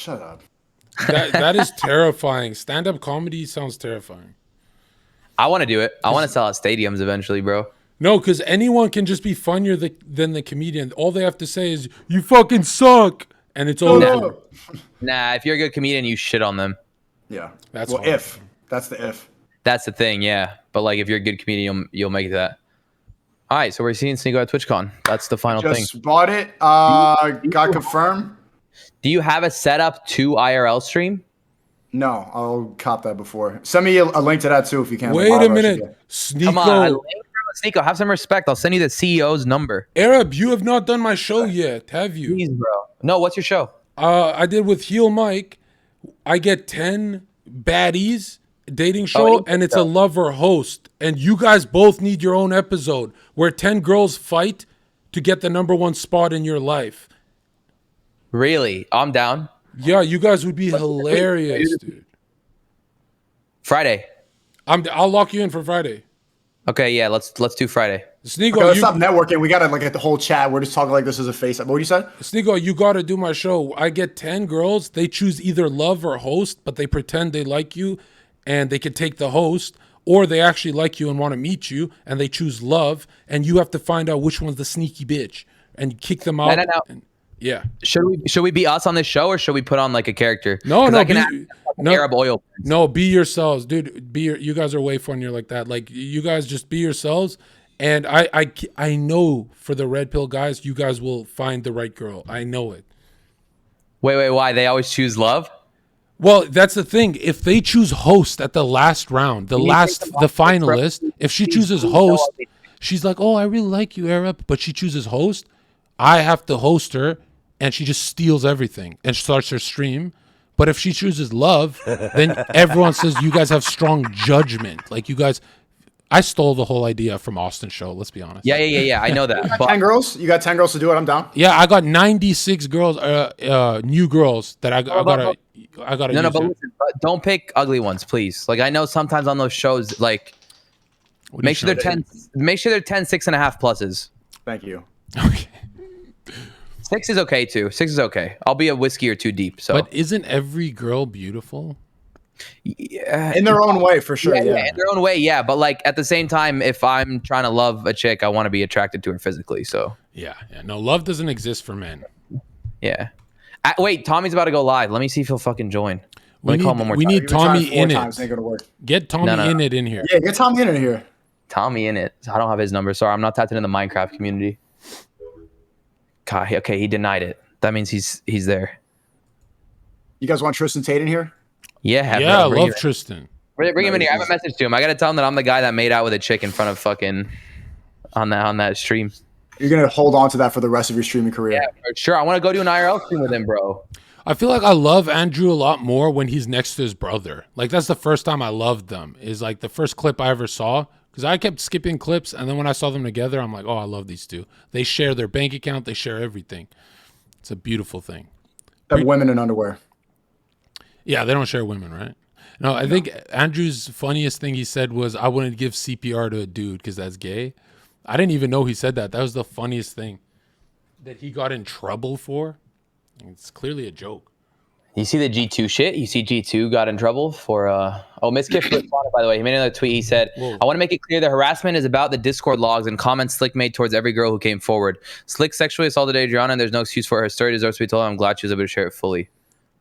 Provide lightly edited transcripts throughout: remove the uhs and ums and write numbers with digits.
shut up. That is terrifying. Stand-up comedy sounds terrifying. I want to do it. I want to sell out stadiums eventually, bro. No, because anyone can just be funnier than the comedian. All they have to say is, you fucking suck. And it's over. Nah, if you're a good comedian, you shit on them. Yeah. That's well, hard. if. That's the if. That's the thing, yeah. But like, if you're a good comedian, you'll make that. All right, so we're seeing Sneako at TwitchCon. That's the final thing. Just bought it. Got confirmed. Do you have a setup to IRL stream? No, I'll cop that before. Send me a link to that too if you can. Wait a minute. Come on, Sneako. Sneako, have some respect. I'll send you the CEO's number. Arab, you have not done my show yet, have you? Please, bro. No, what's your show? I did with Heel Mike. I get 10 baddies dating show, and it's a lover host. And you guys both need your own episode where 10 girls fight to get the #1 spot in your life. Really? I'm down. Yeah, you guys would be hilarious, dude. Friday. I'll lock you in for Friday. Okay, yeah, let's do Friday. Sneako, let's stop networking. We gotta get the whole chat. We're just talking like this is a face. What you said? Sneako, you gotta do my show. I get 10 girls. They choose either love or host, but they pretend they like you, and they can take the host, or they actually like you and want to meet you, and they choose love, and you have to find out which one's the sneaky bitch, and kick them out. No. Yeah. Should we be us on this show, or should we put on like a character? No. Arab oil. No, be yourselves, dude. You guys are way funnier like that. Like, you guys just be yourselves. And I know for the red pill guys, you guys will find the right girl. I know it. Wait, why? They always choose love? Well, that's the thing. If they choose host at the last round, the finalist, if she chooses host, she's like, oh, I really like you, Arab, but she chooses host, I have to host her, and she just steals everything and starts her stream. But if she chooses love, then everyone says you guys have strong judgment. Like, you guys... I stole the whole idea from Austin's show. Let's be honest. Yeah. I know that. You got 10 girls? You got 10 girls to do it? I'm down. Yeah, I got 96 girls, new girls that I gotta. No, but listen, don't pick ugly ones, please. Like, I know sometimes on those shows, like, make sure they're 10. Make sure they're 10 6.5 pluses. Thank you. Okay. 6 is okay too. 6 is okay. I'll be a whiskey or two deep. So, but isn't every girl beautiful? Yeah, in their own way, for sure. Yeah, in their own way, yeah. But like at the same time, if I'm trying to love a chick, I want to be attracted to her physically. So yeah. No, love doesn't exist for men. Yeah. Wait, Tommy's about to go live. Let me see if he'll fucking join. We need Tommy in it. Get Tommy in here. Yeah, get Tommy in here. Tommy in it. I don't have his number. Sorry, I'm not tapped into the Minecraft community. God, okay, he denied it. That means he's there. You guys want Tristan Tate in here? Yeah, I love Tristan. Bring him in here. I have a message to him. I gotta tell him that I'm the guy that made out with a chick in front of fucking on that stream. You're gonna hold on to that for the rest of your streaming career. Yeah, for sure. I want to go do an IRL stream with him, bro. I feel like I love Andrew a lot more when he's next to his brother. Like, that's the first time I loved them. Is like the first clip I ever saw, because I kept skipping clips, and then when I saw them together, I'm like, oh, I love these two. They share their bank account. They share everything. It's a beautiful thing. Women in underwear. Yeah, they don't share women, right? No, I think Andrew's funniest thing he said was, I wouldn't give CPR to a dude because that's gay. I didn't even know he said that. That was the funniest thing that he got in trouble for. It's clearly a joke. You see the G2 shit? You see G2 got in trouble for... Miskiff responded, by the way. He made another tweet. He said, I want to make it clear the harassment is about the Discord logs and comments Slick made towards every girl who came forward. Slick sexually assaulted Adriana, and there's no excuse for her. Her story deserves to be told. I'm glad she was able to share it fully.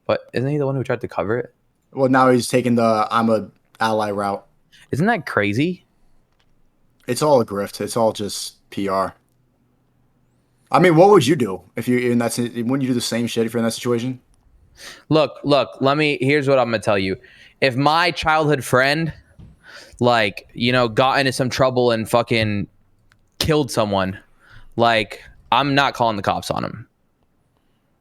But isn't he the one who tried to cover it? Well, now he's taking the I'm a ally route. Isn't that crazy? It's all a grift. It's all just PR. I mean, what would you do if you're in that? Wouldn't you do the same shit if you're in that situation? Look. Here's what I'm gonna tell you. If my childhood friend, got into some trouble and fucking killed someone, I'm not calling the cops on him.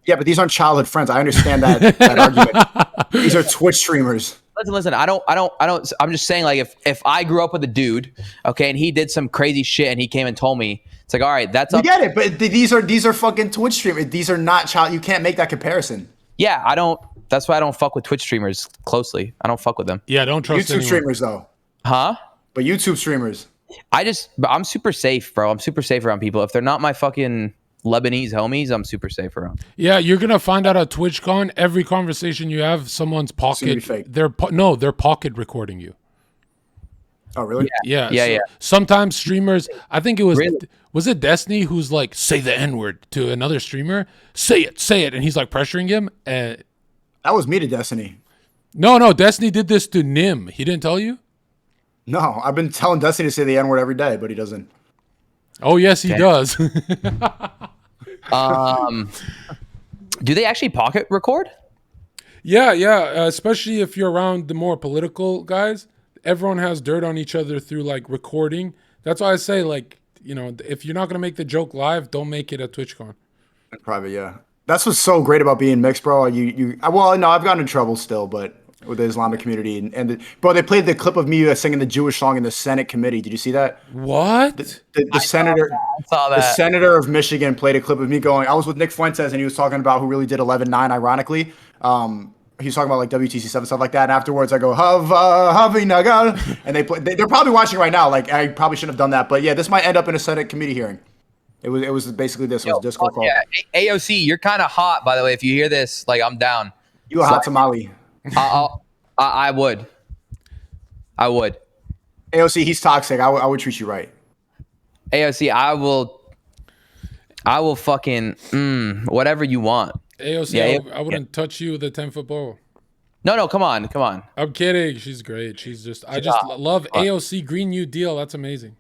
Yeah, but these aren't childhood friends. I understand that argument. These are Twitch streamers. Listen. I'm just saying, if I grew up with a dude, okay, and he did some crazy shit, and he came and told me, it's like, all right, that's. You get it, but these are fucking Twitch streamers. These are not child. You can't make that comparison. Yeah, I don't. That's why I don't fuck with Twitch streamers closely. I don't fuck with them. Yeah, don't trust YouTube streamers though. Huh? But YouTube streamers. I'm super safe, bro. I'm super safe around people. If they're not my fucking Lebanese homies, I'm super safe around. Yeah, you're gonna find out at TwitchCon. Every conversation you have, someone's pocket. fake. They're pocket recording you. Oh, really? Yeah. Yeah. Sometimes streamers, I think it was Really? was it Destiny who's like, say the N-word to another streamer, say it, and he's like pressuring him. That was me to Destiny. No, Destiny did this to Nim. He didn't tell you? No, I've been telling Destiny to say the N-word every day, but he doesn't. Oh yes, he does. Do they actually pocket record? Yeah. Especially if you're around the more political guys. Everyone has dirt on each other through like recording. That's why I say, like, you know, if you're not gonna make the joke live, don't make it at TwitchCon. Private, yeah. That's what's so great about being mixed, bro. Well, no, I've gotten in trouble still, but with the Islamic community bro, they played the clip of me singing the Jewish song in the Senate committee. Did you see that? What? The senator, saw that. the senator of Michigan played a clip of me going. I was with Nick Fuentes, and he was talking about who really did 11-9. Ironically, he was talking about like WTC7 stuff like that. And afterwards, I go Havi Nagal, and they're probably watching right now. Like I probably shouldn't have done that, but yeah, this might end up in a Senate committee hearing. It was basically this. It was a Discord call. Yeah, AOC, you're kind of hot, by the way. If you hear this, like, I'm down. You a hot tamale. I would. AOC, he's toxic. I would treat you right. AOC, I will fucking whatever you want. AOC, Yeah, I wouldn't touch you with a 10-foot pole. No, come on. I'm kidding. She's great. I just love AOC Green New Deal. That's amazing.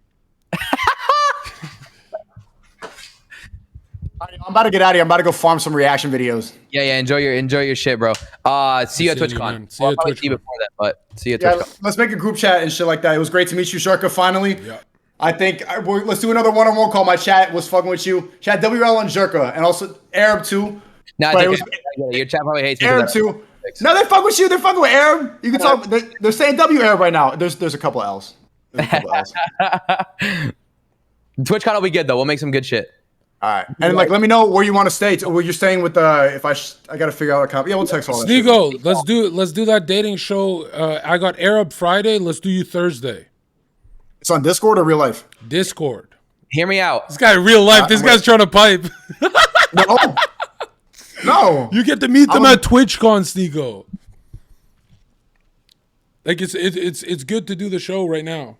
I'm about to get out of here. I'm about to go farm some reaction videos. Yeah. Enjoy your shit, bro. See you at TwitchCon. See you at Probably TwitchCon. see you before that, but see you at Yeah, TwitchCon. let's make a group chat and shit like that. It was great to meet you, Zherka, finally. Yeah. I think let's do another one-on-one call. My chat was fucking with you. Chat WL and Zherka, and also Arab too. Nah, But it's okay. Your chat probably hates me. Arab too. No, they fuck with you. They're fucking with Arab. You can talk. They're saying W Arab right now. There's a couple L's. TwitchCon will be good though. We'll make some good shit. All right, and like, let me know where you want to stay. Where you're staying with if I got to figure out a copy. Yeah, we'll text all that. Sneego, let's do that dating show. I got Arab Friday. Let's do you Thursday. It's on Discord or real life? Discord. Hear me out. This guy real life. This guy's trying to pipe. No. You get to meet them at TwitchCon, Sneego. Like it's good to do the show right now.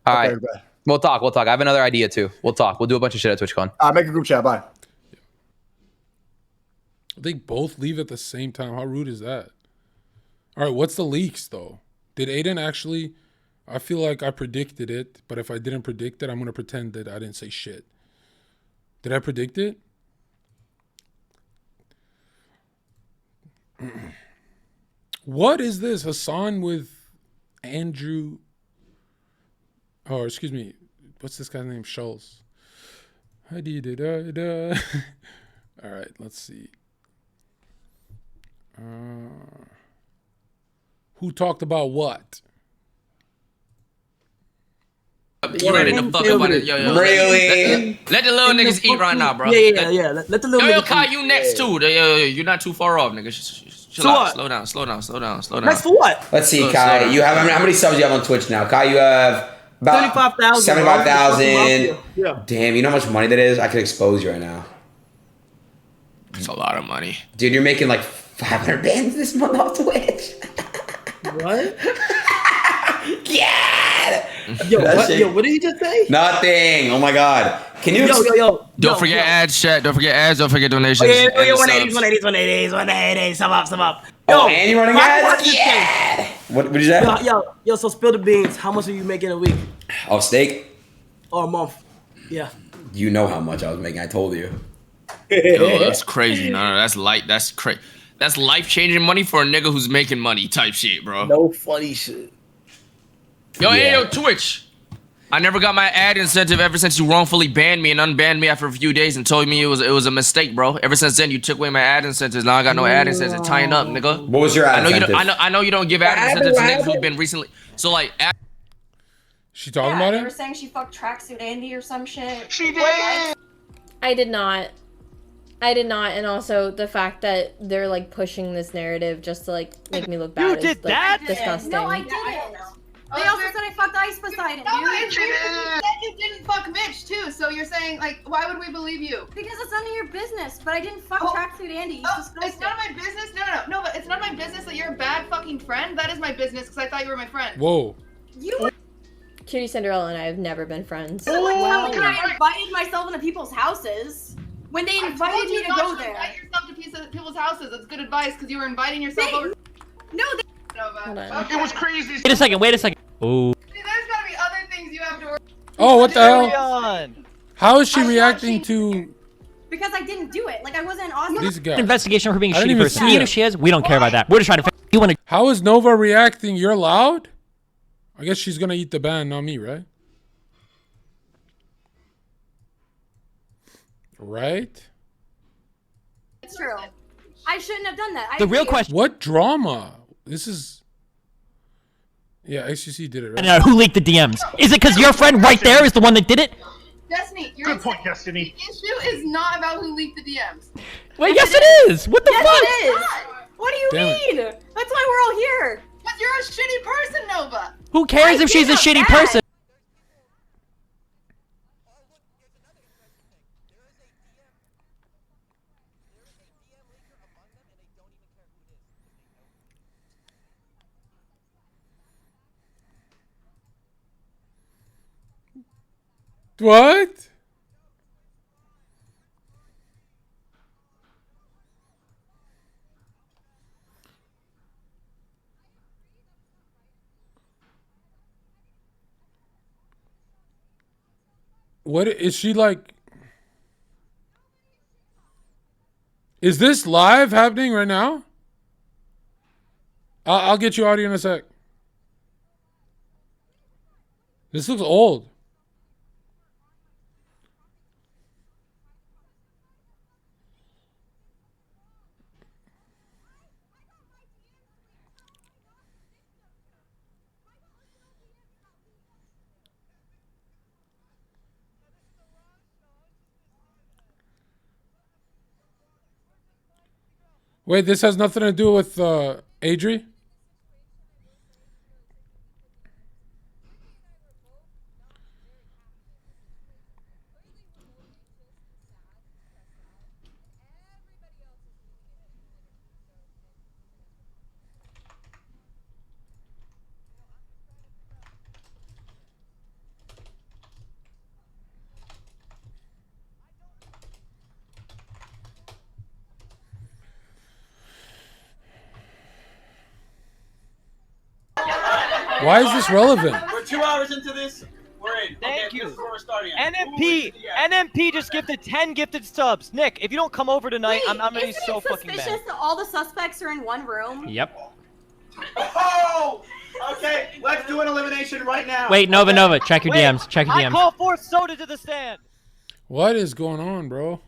All right. Okay. We'll talk. I have another idea too. We'll talk. We'll do a bunch of shit at TwitchCon. Make a group chat. Bye. They both leave at the same time. How rude is that? All right, what's the leaks though? Did Aiden actually? I feel like I predicted it, but if I didn't predict it, I'm gonna pretend that I didn't say shit. Did I predict it? What is this? Hassan with Andrew? Oh, excuse me. What's this guy's name? Schultz. All right, let's see. Who talked about what? You ready to fuck about it? Yo. Really? Let the little niggas eat right now, bro. Yeah. Let the little Yo, niggas Kai, eat. you next too. Yo, you're not too far off, nigga. Chill So out. what? Slow down. Next for what? Let's see, Slow Kai. down. You have how many subs you have on Twitch now? Kai, you have about 75,000. 75,000. Yeah. Damn, you know how much money that is? I could expose you right now. It's a lot of money. Dude, you're making like 500 bands this month off Twitch. What? Yeah. Yo, That what? shit- Yo, what did he just say? Nothing. Oh my God. Can you? Yo. Don't forget ads, chat. Don't forget ads. Don't forget donations. Yeah, and the 180s, subs. 180s. Stop up. Oh, and you running why- ads? what's this Yeah. What did you say? Yo, so spill the beans. How much are you making a week Oh, steak. or a month? Yeah. You know how much I was making. I told you. Yo, that's crazy. No, that's light. That's crazy. That's life-changing money for a nigga who's making money type shit, bro. No funny shit. Yo, hey, Yeah. yo, Twitch. I never got my ad incentive ever since you wrongfully banned me and unbanned me after a few days and told me it was a mistake, bro. Ever since then, you took away my ad incentives. Now I got no ad incentives. Tying up, nigga. What was your ad I know you incentive? don't. I know you don't give ad incentives to niggas who've been recently. So like, She talking Yeah, about they it? were saying she fucked Tracksuit Andy or some shit. she did. I did not. And also the fact that they're like pushing this narrative just to like make me look bad is like disgusting. No, I didn't. They also said I fucked Ice Poseidon, dude. you didn't fuck Mitch too, so you're saying like, why would we believe you? Because it's none of your business. But I didn't fuck Tracksuit Andy. He's It's disgusting. none of my business. No, but it's none of my business that you're a bad fucking friend. That is my business because I thought you were my friend. Whoa. You. Cutie Cinderella and I have never been friends. So like, how can I invited myself into people's houses when they invited me to go there? Invite yourself to people's houses. That's good advice because you were inviting yourself over. No, Hold on. It was crazy. Wait a second. Oh. There's gotta be other things you have to worry. Oh, what the hell? On. How is she reacting to because I didn't do it. Like I wasn't awesome. these guys? Investigation for her being a I didn't shitty even person. see Even it. if she is, we don't care about that. We're just trying to. You want to? How is Nova reacting? You're loud? I guess she's gonna eat the ban, not me, right? Right? It's true. I shouldn't have done that. I The real agree. question. What drama? This is. Yeah, XQC did it, right? Who leaked the DMs? Is it because your friend right there is the one that did it? Destiny, Good point, Destiny. The issue is not about who leaked the DMs. Wait, yes it is. What the Yes, fuck? it is. What do you Damn mean? That's why we're all here. Because you're a shitty person, Nova. Who cares I if she's a did shitty not person? What? What is she like? Is this live happening right now? I'll get you audio in a sec. This looks old. Wait, this has nothing to do with Adri? Why is this relevant? We're 2 hours into this. We're in. Thank okay, you. This is where we're starting at. NMP, NMP just gifted 10 gifted subs. Nick, if you don't come over tonight, I'm gonna be so fucking mad. Suspicious that all the suspects are in one room? Yep. Oh! Okay, let's do an elimination right now. Wait, Nova, check your Wait, DMs. Check your I DMs. call for soda to the stand. What is going on, bro?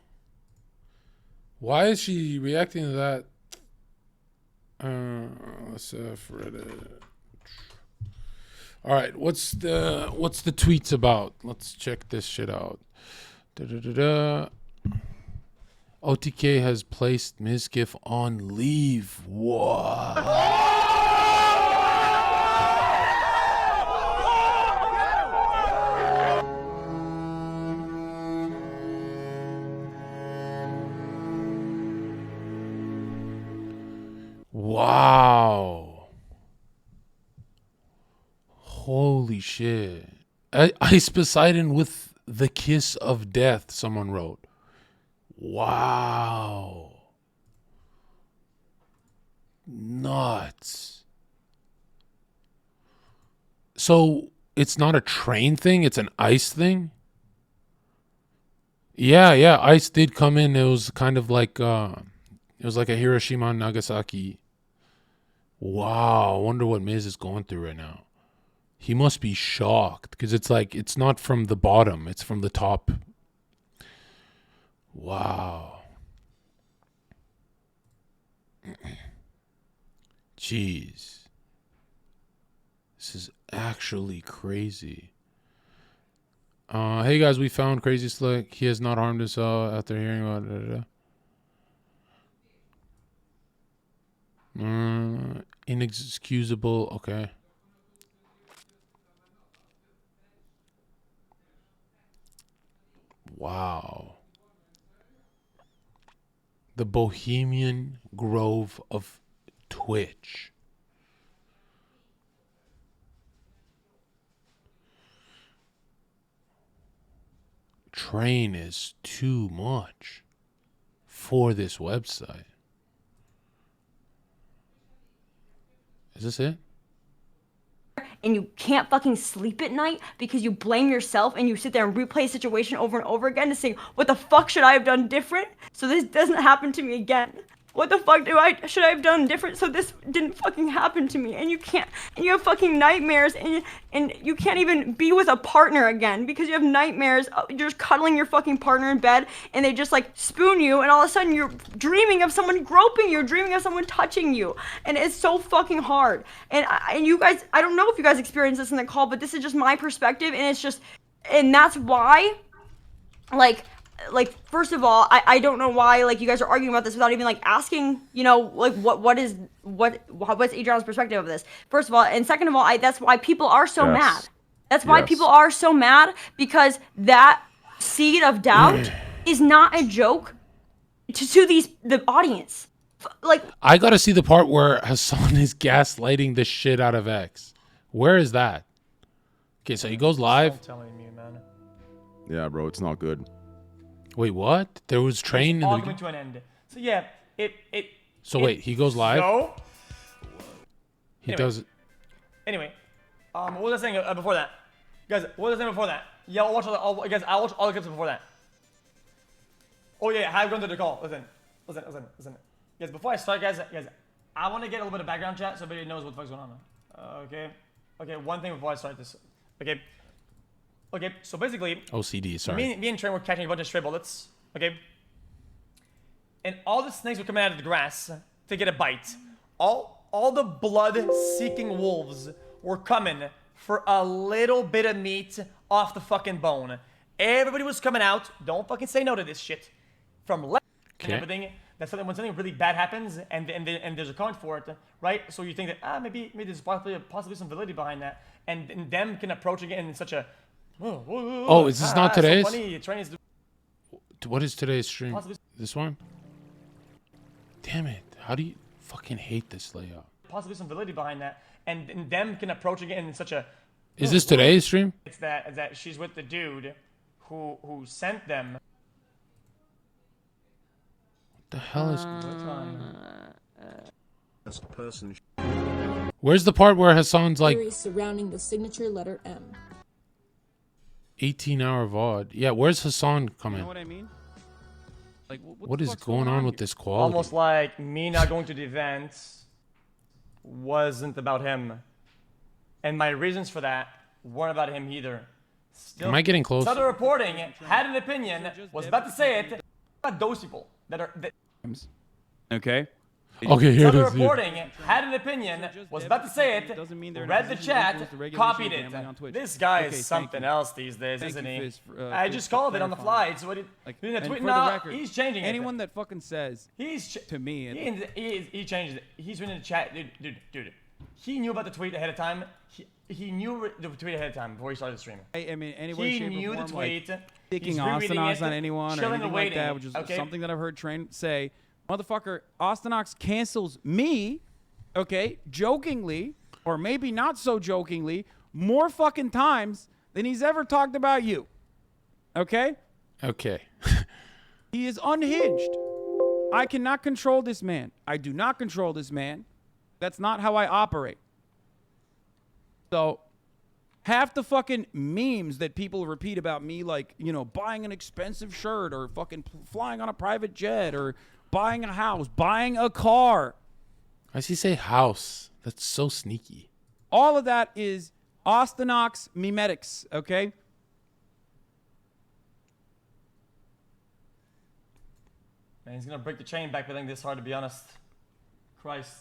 Why is she reacting to that? Let's Reddit. All right, what's the tweets about? Let's check this shit out. OTK has placed Mizkif on leave. What? Wow. Holy shit. Ice Poseidon with the kiss of death, someone wrote. Wow. Nuts. So it's not a train thing, it's an ice thing? Yeah, ice did come in. It was kind of like it was like a Hiroshima and Nagasaki. Wow, I wonder what Miz is going through right now. He must be shocked because it's like it's not from the bottom, it's from the top. Wow. Jeez. This is actually crazy. Hey guys, we found Crazy Slick. He has not harmed us after hearing about it. Inexcusable. Okay. Wow. The Bohemian Grove of Twitch. Train is too much for this website. Is this it? And you can't fucking sleep at night because you blame yourself and you sit there and replay a situation over and over again to say, what the fuck should I have done different so this doesn't happen to me again? What the fuck should I have done different so this didn't fucking happen to me? And you can't, and you have fucking nightmares and you can't even be with a partner again because you have nightmares. You're just cuddling your fucking partner in bed and they just like spoon you and all of a sudden you're dreaming of someone groping you, dreaming of someone touching you. And it's so fucking hard. And you guys, I don't know if you guys experienced this in the call, but this is just my perspective and it's just, and that's why, like first of all, I don't know why like you guys are arguing about this without even like asking, you know, like what's Adriana's perspective of this. First of all, and second of all, that's why people are so mad. That's why people are so mad because that seed of doubt is not a joke to the audience. Like I gotta see the part where Hassan is gaslighting the shit out of X. Where is that? Okay, so he goes live. Telling me, man. Yeah, bro, it's not good. Wait, what? There was train. It's all coming to an end. So yeah, So wait, he goes live. So he does it. Anyway, what was I saying before that, guys? What was I saying before that? Yeah, I'll watch all the clips before that. Oh yeah, how going to the call? Listen. Guys, before I start, guys, I want to get a little bit of background chat so everybody knows what the fuck's going on. Okay. One thing before I start this. Okay, so basically, OCD, sorry. Me and Trent were catching a bunch of stray bullets, okay? And all the snakes were coming out of the grass to get a bite. All the blood-seeking wolves were coming for a little bit of meat off the fucking bone. Everybody was coming out. Don't fucking say no to this shit. From left and everything. That's when something really bad happens and there's a count for it, right? So you think that maybe there's possibly some validity behind that, and them can approach again in such a is this not today's? So what is today's stream? This one? Damn it. How do you fucking hate this layout? Possibly some validity behind that. And them can approach again in such a... Is this today's stream? It's that she's with the dude who sent them. What the hell is... This person... Where's the part where Hassan's like... surrounding the signature letter M. 18-hour VOD. Yeah, where's Hassan coming? You know what I mean? Like, what is going on with this quality? Almost like me not going to the event wasn't about him. And my reasons for that weren't about him either. Am I getting close? Southern Reporting had an opinion, was about to say it, about those people that are... Okay. Okay, here it is. Reporting had an opinion, was about to say it, read the chat, copied it. This guy is something else these days, isn't he? I just called it on the fly. So what he's changing it. Anyone that fucking says to me, he changed it. He's reading the chat, dude. He knew about the tweet ahead of time. He knew the tweet ahead of time before he started the stream. I mean, anyway, he knew the tweet. Sticking Austinox on anyone or anything like that, which is something that I've heard Train say. Motherfucker, Austinox cancels me, okay, jokingly, or maybe not so jokingly, more fucking times than he's ever talked about you. Okay? Okay. He is unhinged. I cannot control this man. I do not control this man. That's not how I operate. So, half the fucking memes that people repeat about me, like, you know, buying an expensive shirt or fucking flying on a private jet or buying a house, buying a car. Why does he say house? That's so sneaky. All of that is Austinox memetics, okay? Man, he's gonna break the chain backpedaling this hard, to be honest. Christ.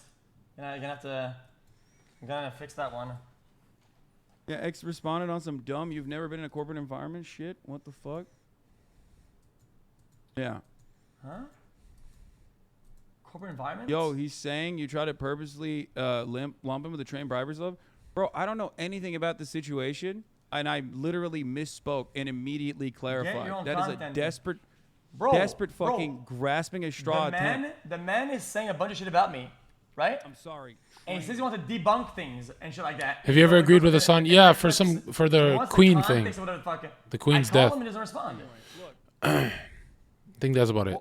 You're gonna have to... I'm gonna fix that one. Yeah, X responded on some dumb, you've never been in a corporate environment shit. What the fuck? Yeah. Huh? Corporate environment? Yo, he's saying you try to purposely lump him with the train bribery stuff. Bro, I don't know anything about the situation. and I literally misspoke and immediately clarified. own That is a content. desperate, Bro, desperate bro, fucking grasping a straw attempt. The man is saying a bunch of shit about me, right? I'm sorry. And he says he wants to debunk things and shit like that. Have you ever agreed with Hassan? Yeah, for the Queen thing. The Queen's death. Him and he doesn't respond. I think that's about it.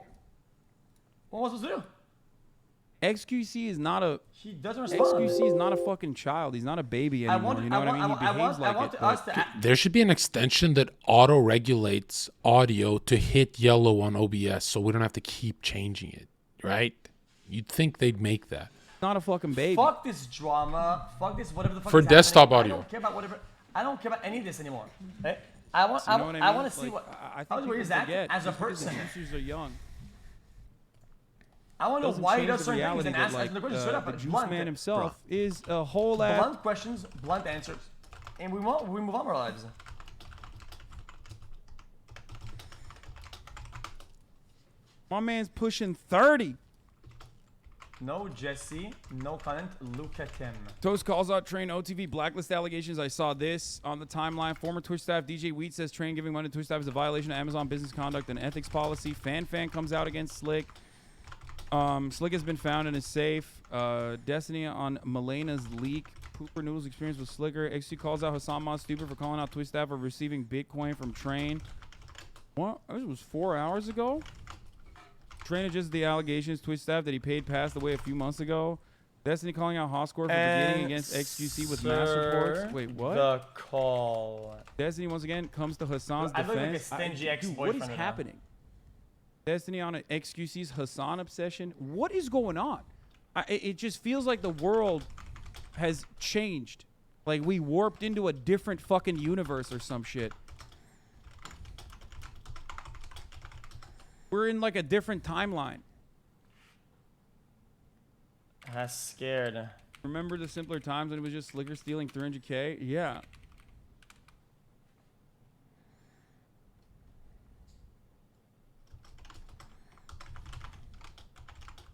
What was supposed to do? XQC is not a. He doesn't respond. XQC is not a fucking child. He's not a baby anymore. You know what I mean? He behaves like it. But There should be an extension that auto regulates audio to hit yellow on OBS, so we don't have to keep changing it. Right? You'd think they'd make that. Not a fucking baby. Fuck this drama. Fuck this whatever the fuck. For is desktop happening. audio. I don't care about whatever. I don't care about any of this anymore. Right? I want. You know what I mean? want to see Like, what. I How think where he's people acting forget as a just because person. The users are young. I want to know Doesn't why he change does the certain things reality and that, ask the questions straight up. the But juice blunt, man himself bro. is a whole ass. Blunt questions, blunt answers, and we move on with our lives. My man's pushing 30. No Jesse, no content. Look at him. Toast calls out Train OTV blacklist allegations. I saw this on the timeline. Former Twitch staff DJ Wheat says Train giving money to Twitch staff is a violation of Amazon business conduct and ethics policy. Fan comes out against Slick. Slick has been found and is safe. Destiny on Melena's leak. Pooper Noodles experience with Slicker. XQ calls out Hassan Mod stupid for calling out Twitch staff for receiving Bitcoin from Train. What? This was 4 hours ago? Train adjusted the allegations. Twitch staff that he paid passed away a few months ago. Destiny calling out Hoscore for beginning against XQC with mass reports. Wait, what? The call. Destiny once again comes to Hassan's I look like a defense. stingy Dude, ex-boyfriend what is right now. happening? Destiny on XQC's Hassan obsession. What is going on? It just feels like the world has changed. Like we warped into a different fucking universe or some shit. We're in like a different timeline. That's scared. Remember the simpler times when it was just Slicker stealing 300K? Yeah.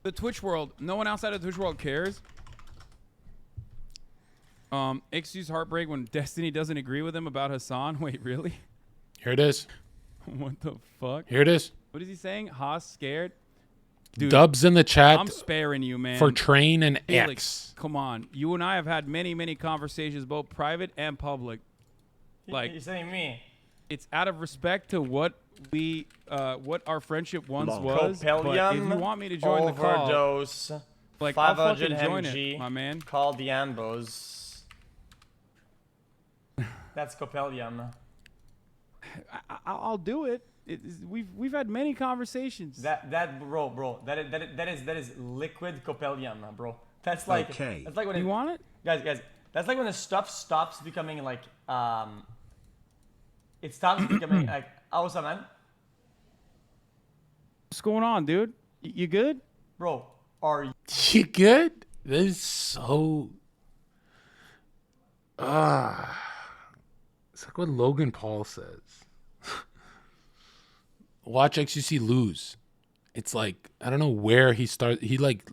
The Twitch world. No one outside of the Twitch world cares. XQ's heartbreak when Destiny doesn't agree with him about Hassan. Wait, really? Here it is. What the fuck? Here it is. What is he saying? Haas scared? Dude, Dubs in the chat. I'm sparing you, man. For Train and Felix, X. come on. You and I have had many, many conversations, both private and public. Like, You're saying me. it's out of respect to what our friendship once was. But if you want me to join the call, overdose. like, I'll 500 fucking join mg, it, my man. Called the Ambos. That's Copelium. I'll do it. We've had many conversations. Bro. That is liquid Copelium, bro. That's like Okay. That's like when You want it? guys. That's like when the stuff stops becoming like it stops becoming like awesome, man. What's going on, dude? You good? Bro, are you? You good? This is so. It's like what Logan Paul says. Watch XQC lose. It's like I don't know where he starts. He like,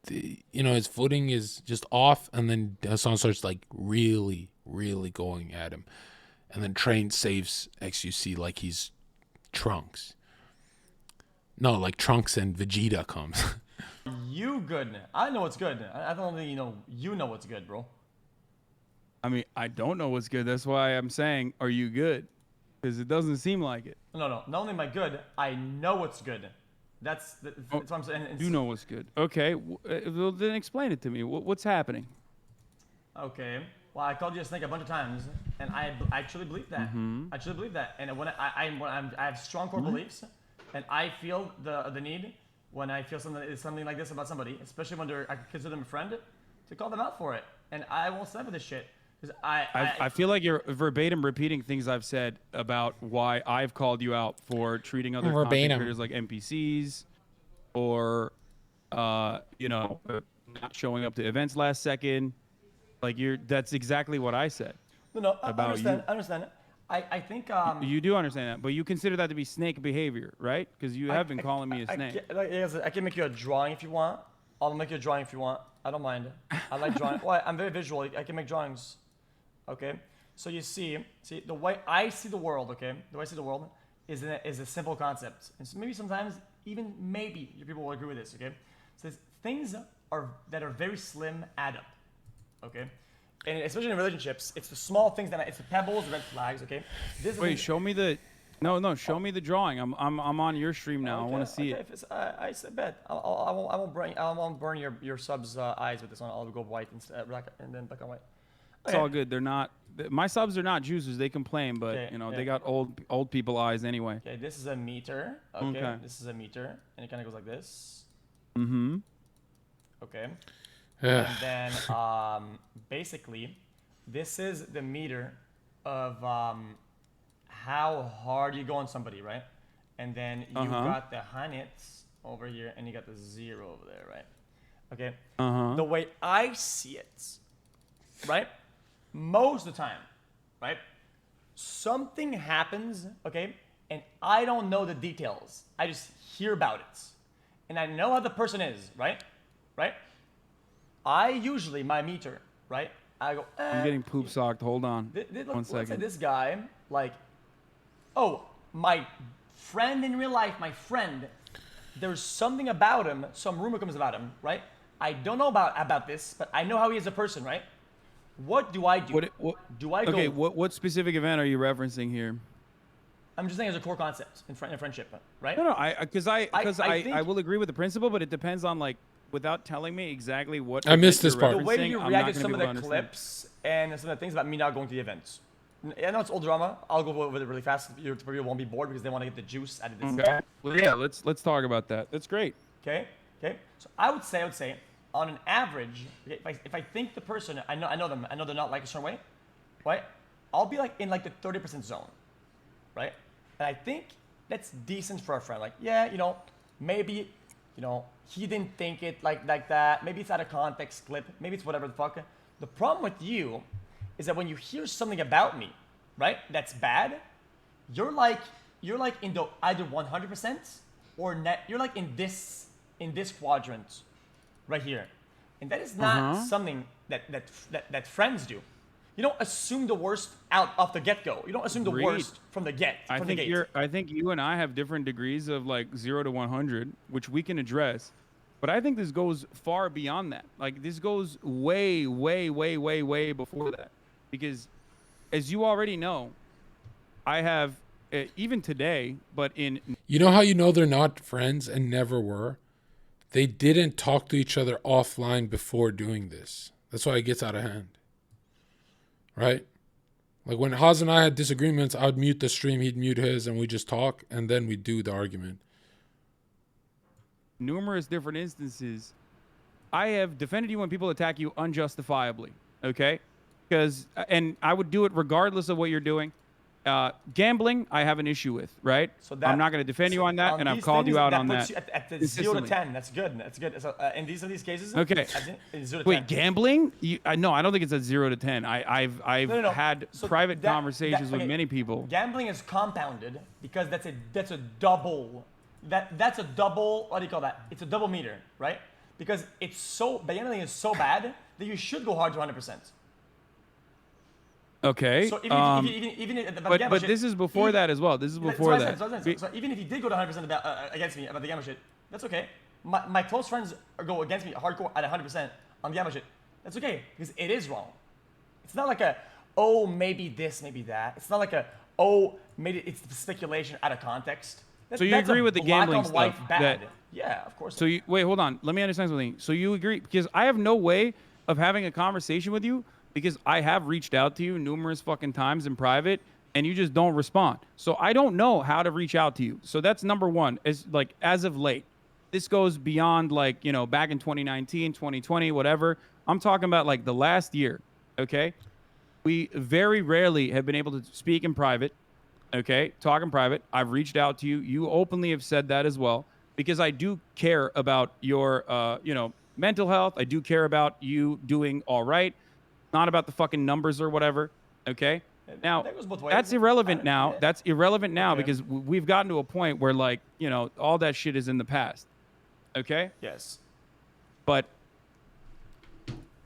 his footing is just off, and then Hassan starts like really, really going at him, and then Train saves XQC like he's Trunks. No, like Trunks and Vegeta comes. You good? I know what's good. I don't think you know what's good, bro. I mean, I don't know what's good. That's why I'm saying, are you good? Because it doesn't seem like it. No. Not only am I good, I know what's good. That's what I'm saying. You know what's good. Okay, well, then explain it to me. What's happening? Okay. Well, I called you a snake a bunch of times, and I actually believe that. I actually believe that. And when I have strong core beliefs, and I feel the need when I feel something like this about somebody, especially when I consider them a friend, to call them out for it. And I won't stand for this shit. I feel like you're verbatim repeating things I've said about why I've called you out for treating other content creators like NPCs, or not showing up to events last second. Like that's exactly what I said. No, I about understand. you. I understand it. I think You do understand that, but you consider that to be snake behavior, right? Because you have been calling me a snake. I can make you a drawing if you want. I'll make you a drawing if you want. I don't mind. I like drawing. Well, I'm very visual. I can make drawings. Okay. So you see the way I see the world. Okay, the way I see the world is a simple concept, and so maybe sometimes maybe your people will agree with this. Okay, so things that are very slim add up. Okay, and especially in relationships, it's the small things it's the pebbles, red flags. Okay, Wait, show me the. No, show me the drawing. I'm on your stream now. Okay, I want to see it. I bet I won't burn your subs' eyes with this one. I'll go white and then black and white. It's all good. They're not. My subs are not juicers. They complain, but they got old people eyes anyway. Okay, this is a meter. Okay, this is a meter, and it kind of goes like this. Mm-hmm. Okay. Yeah. And then basically, this is the meter of how hard you go on somebody, right? And then you got the hundreds over here, and you got the 0 over there, right? Okay. The way I see it, right? Most of the time, right? Something happens, okay? And I don't know the details. I just hear about it. And I know how the person is, right? Right? I usually, my meter, right? I go, I'm getting poop socked. Hold on. One let's say second. this guy, like, oh, my friend in real life, there's something about him, some rumor comes about him, right? I don't know about this, but I know how he is a person, right? What do I do? Do I go? Okay, what specific event are you referencing here? I'm just saying as a core concept in friendship, right? No, I will agree with the principle, but it depends on like without telling me exactly what. I missed this part. The way you reacted to some of the clips and some of the things about me not going to the events. I know it's old drama. I'll go over it really fast. People won't be bored because they want to get the juice out of this. Okay. Well, yeah, let's talk about that. That's great. Okay. So I would say, on an average, if I think the person, I know them, I know they're not like a certain way, right? I'll be like in like the 30% zone, right? And I think that's decent for a friend. Like, yeah, maybe, he didn't think it like that. Maybe it's out of context clip. Maybe it's whatever the fuck. The problem with you is that when you hear something about me, right, that's bad, you're like in the either 100% or net. You're like in this quadrant, right here, and that is not something that friends do. You don't assume the worst out off the get-go. You don't assume the worst from the gate. I think you and I have different degrees of like 0 to 100, which we can address. But I think this goes far beyond that. Like this goes way before that. Because as you already know, I have even today, but in You know how you know they're not friends and never were? They didn't talk to each other offline before doing this. That's why it gets out of hand. Right? Like when Haz and I had disagreements, I would mute the stream, he'd mute his, and we just talk, and then we do the argument. Numerous different instances, I have defended you when people attack you unjustifiably, okay? And I would do it regardless of what you're doing. Gambling, I have an issue with, right? So I'm not going to defend you on that, and I've called you out on that. At the 0 to 10, that's good. So, in these cases, okay. 0 to Wait, 10. Gambling? No, I don't think it's at 0 to 10. I've had private conversations with many people. Gambling is compounded because that's a double. That's a double. What do you call that? It's a double meter, right? Because gambling is so bad that you should go hard to 100%. Okay. So but this is before that as well. This is before that. So even if you did go to 100% against me about the gamble shit, that's okay. My close friends go against me hardcore at 100% on the gamble shit. That's okay because it is wrong. It's not like maybe this, maybe that. It's not like maybe it's speculation out of context. So you agree with the gambling stuff? Yeah, of course. So wait, hold on. Let me understand something. So you agree because I have no way of having a conversation with you. Because I have reached out to you numerous fucking times in private and you just don't respond. So I don't know how to reach out to you. So that's number one, as of late. This goes beyond back in 2019, 2020, whatever. I'm talking about like the last year, okay? We very rarely have been able to speak in private, okay? Talk in private. I've reached out to you. You openly have said that as well because I do care about your, mental health. I do care about you doing all right. Not about the fucking numbers or whatever, okay? Now, that's irrelevant now. That's irrelevant now because we've gotten to a point where, all that shit is in the past, okay? Yes. But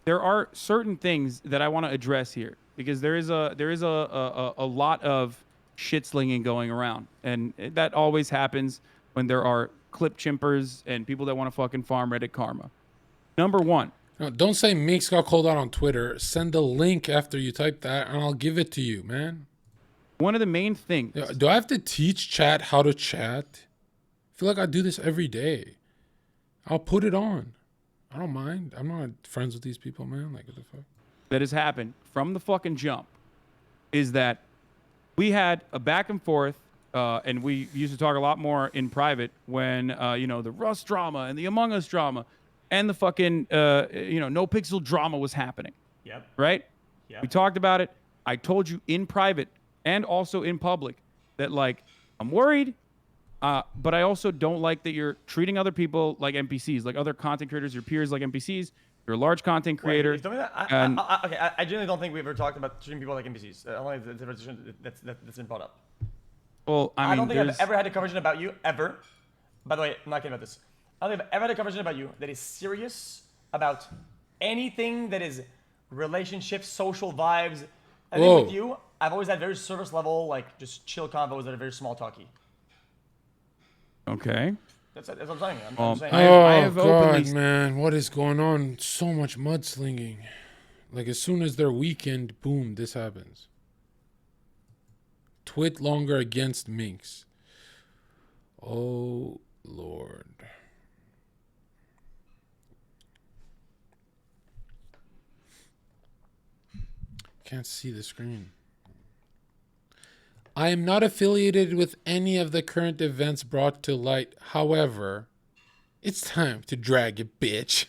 there are certain things that I want to address here, because there is a lot of shit slinging going around, and that always happens when there are clip chimpers and people that want to fucking farm Reddit karma. Number one. No, don't say Minx got called out on Twitter. Send the link after you type that, and I'll give it to you, man. One of the main things. Do I have to teach chat how to chat? I feel like I do this every day. I'll put it on. I don't mind. I'm not friends with these people, man. Like, what the fuck? That has happened from the fucking jump is that we had a back and forth, and we used to talk a lot more in private when, the Rust drama and the Among Us drama and the fucking, No Pixel drama was happening. Yep. Right? Yep. We talked about it. I told you in private and also in public that, like, I'm worried, but I also don't like that you're treating other people like NPCs, like other content creators, your peers like NPCs. You're a large content creator. Wait, you told me that? I genuinely don't think we've ever talked about treating people like NPCs. I don't think that's been brought up. Well, I don't think I've ever had a conversation about you, ever. By the way, I'm not kidding about this. I don't think I've ever had a conversation about you that is serious about anything that is relationships, social vibes. I think with you, I've always had very surface level, like just chill convos that are very small talky. Okay. That's what I'm saying. Oh, I'm God, man. What is going on? So much mudslinging. Like, as soon as they're weakened, boom, this happens. Twit longer against Minx. Oh, Lord. Can't see the screen. I am not affiliated with any of the current events brought to light. However, it's time to drag it, bitch.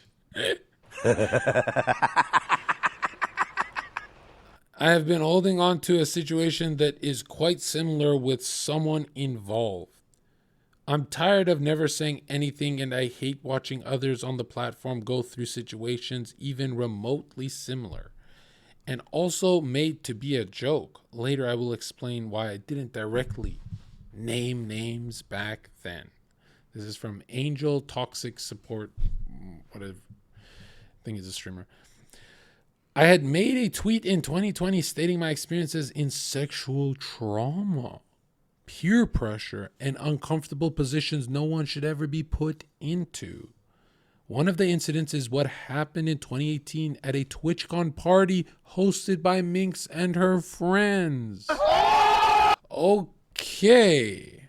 I have been holding on to a situation that is quite similar with someone involved. I'm tired of never saying anything, and I hate watching others on the platform go through situations even remotely similar. And also made to be a joke. Later I will explain why I didn't directly name names back then. This is from Angel Toxic Support, whatever. I think he's a streamer. I had made a tweet in 2020 stating my experiences in sexual trauma, peer pressure, and uncomfortable positions no one should ever be put into. One of the incidents is what happened in 2018 at a TwitchCon party hosted by Minx and her friends. Okay.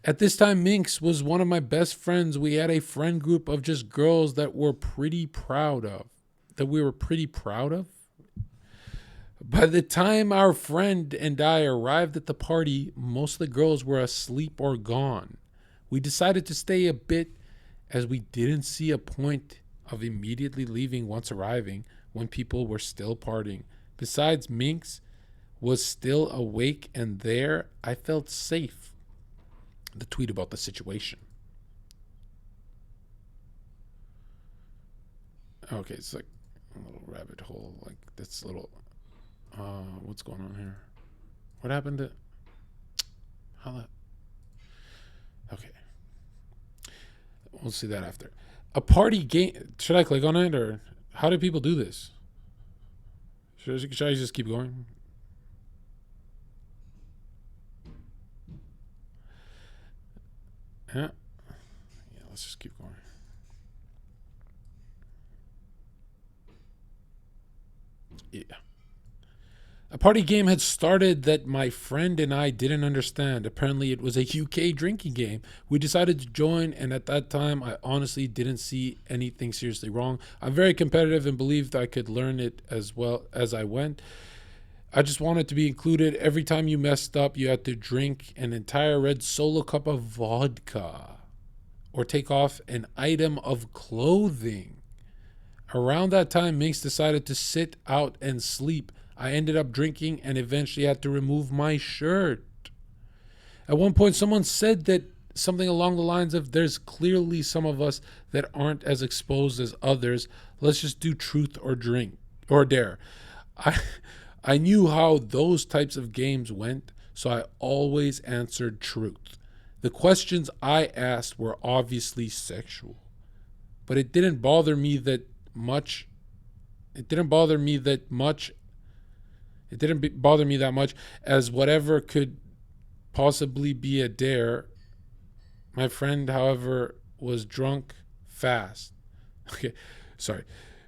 At this time, Minx was one of my best friends. We had a friend group of just girls that we were pretty proud of. By the time our friend and I arrived at the party, most of the girls were asleep or gone. We decided to stay a bit as we didn't see a point of immediately leaving once arriving when people were still partying. Besides, Minx was still awake and there. I felt safe. The tweet about the situation. Okay, it's like a little rabbit hole. Like, that's a little... what's going on here? What happened to... How that... Okay. We'll see that after. A party game. Should I click on it, or how do people do this? Should I just keep going? Yeah. Yeah, let's just keep going. Yeah. A party game had started that my friend and I didn't understand. Apparently it was a UK drinking game. We decided to join, and at that time I honestly didn't see anything seriously wrong. I'm very competitive and believed I could learn it as well as I went. I just wanted to be included. Every time you messed up, you had to drink an entire red Solo cup of vodka or take off an item of clothing. Around that time, Minx decided to sit out and sleep. I ended up drinking and eventually had to remove my shirt. At one point, someone said that something along the lines of, there's clearly some of us that aren't as exposed as others. Let's just do truth or drink or dare. I knew how those types of games went, so I always answered truth. The questions I asked were obviously sexual, but it didn't bother me that much. It It didn't bother me that much, as whatever could possibly be a dare. My friend, however, was drunk fast. Okay, sorry.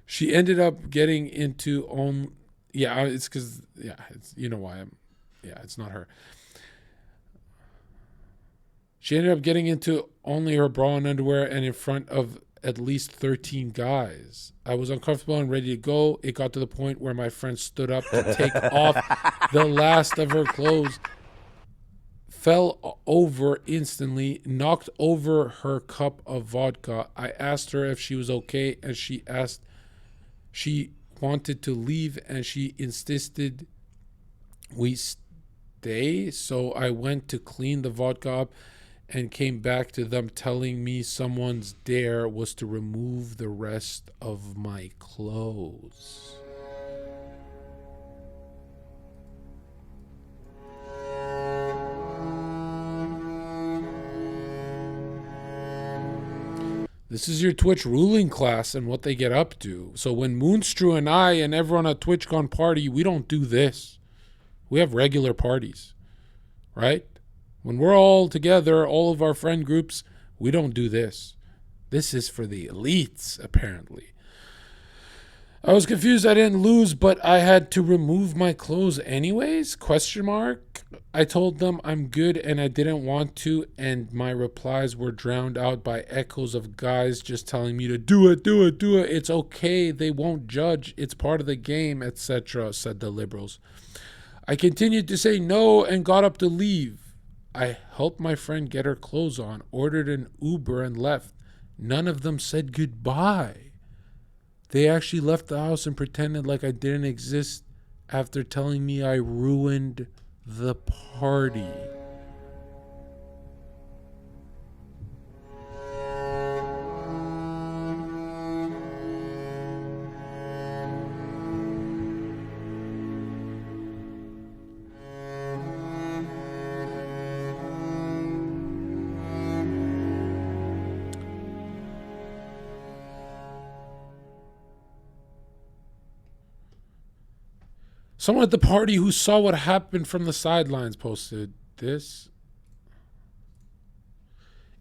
She ended up getting into it's because it's you know why it's not her. She ended up getting into only her bra and underwear and in front of at least 13 guys. I was uncomfortable and ready to go. It got to the point where my friend stood up to take off the last of her clothes, fell over instantly, knocked over her cup of vodka. I asked her if she was okay, and she wanted to leave, and she insisted we stay. So I went to clean the vodka up and came back to them telling me someone's dare was to remove the rest of my clothes. This is your Twitch ruling class and what they get up to. So when Moonstrew and I and everyone at TwitchCon party, we don't do this. We have regular parties, right? When we're all together, all of our friend groups, we don't do this. This is for the elites, apparently. I was confused. I didn't lose, but I had to remove my clothes anyways? ? I told them I'm good and I didn't want to, and my replies were drowned out by echoes of guys just telling me to do it. It's okay. They won't judge. It's part of the game, etc., said the liberals. I continued to say no and got up to leave. I helped my friend get her clothes on, ordered an Uber, and left. None of them said goodbye. They actually left the house and pretended like I didn't exist after telling me I ruined the party. Someone at the party who saw what happened from the sidelines posted this.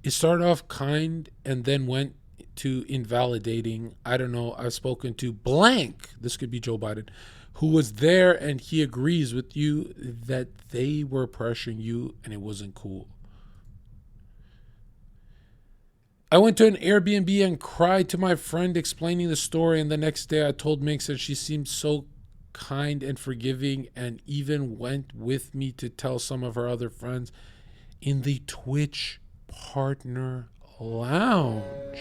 It started off kind and then went to invalidating. I don't know. I've spoken to blank. This could be Joe Biden, who was there, and he agrees with you that they were pressuring you and it wasn't cool. I went to an Airbnb and cried to my friend explaining the story, and the next day I told Minx and she seemed so kind and forgiving and even went with me to tell some of her other friends in the Twitch partner lounge.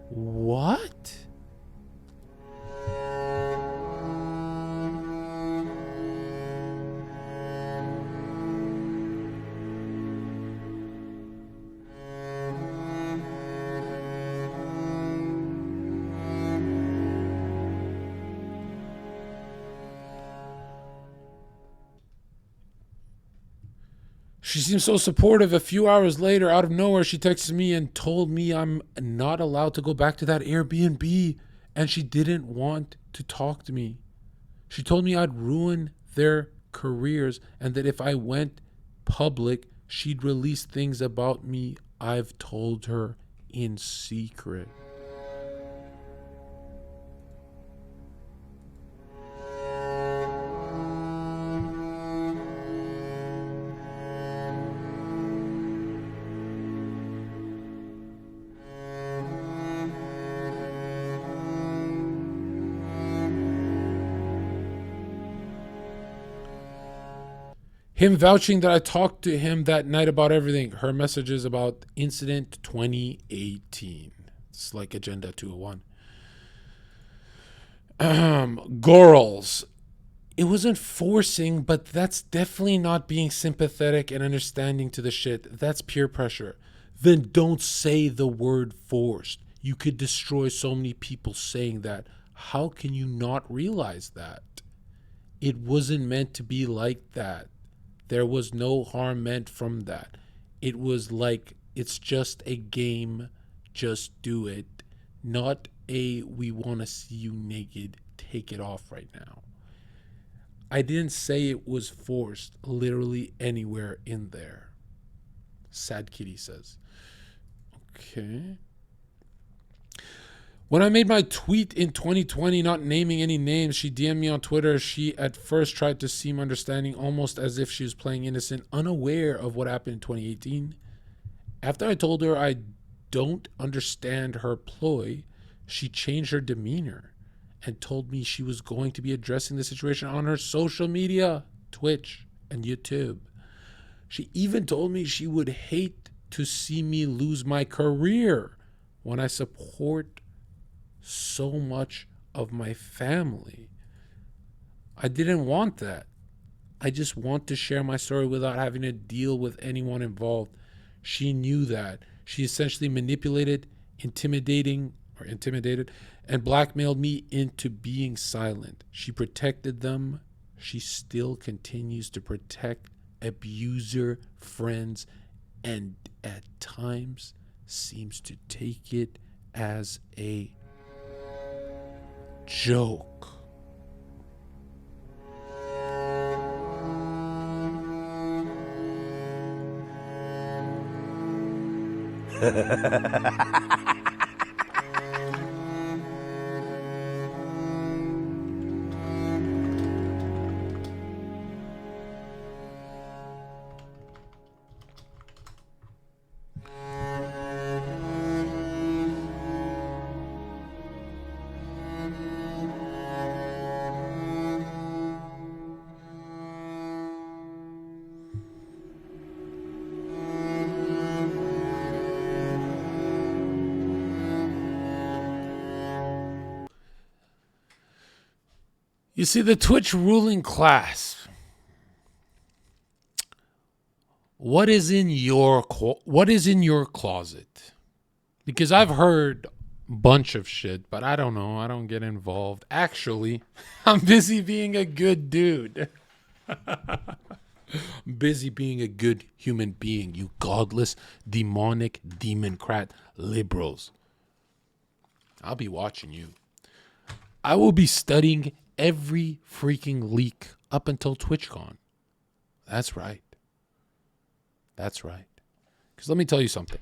What? She seemed so supportive. A few hours later, out of nowhere, she texted me and told me I'm not allowed to go back to that Airbnb, and she didn't want to talk to me. She told me I'd ruin their careers and that if I went public, she'd release things about me I've told her in secret. Him vouching that I talked to him that night about everything. Her messages about incident 2018. It's like Agenda 201. Girls. It wasn't forcing, but that's definitely not being sympathetic and understanding to the shit. That's peer pressure. Then don't say the word forced. You could destroy so many people saying that. How can you not realize that? It wasn't meant to be like that. There was no harm meant from that. It was like, it's just a game, just do it. Not a, we want to see you naked, take it off right now. I didn't say it was forced literally anywhere in there. Sad Kitty says. Okay. When I made my tweet in 2020, not naming any names, she DM'd me on Twitter. She at first tried to seem understanding, almost as if she was playing innocent, unaware of what happened in 2018. After I told her I don't understand her ploy, she changed her demeanor and told me she was going to be addressing the situation on her social media, Twitch and YouTube. She even told me she would hate to see me lose my career when I support so much of my family. I didn't want that. I just want to share my story without having to deal with anyone involved. She knew that. She essentially intimidated, and blackmailed me into being silent. She protected them. She still continues to protect abuser friends, and at times seems to take it as a joke. You see, the Twitch ruling class, what is in your closet? Because I've heard a bunch of shit, but I don't know. I don't get involved. Actually, I'm busy being a good dude. Busy being a good human being, you godless, demonic, demoncrat liberals. I'll be watching you. I will be studying every freaking leak up until TwitchCon. That's right. That's right. Because let me tell you something.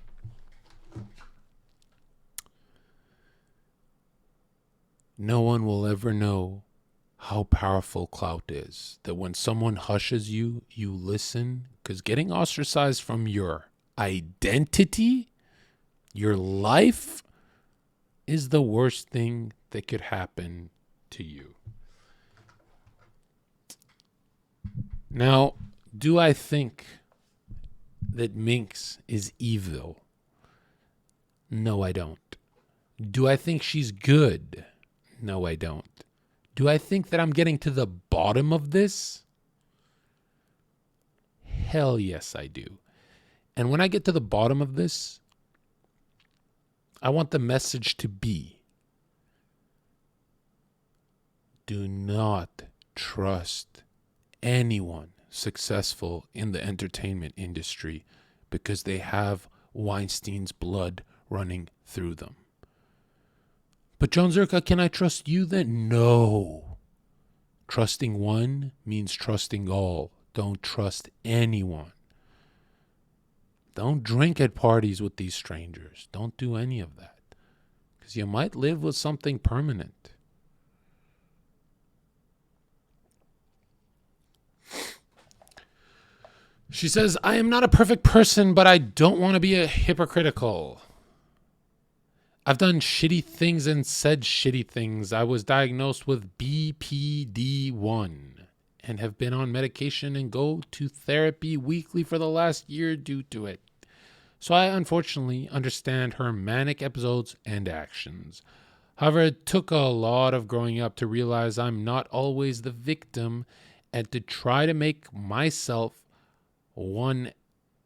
No one will ever know how powerful clout is. That when someone hushes you, you listen. Because getting ostracized from your identity, your life, is the worst thing that could happen to you. Now, do I think that Minx is evil? No, I don't. Do I think she's good? No, I don't. Do I think that I'm getting to the bottom of this? Hell yes, I do. And when I get to the bottom of this, I want the message to be: do not trust anyone successful in the entertainment industry because they have Weinstein's blood running through them. But Jon Zherka, can I trust you then? No. Trusting one means trusting all. Don't trust anyone. Don't drink at parties with these strangers. Don't do any of that. Because you might live with something permanent. She says, I am not a perfect person, but I don't want to be a hypocritical. I've done shitty things and said shitty things. I was diagnosed with BPD1 and have been on medication and go to therapy weekly for the last year due to it. So I unfortunately understand her manic episodes and actions. However, it took a lot of growing up to realize I'm not always the victim and to try to make myself one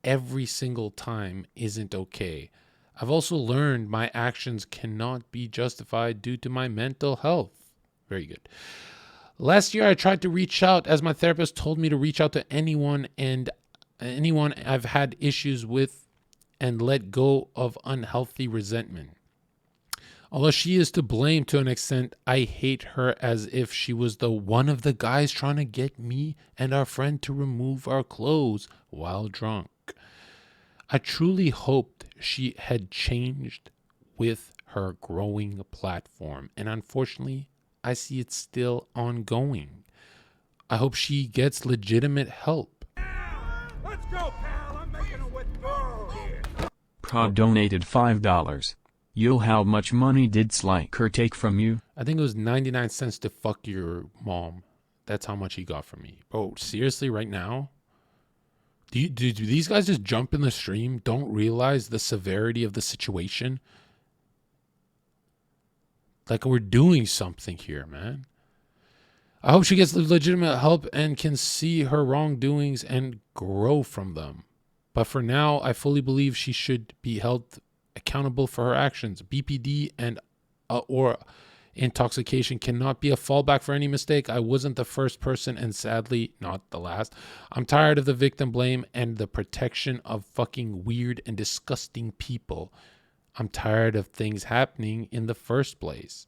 every single time isn't okay. I've also learned my actions cannot be justified due to my mental health. Very good. Last year, I tried to reach out as my therapist told me to reach out to anyone I've had issues with and let go of unhealthy resentment. Although she is to blame to an extent, I hate her as if she was the one of the guys trying to get me and our friend to remove our clothes while drunk. I truly hoped she had changed with her growing platform, and unfortunately, I see it still ongoing. I hope she gets legitimate help. Let's go, pal. I'm making a withdrawal here. Prod donated $5. Yo, how much money did Sliker take from you? I think it was 99 cents to fuck your mom. That's how much he got from me. Bro, seriously, right now? Do these guys just jump in the stream, don't realize the severity of the situation? Like, we're doing something here, man. I hope she gets legitimate help and can see her wrongdoings and grow from them. But for now, I fully believe she should be held accountable for her actions. BPD and or intoxication cannot be a fallback for any mistake. I wasn't the first person and sadly not the last. I'm tired of the victim blame and the protection of fucking weird and disgusting people. I'm tired of things happening in the first place.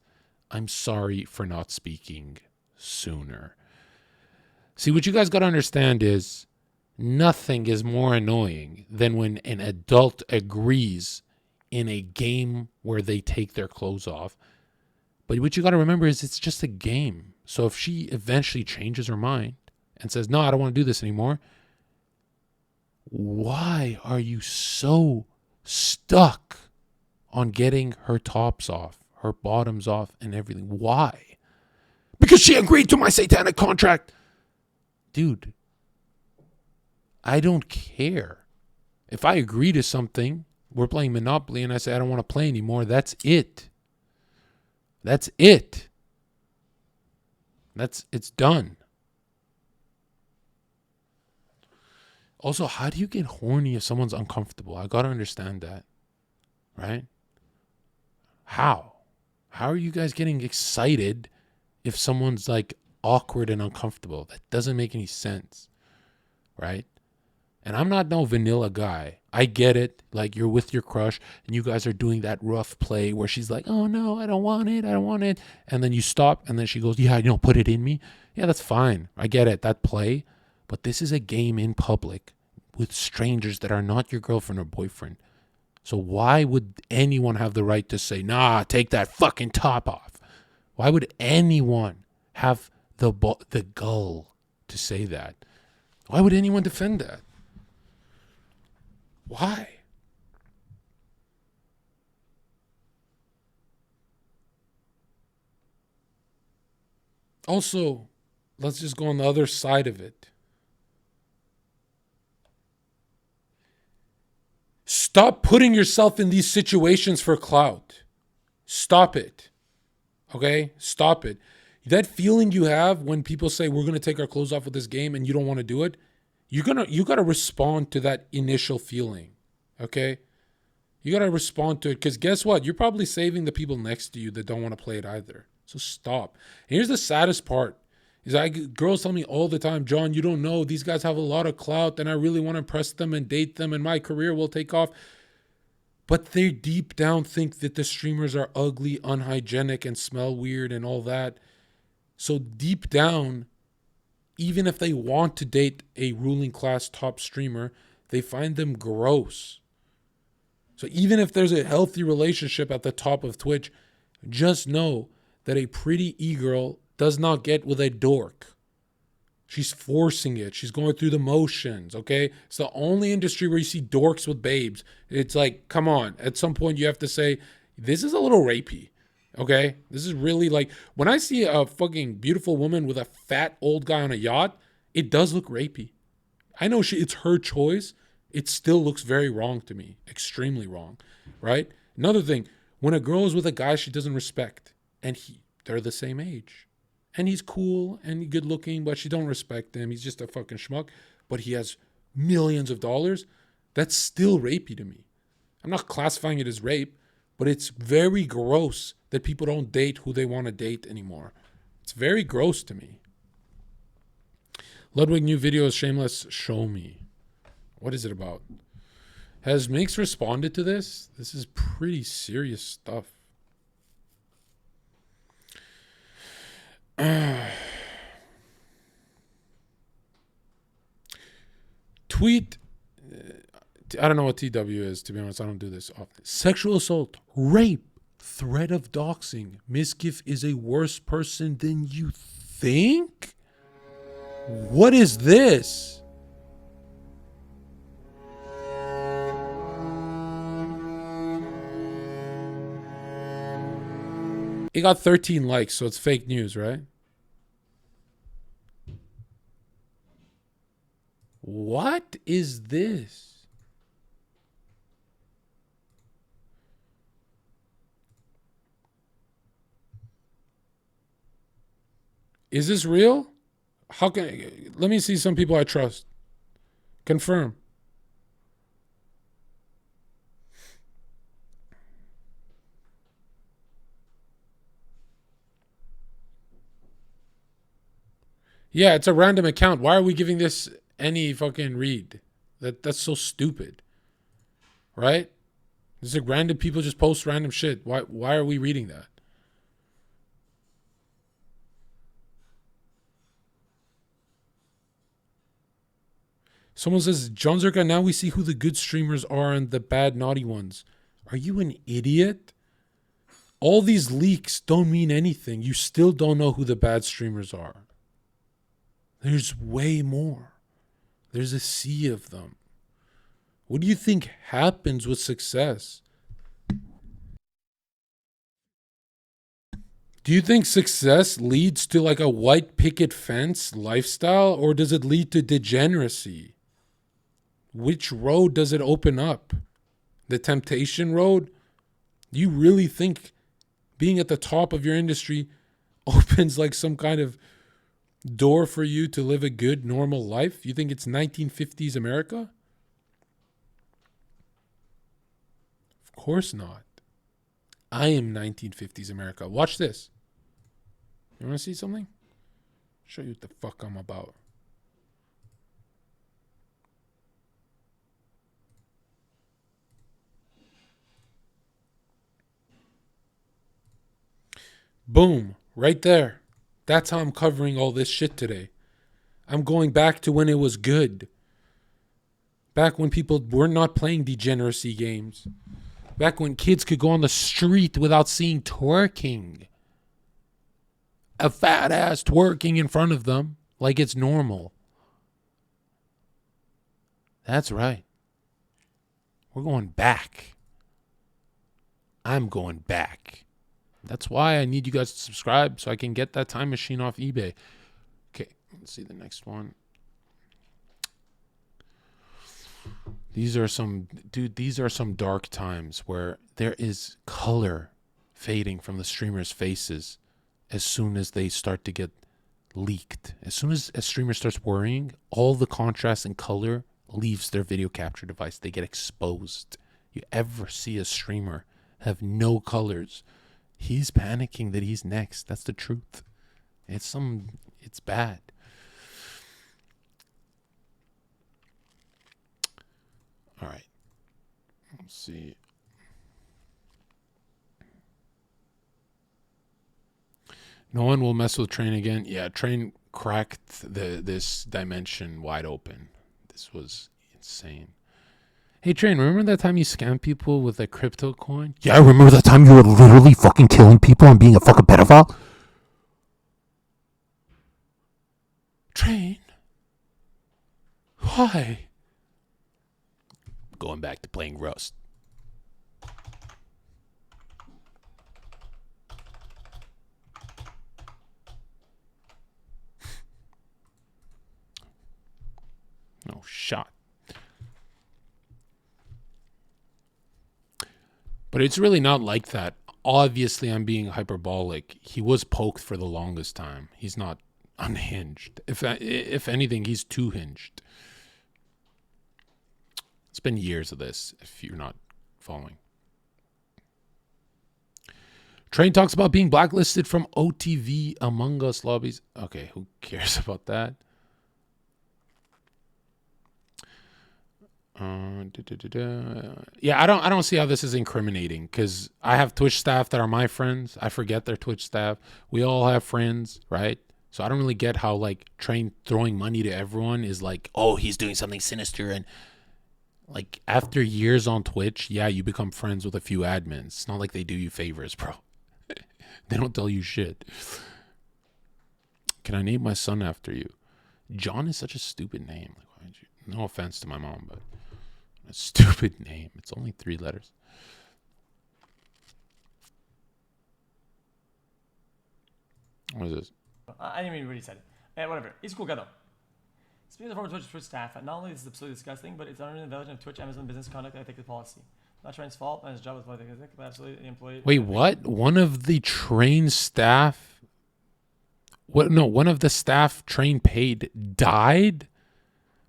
I'm sorry for not speaking sooner. See, what you guys got to understand is nothing is more annoying than when an adult agrees in a game where they take their clothes off. But what you got to remember is it's just a game. So if she eventually changes her mind and says, no, I don't want to do this anymore, why are you so stuck on getting her tops off, her bottoms off, and everything? Why? Because she agreed to my satanic contract. Dude, I don't care. If I agree to something, we're playing Monopoly, and I say I don't want to play anymore, that's it. That's it. It's done. Also, how do you get horny if someone's uncomfortable? I got to understand that. Right? How? How are you guys getting excited if someone's like awkward and uncomfortable? That doesn't make any sense. Right? And I'm not no vanilla guy. I get it. Like, you're with your crush and you guys are doing that rough play where she's like, oh no, I don't want it. I don't want it. And then you stop and then she goes, yeah, put it in me. Yeah, that's fine. I get it. That play. But this is a game in public with strangers that are not your girlfriend or boyfriend. So why would anyone have the right to say, nah, take that fucking top off? Why would anyone have the gall to say that? Why would anyone defend that? Why? Also, let's just go on the other side of it. Stop putting yourself in these situations for clout. Stop it. Okay? Stop it. That feeling you have when people say we're going to take our clothes off with this game and you don't want to do it, you got to respond to that initial feeling. Okay? You got to respond to it because guess what? You're probably saving the people next to you that don't want to play it either. So stop. And here's the saddest part. Girls tell me all the time, John, you don't know. These guys have a lot of clout and I really want to impress them and date them and my career will take off. But they deep down think that the streamers are ugly, unhygienic, and smell weird and all that. So deep down, even if they want to date a ruling class top streamer, they find them gross. So even if there's a healthy relationship at the top of Twitch, just know that a pretty e-girl does not get with a dork. She's forcing it. She's going through the motions, okay? It's the only industry where you see dorks with babes. It's like, come on. At some point, you have to say, this is a little rapey, okay? This is really like, when I see a fucking beautiful woman with a fat old guy on a yacht, it does look rapey. I know it's her choice. It still looks very wrong to me. Extremely wrong, right? Another thing, when a girl is with a guy she doesn't respect, and they're the same age, and he's cool and good looking, but she don't respect him. He's just a fucking schmuck, but he has millions of dollars. That's still rapey to me. I'm not classifying it as rape, but it's very gross that people don't date who they want to date anymore. It's very gross to me. Ludwig, new video is shameless. Show me. What is it about? Has Minx responded to this? This is pretty serious stuff. Tweet. I don't know what TW is, to be honest. I don't do this often. Sexual assault, rape, threat of doxing. Miskiff is a worse person than you think? What is this? It got 13 likes, so it's fake news, right? What is this? Is this real? How can... Let me see some people I trust. Confirm. Yeah, it's a random account. Why are we giving this any fucking read? That's so stupid. Right? It's like random people just post random shit. Why are we reading that? Someone says, Jon Zherka, now we see who the good streamers are and the bad naughty ones. Are you an idiot? All these leaks don't mean anything. You still don't know who the bad streamers are. There's way more. There's a sea of them. What do you think happens with success? Do you think success leads to like a white picket fence lifestyle, or does it lead to degeneracy? Which road does it open up? The temptation road? Do you really think being at the top of your industry opens like some kind of door for you to live a good, normal life? You think it's 1950s America? Of course not. I am 1950s America. Watch this. You want to see something? Show you what the fuck I'm about. Boom. Right there. That's how I'm covering all this shit today. I'm going back to when it was good. Back when people were not playing degeneracy games. Back when kids could go on the street without seeing twerking. A fat ass twerking in front of them like it's normal. That's right. We're going back. I'm going back. That's why I need you guys to subscribe so I can get that time machine off eBay. Okay, let's see the next one. These are some dark times where there is color fading from the streamers' faces as soon as they start to get leaked. As soon as a streamer starts worrying, all the contrast and color leaves their video capture device. They get exposed. You ever see a streamer have no colors? He's panicking that he's next. That's the truth. It's bad. All right. Let's see. No one will mess with Train again. Yeah, Train cracked this dimension wide open. This was insane. Hey, Train, remember that time you scammed people with a crypto coin? Yeah, I remember that time you were literally fucking killing people and being a fucking pedophile. Train? Why? Going back to playing Rust. No shot. But it's really not like that. Obviously, I'm being hyperbolic. He was poked for the longest time. He's not unhinged. If anything, he's too hinged. It's been years of this, if you're not following. Train talks about being blacklisted from OTV Among Us lobbies. Okay, who cares about that? Yeah, I don't see how this is incriminating because I have Twitch staff that are my friends. I forget their Twitch staff. We all have friends, right? So I don't really get how like Train throwing money to everyone is like, oh, he's doing something sinister. And like after years on Twitch, yeah, you become friends with a few admins. It's not like they do you favors, bro. They don't tell you shit. Can I name my son after you? John is such a stupid name. Like, why did you? No offense to my mom, but a stupid name. It's only 3 letters. What is this? I didn't even really said it. Whatever. He's a cool guy though. Speaking of the former Twitch staff, not only is this absolutely disgusting, but it's under the invasion of Twitch, Amazon business conduct, and I think the policy. Not Train's fault, and his job is politically, but absolutely the employee. Wait, what? One of the Train staff? What? No, one of the staff Train paid died,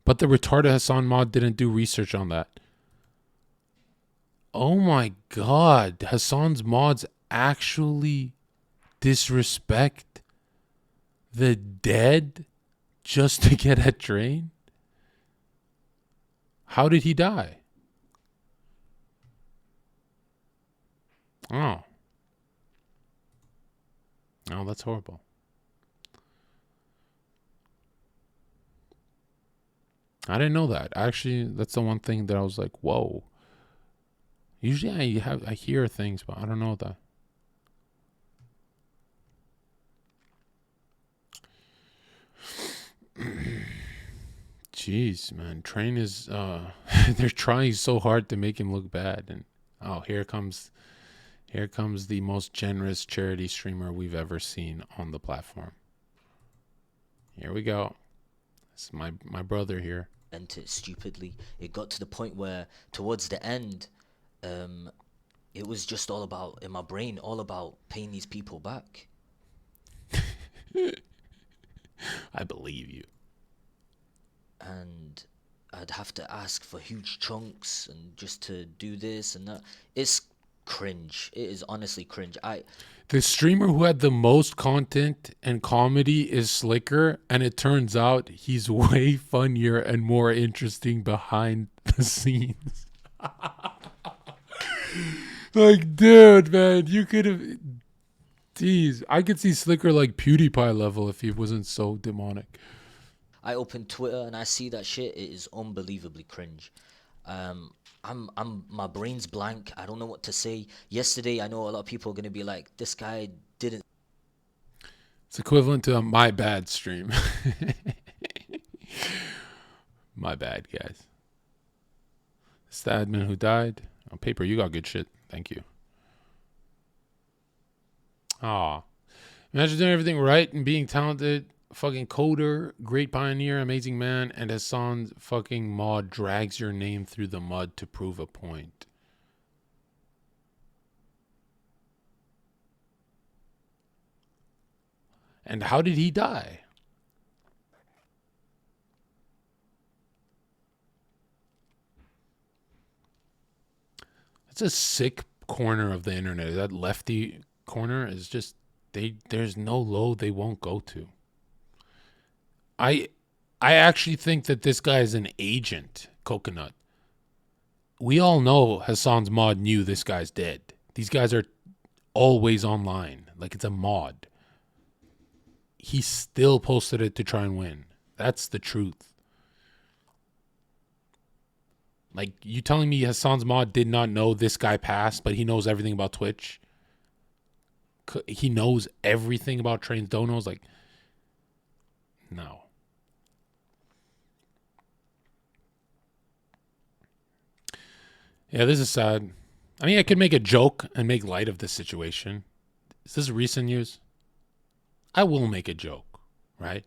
but the retarded Hassan mod didn't do research on that. Oh my God, Hassan's mods actually disrespect the dead just to get a Train? How did he die? Oh. Oh, that's horrible. I didn't know that. Actually, that's the one thing that I was like, whoa. Usually I hear things, but I don't know that. Jeez, man. Train is they're trying so hard to make him look bad, and oh, here comes the most generous charity streamer we've ever seen on the platform. Here we go. It's my brother here. Enter it stupidly. It got to the point where towards the end, it was just all about, in my brain, all about paying these people back. I believe you. And I'd have to ask for huge chunks and just to do this and that. It's cringe. It is honestly cringe. The streamer who had the most content and comedy is Slicker, and it turns out he's way funnier and more interesting behind the scenes. Like, dude, man, you could have... Jeez, I could see Slicker like PewDiePie level if he wasn't so demonic. I open Twitter and I see that shit. It is unbelievably cringe. My brain's blank. I don't know what to say. Yesterday, I know a lot of people are gonna be like, "This guy didn't." It's equivalent to a my bad stream. My bad, guys. It's the admin who died. On paper, you got good shit. Thank you. Aw. Imagine doing everything right and being talented. Fucking coder, great pioneer, amazing man, and Hassan's fucking mod drags your name through the mud to prove a point. And how did he die? That's a sick corner of the internet. That lefty corner is just, there's no low they won't go to. I actually think that this guy is an agent, Coconut. We all know Hassan's mod knew this guy's dead. These guys are always online. Like, it's a mod. He still posted it to try and win. That's the truth. Like, you telling me Hassan's mod did not know this guy passed, but he knows everything about Twitch? He knows everything about Train's donos? Like, no. Yeah, this is sad. I mean, I could make a joke and make light of this situation. Is this recent news? I will make a joke, right?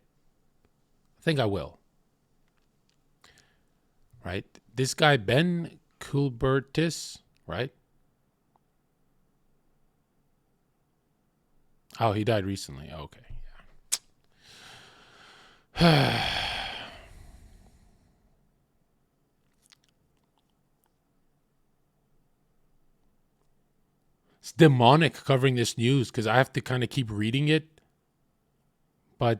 I think I will. Right? This guy, Ben Kulbertis, right? Oh, he died recently. Okay, yeah. It's demonic covering this news because I have to kind of keep reading it. But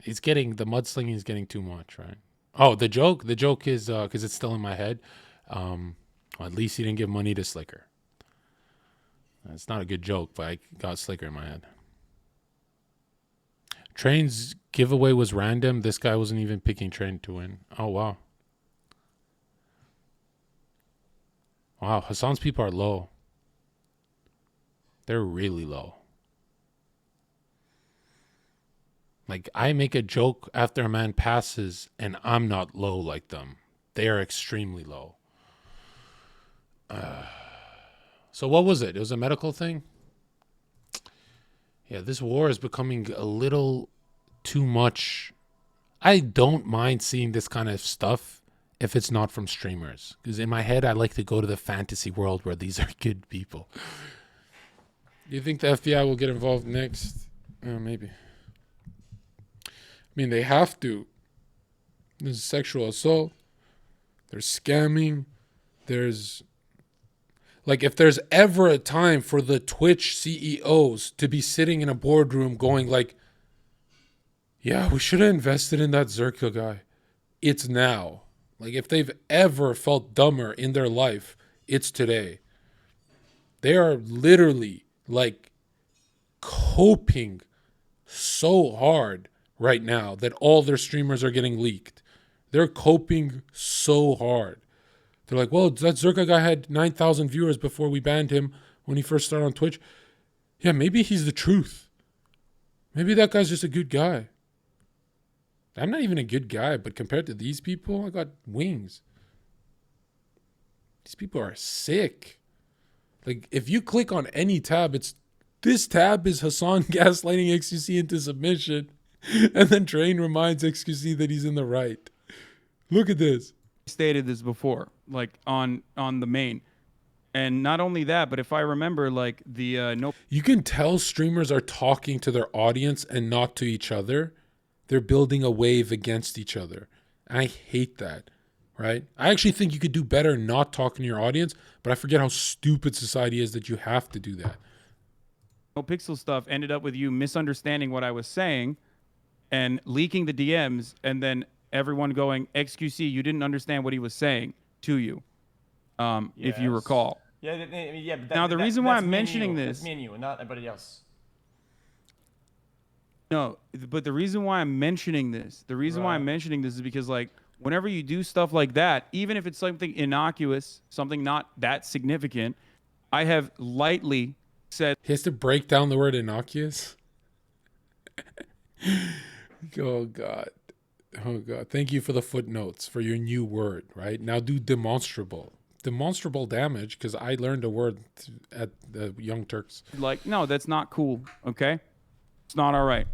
the mudslinging is getting too much, right? Oh, the joke is because it's still in my head. At least he didn't give money to Slicker. It's not a good joke, but I got Slicker in my head. Train's giveaway was random. This guy wasn't even picking Train to win. Oh, wow. Wow, Hassan's people are low. They're really low. Like, I make a joke after a man passes, and I'm not low like them. They are extremely low. So what was it? It was a medical thing? Yeah, this war is becoming a little too much. I don't mind seeing this kind of stuff if it's not from streamers. Because in my head, I like to go to the fantasy world where these are good people. Do you think the FBI will get involved next? Maybe. I mean, they have to. There's sexual assault. There's scamming. There's... Like, if there's ever a time for the Twitch CEOs to be sitting in a boardroom going like, yeah, we should have invested in that Zherka guy, it's now. Like, if they've ever felt dumber in their life, it's today. They are literally, like, coping so hard right now that all their streamers are getting leaked. They're coping so hard. They're like, well, that Zherka guy had 9,000 viewers before we banned him when he first started on Twitch. Yeah, maybe he's the truth. Maybe that guy's just a good guy. I'm not even a good guy, but compared to these people, I got wings. These people are sick. Like, if you click on any tab, it's this tab is Hassan gaslighting XQC into submission, and then Train reminds XQC that he's in the right. Look at this. Stated this before, like on the main, and not only that, but if I remember, like the you can tell streamers are talking to their audience and not to each other. They're building a wave against each other. I hate that, right? I actually think you could do better not talking to your audience, but I forget how stupid society is that you have to do that. No pixel stuff ended up with you misunderstanding what I was saying and leaking the DMs, and then everyone going, XQC, you didn't understand what he was saying to you, if you recall. Yeah, yeah. But Now, the reason why I'm mentioning that's this... me and you, and not everybody else. No, but the reason why I'm mentioning this, is because, like, whenever you do stuff like that, even if it's something innocuous, something not that significant, I have lightly said... He has to break down the word innocuous? Oh, God. Oh, God. Thank you for the footnotes for your new word, right? Now do demonstrable. Demonstrable damage, because I learned a word at the Young Turks. Like, no, that's not cool, okay? It's not all right.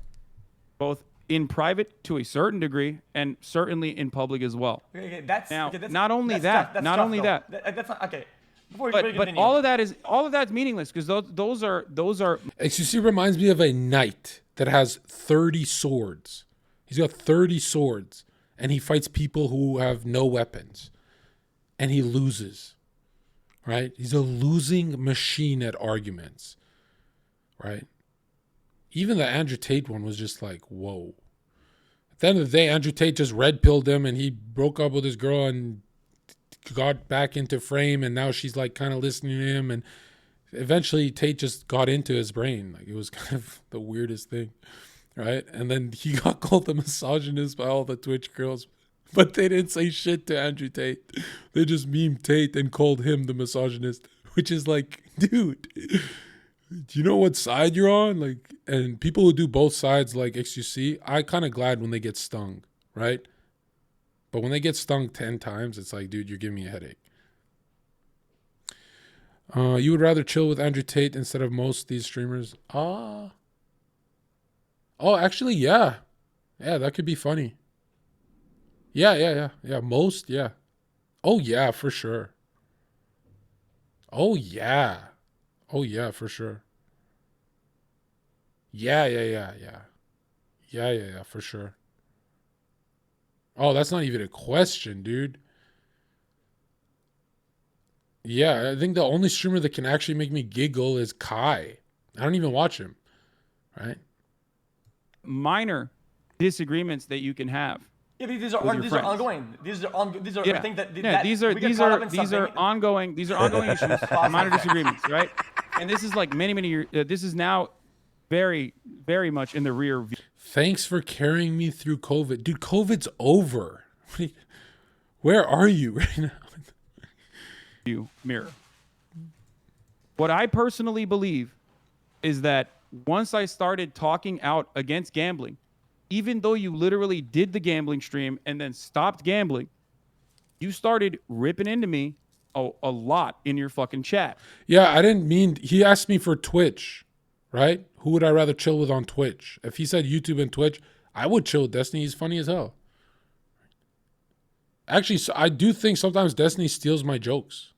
Both in private to a certain degree and certainly in public as well. Okay, that's... Now, okay, that's, not only that's that, tough, that's not... Okay. Before but continue. all of that's meaningless, because those are... XQC reminds me of a knight that has 30 swords. He's got 30 swords, and he fights people who have no weapons, and he loses, right? He's a losing machine at arguments, right? Even the Andrew Tate one was just like, whoa. At the end of the day, Andrew Tate just red-pilled him, and he broke up with his girl and got back into frame, and now she's like kind of listening to him, and eventually Tate just got into his brain. Like, it was kind of the weirdest thing. Right? And then he got called a misogynist by all the Twitch girls. But they didn't say shit to Andrew Tate. They just memed Tate and called him the misogynist. Which is like, dude, do you know what side you're on? Like, and people who do both sides like XQC, I kind of glad when they get stung, right? But when they get stung 10 times, it's like, dude, you're giving me a headache. You would rather chill with Andrew Tate instead of most of these streamers? Oh, actually, yeah. Yeah, that could be funny. Yeah. Most, yeah. Oh, yeah, for sure. Oh, yeah. Oh, yeah, for sure. Yeah, for sure. Oh, that's not even a question, dude. Yeah, I think the only streamer that can actually make me giggle is Kai. I don't even watch him, right? Minor disagreements that you can have Yeah, these with are your these are friends. ongoing. These are Yeah, things that yeah. These are we get caught up in something. ongoing. These are ongoing issues, minor disagreements, right? And this is like many years. This is now very much in the rear view. Thanks for carrying me through COVID, dude. COVID's over. Where are you right now? Mirror. What I personally believe is that once I started talking out against gambling, even though you literally did the gambling stream and then stopped gambling, you started ripping into me a lot in your fucking chat. Yeah, I didn't mean. He asked me for Twitch, right? Who would I rather chill with on Twitch? If he said YouTube and Twitch, I would chill with Destiny. He's funny as hell. Actually, so I do think sometimes Destiny steals my jokes.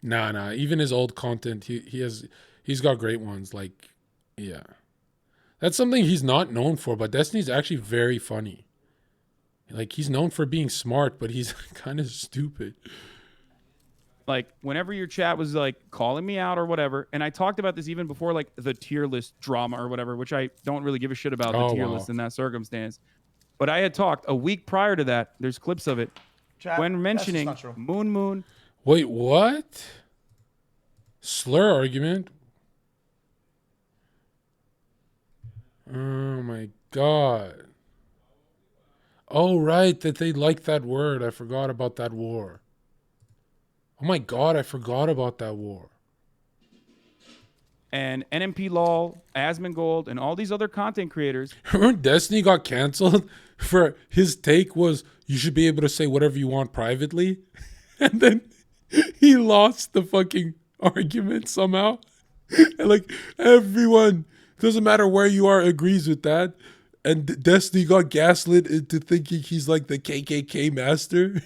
Nah. Even his old content, he's got great ones. Like, yeah. That's something he's not known for, but Destiny's actually very funny. Like, he's known for being smart, but he's kind of stupid. Like, whenever your chat was like calling me out or whatever, and I talked about this even before like the tier list drama or whatever, which I don't really give a shit about the tier list in that circumstance. But I had talked a week prior to that. There's clips of it Chat, when that's just mentioning not true. Moon. Wait, what? Slur argument? Oh my god. Oh, right, that they like that word. I forgot about that war. Oh my god, I forgot about that war. And NMP Lol, Asmongold, and all these other content creators. Remember Destiny got canceled for his take was you should be able to say whatever you want privately? And then he lost the fucking argument somehow. And like everyone, doesn't matter where you are, agrees with that. And Destiny got gaslit into thinking he's like the KKK master.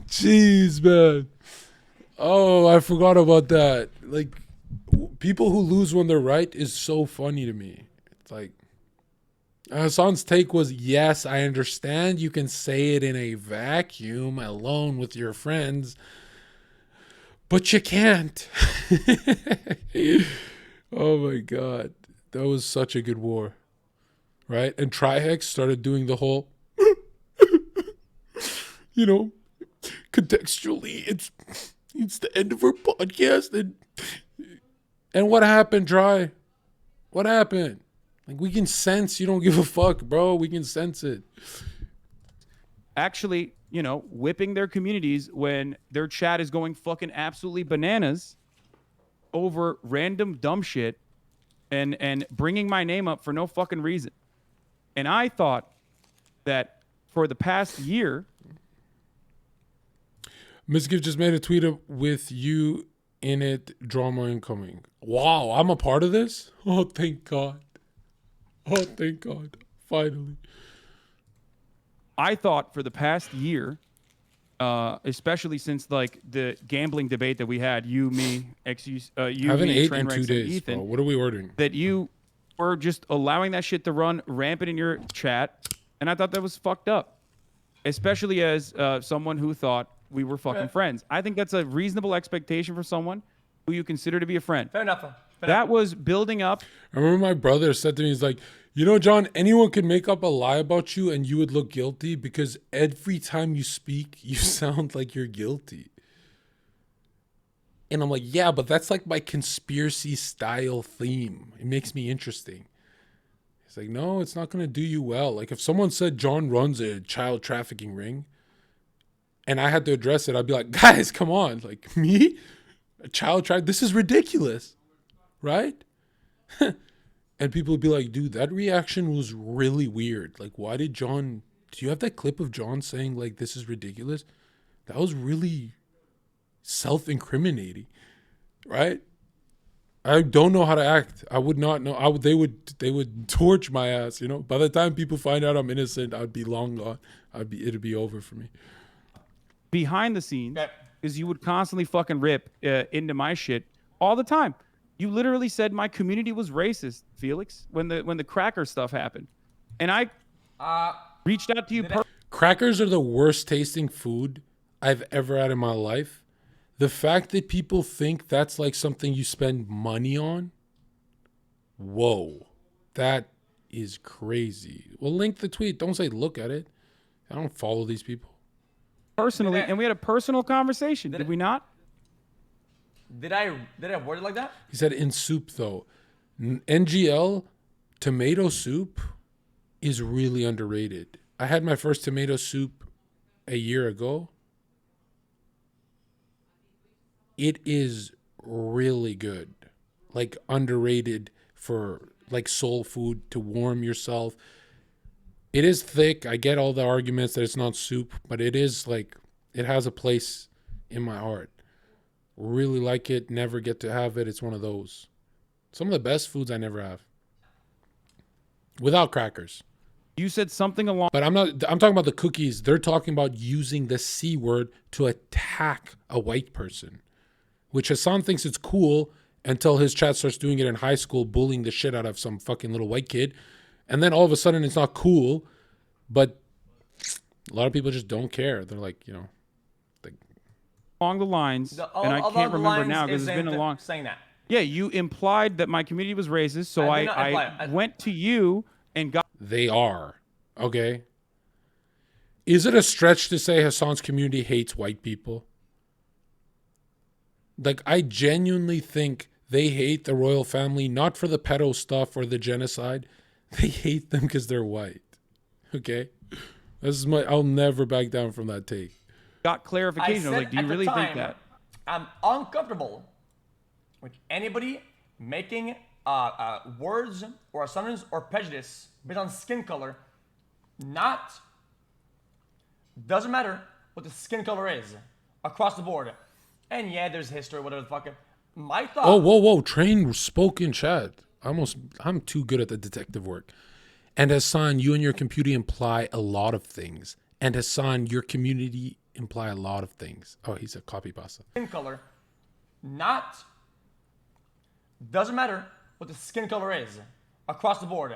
Jeez, man. Oh, I forgot about that. Like, people who lose when they're right is so funny to me. It's like, Hassan's take was, yes, I understand you can say it in a vacuum alone with your friends, but you can't. Oh my God. That was such a good war. Right? And Trihex started doing the whole, you know, contextually, it's the end of our podcast. And what happened, Try? What happened? Like, we can sense you don't give a fuck, bro. We can sense it. Actually, you know, whipping their communities when their chat is going fucking absolutely bananas over random dumb shit and bringing my name up for no fucking reason. And I thought that for the past year, Miskiff just made a tweet with you in it, drama incoming. Wow, I'm a part of this? Oh, thank God. Oh, thank God. Finally. I thought for the past year, especially since like the gambling debate that we had, you, me, XQC, you, I haven't me, ate in Trainwrecks, 2 and days, Ethan, bro. What are we ordering? that you were just allowing that shit to run rampant in your chat, and I thought that was fucked up, especially as someone who thought we were fucking friends. I think that's a reasonable expectation for someone who you consider to be a friend. Fair enough. That was building up. I remember my brother said to me, he's like, you know, John, anyone could make up a lie about you and you would look guilty because every time you speak, you sound like you're guilty. And I'm like, yeah, but that's like my conspiracy style theme. It makes me interesting. He's like, no, it's not going to do you well. Like if someone said John runs a child trafficking ring and I had to address it, I'd be like, guys, come on. Like me? A child trafficking? This is ridiculous. Right? And people would be like, dude, that reaction was really weird. Like, why did John... Do you have that clip of John saying, like, this is ridiculous? That was really self-incriminating. Right? I don't know how to act. I would not know. They would torch my ass, you know? By the time people find out I'm innocent, I'd be long gone. It'd be over for me. Behind the scenes, because you would constantly fucking rip into my shit all the time. You literally said my community was racist, Felix, when the cracker stuff happened. And I reached out to you. Crackers are the worst tasting food I've ever had in my life. The fact that people think that's like something you spend money on. Whoa. That is crazy. Well, link the tweet. Don't say look at it. I don't follow these people. Personally, and we had a personal conversation, did we not? Did I word it like that? He said in soup, though. NGL tomato soup is really underrated. I had my first tomato soup a year ago. It is really good. Like underrated for like soul food to warm yourself. It is thick. I get all the arguments that it's not soup, but it is like, it has a place in my heart. Really like it. Never get to have it. It's one of those. Some of the best foods I never have. Without crackers. You said something along. But I'm talking about the cookies. They're talking about using the C word to attack a white person. Which Hassan thinks it's cool until his chat starts doing it in high school, bullying the shit out of some fucking little white kid. And then all of a sudden it's not cool. But a lot of people just don't care. They're like, you know. Along the lines, and I can't remember now because it's been a long... Saying that. Yeah, you implied that my community was racist, so I went to you and got... They are. Okay? Is it a stretch to say Hassan's community hates white people? Like, I genuinely think they hate the royal family, not for the pedo stuff or the genocide. They hate them because they're white. Okay? I'll never back down from that take. Got clarification. I was like, do you really think that? I'm uncomfortable with anybody making words or assumptions or prejudice based on skin color. Doesn't matter what the skin color is across the board. And yeah, there's history, whatever the fuck. My thought. Oh, whoa. Train spoke in chat. I'm too good at the detective work. And Hassan, you and your community imply a lot of things. And Hassan, your community imply a lot of things. Oh, he's a copy pasta. Skin color, doesn't matter what the skin color is across the board.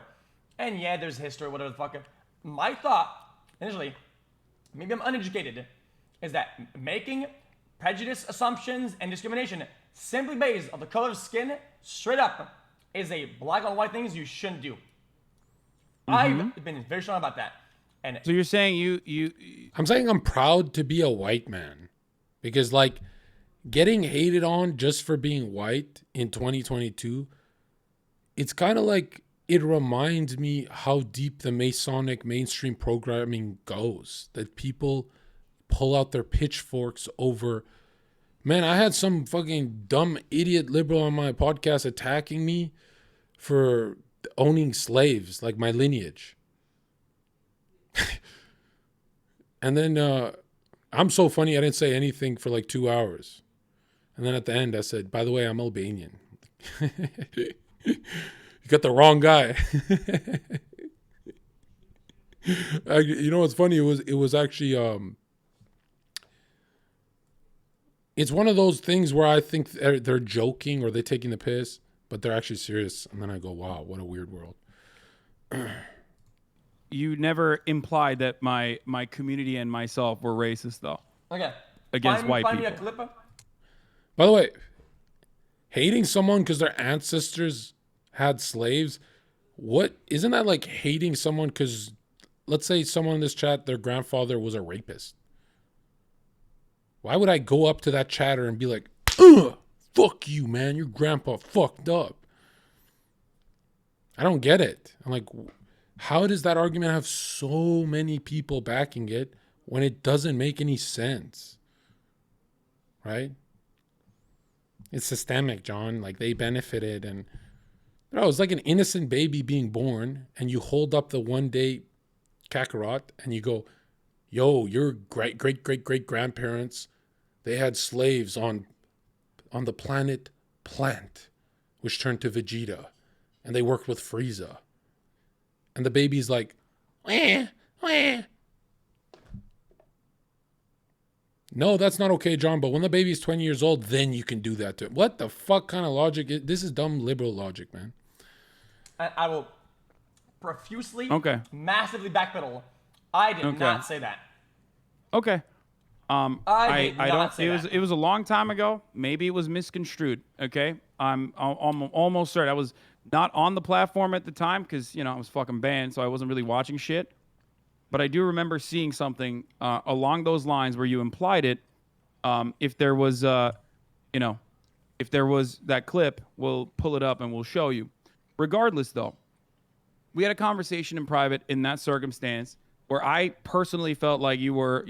And yeah, there's history, whatever the fuck. My thought, initially, maybe I'm uneducated, is that making prejudice, assumptions, and discrimination simply based on the color of skin, straight up, is a black on white things you shouldn't do. I've been very strong about that. And so you're saying I'm saying I'm proud to be a white man. Because, like, getting hated on just for being white in 2022, it's kind of like, it reminds me how deep the Masonic mainstream programming goes. That people pull out their pitchforks over... Man, I had some fucking dumb idiot liberal on my podcast attacking me for owning slaves, like my lineage. And then I'm so funny I didn't say anything for like 2 hours. And then at the end I said, by the way, I'm Albanian. You got the wrong guy. You know what's funny? It was actually it's one of those things where I think they're joking or they're taking the piss, but they're actually serious. And then I go, wow, what a weird world. You never implied that my community and myself were racist, though. Okay. Against white find people. Me a clip. By the way, hating someone because their ancestors had slaves, isn't that like hating someone because, let's say someone in this chat, their grandfather was a rapist. Why would I go up to that chatter and be like, ugh, fuck you, man, your grandpa fucked up? I don't get it. I'm like, how does that argument have so many people backing it when it doesn't make any sense? Right? It's systemic, John. Like, they benefited. And no, it's like an innocent baby being born, and you hold up the one-day Kakarot, and you go, yo, your great-great-great-great-grandparents, they had slaves on the planet Plant, which turned to Vegeta, and they worked with Frieza. And the baby's like, wah, wah. No, that's not okay, John, but when the baby's 20 years old, then you can do that to it. What the fuck kind of logic? This is dumb liberal logic, man. I will profusely, massively backpedal. I did not say that. Okay. I don't. It was a long time ago. Maybe it was misconstrued. Okay. I'm almost certain. not on the platform at the time because, I was fucking banned, so I wasn't really watching shit. But I do remember seeing something along those lines where you implied it. If there was, if there was that clip, we'll pull it up and we'll show you. Regardless, though, we had a conversation in private in that circumstance where I personally felt like you were,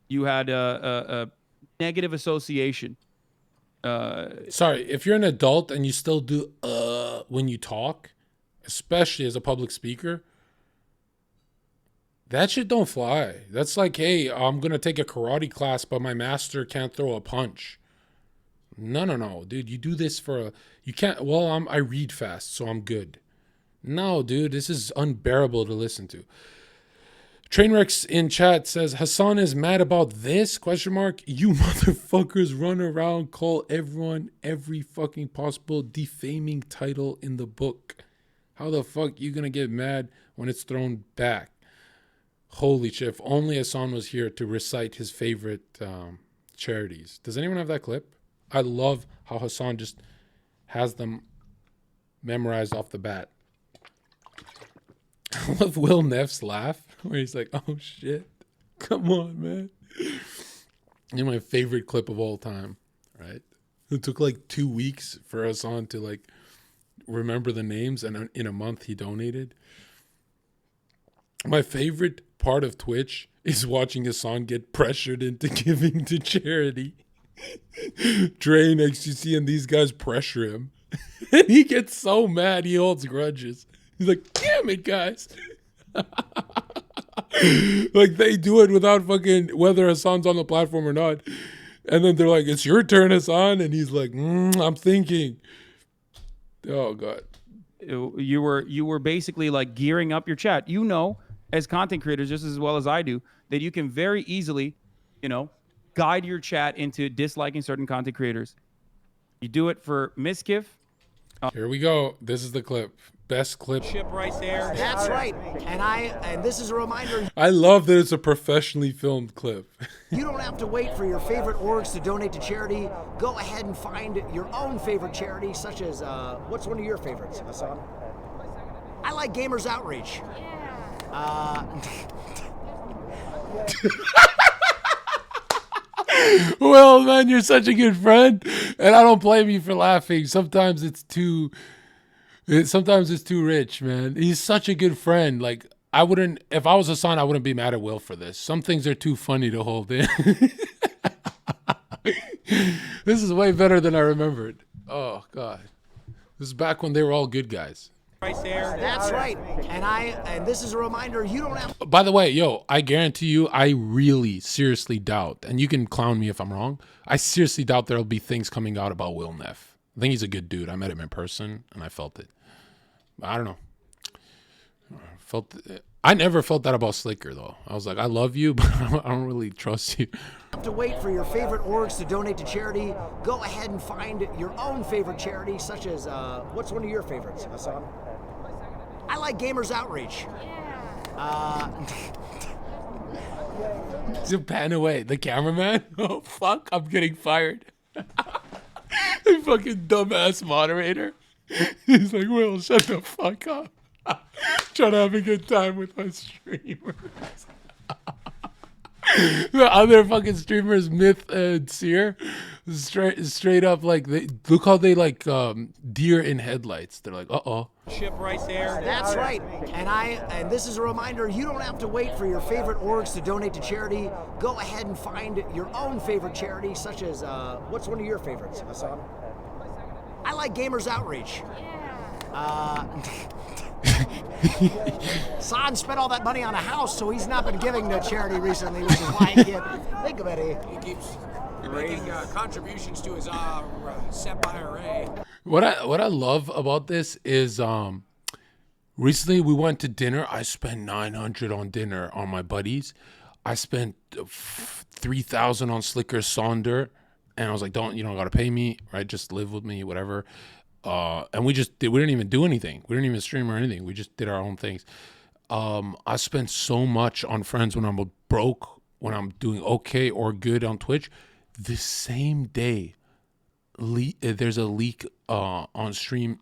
you had a negative association. Sorry, if you're an adult and you still do when you talk, especially as a public speaker, that shit don't fly. That's like, hey, I'm gonna take a karate class, but my master can't throw a punch. No, dude. You do this you can't. Well, I read fast, so I'm good. No, dude, this is unbearable to listen to. Trainwrecks in chat says Hassan is mad about this ? You motherfuckers run around, call everyone every fucking possible defaming title in the book. How the fuck you gonna get mad when it's thrown back? Holy shit! If only Hassan was here to recite his favorite charities. Does anyone have that clip? I love how Hassan just has them memorized off the bat. I love Will Neff's laugh where he's like, oh shit, come on, man. You're my favorite clip of all time, right? It took like 2 weeks for Hassan to like remember the names, and in a month he donated. My favorite part of Twitch is watching Hassan get pressured into giving to charity. Drain, XQC, and these guys pressure him. And he gets so mad he holds grudges. He's like, damn it, guys. Like, they do it without fucking, whether Hassan's on the platform or not. And then they're like, it's your turn, Hassan. And he's like, I'm thinking. Oh, God. You were basically like gearing up your chat. As content creators, just as well as I do, that you can very easily, guide your chat into disliking certain content creators. You do it for Miskiff. Here we go. This is the clip. Best clip. Ship right there. That's right. And this is a reminder. I love that it's a professionally filmed clip. You don't have to wait for your favorite orgs to donate to charity. Go ahead and find your own favorite charity, such as, what's one of your favorites, Hassan? I like Gamers Outreach. Well, man, you're such a good friend, and I don't blame you for laughing. Sometimes it's too rich, man. He's such a good friend. Like, if I was Hassan, I wouldn't be mad at Will for this. Some things are too funny to hold in. This is way better than I remembered. Oh, God. This is back when they were all good guys. Right there. That's right. And this is a reminder, you don't have. By the way, yo, I guarantee you, I really seriously doubt, and you can clown me if I'm wrong, I seriously doubt there'll be things coming out about Will Neff. I think he's a good dude. I met him in person, and I felt it. I don't know. I never felt that about Slicker, though. I was like, I love you, but I don't really trust you. Have to wait for your favorite orgs to donate to charity. Go ahead and find your own favorite charity, such as, what's one of your favorites, Hassan? I like Gamers Outreach. To pan away. The cameraman? Oh, fuck. I'm getting fired. The fucking dumbass moderator. He's like, Will, shut the fuck up. Trying to have a good time with my streamers. The other fucking streamers, Myth and Seer, straight up like look how they like deer in headlights. They're like, uh-oh. Ship right there. That's right. And this is a reminder, you don't have to wait for your favorite orgs to donate to charity. Go ahead and find your own favorite charity, such as, what's one of your favorites, Hassan? I like Gamers Outreach. Hassan spent all that money on a house, so he's not been giving to charity recently, which is why I can't think of any. He keeps making contributions to his SEP IRA. What I love about this is recently we went to dinner. I spent $900 on dinner on my buddies. I spent $3,000 on Slicker Sonder, and I was like, you don't gotta pay me, right? Just live with me, whatever. And we didn't even do anything. We didn't even stream or anything. We just did our own things. I spent so much on friends when I'm broke, when I'm doing okay or good on Twitch. The same day, there's a leak on stream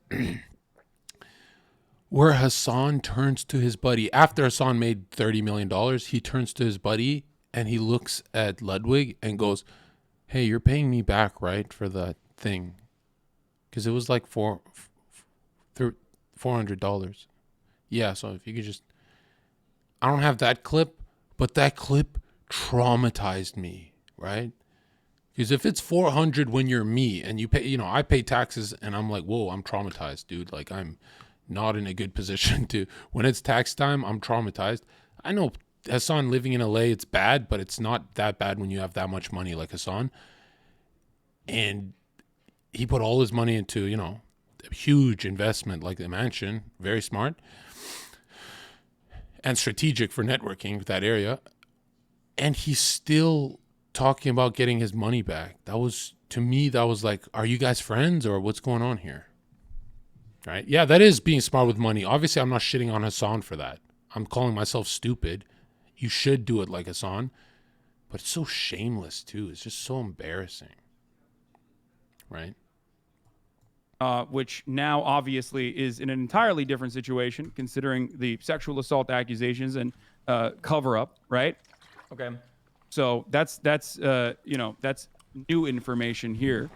where Hassan turns to his buddy after Hassan made $30 million. He turns to his buddy and he looks at Ludwig and goes, "Hey, you're paying me back, right, for that thing?" Because it was like $400. Yeah, so if you could just, I don't have that clip, but that clip traumatized me, right? Because if it's 400 when you're me and you pay, you know, I pay taxes and I'm like, whoa, I'm traumatized, dude. Like, I'm not in a good position to, when it's tax time, I'm traumatized. I know Hassan living in LA, it's bad, but it's not that bad when you have that much money like Hassan. And he put all his money into, you know, a huge investment like the mansion, very smart and strategic for networking that area. And he's still talking about getting his money back. That was, to me, that was like, are you guys friends or what's going on here? Right? Yeah, that is being smart with money. Obviously, I'm not shitting on Hassan for that. I'm calling myself stupid. You should do it like Hassan. But it's so shameless, too. It's just so embarrassing. Right? Which now obviously is in an entirely different situation, considering the sexual assault accusations and cover-up, right? Okay. So that's you know, that's new information here.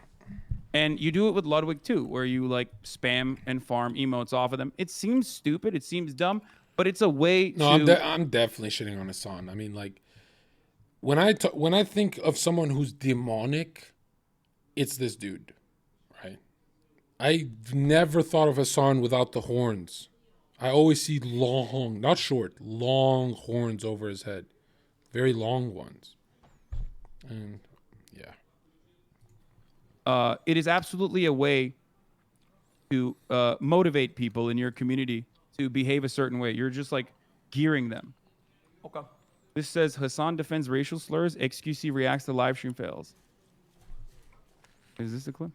And you do it with Ludwig too, where you like spam and farm emotes off of them. It seems stupid, it seems dumb, but it's a way to. I'm definitely shitting on Hassan. I mean, like, when I think of someone who's demonic, it's this dude, right? I've never thought of Hassan without the horns. I always see long, not short, long horns over his head. Very long ones. And yeah. It is absolutely a way to motivate people in your community to behave a certain way. You're just like gearing them. Okay. This says Hassan defends racial slurs. XQC reacts to live stream fails. Is this the clip?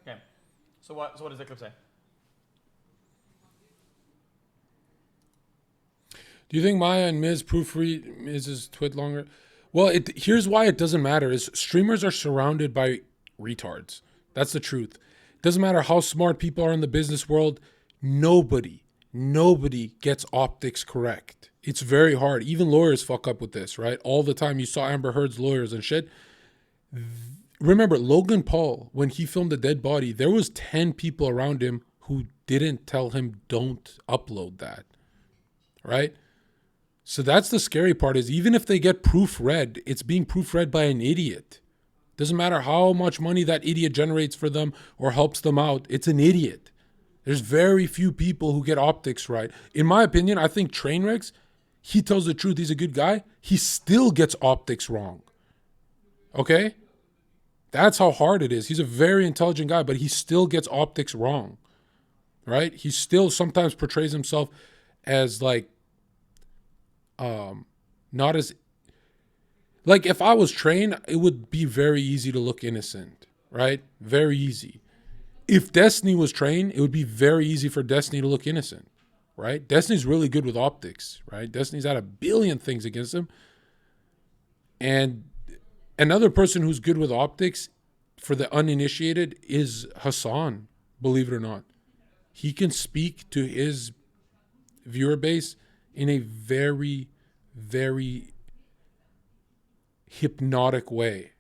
Okay. So what does the clip say? Do you think Maya and Miz proofread Miz's tweet longer? Well, here's why it doesn't matter is streamers are surrounded by retards. That's the truth. It doesn't matter how smart people are in the business world. Nobody gets optics correct. It's very hard. Even lawyers fuck up with this, right? All the time. You saw Amber Heard's lawyers and shit. Remember, Logan Paul, when he filmed a dead body, there was 10 people around him who didn't tell him don't upload that, right? So that's the scary part is even if they get proofread, it's being proofread by an idiot. Doesn't matter how much money that idiot generates for them or helps them out. It's an idiot. There's very few people who get optics right. In my opinion, I think Trainwrecks, he tells the truth. He's a good guy. He still gets optics wrong. Okay? That's how hard it is. He's a very intelligent guy, but he still gets optics wrong. Right? He still sometimes portrays himself as like, not as, like if I was trained, it would be very easy to look innocent, right? Very easy. If Destiny was trained, it would be very easy for Destiny to look innocent, right? Destiny's really good with optics, right? Destiny's had a billion things against him. And another person who's good with optics for the uninitiated is Hassan, believe it or not. He can speak to his viewer base in a very, very hypnotic way.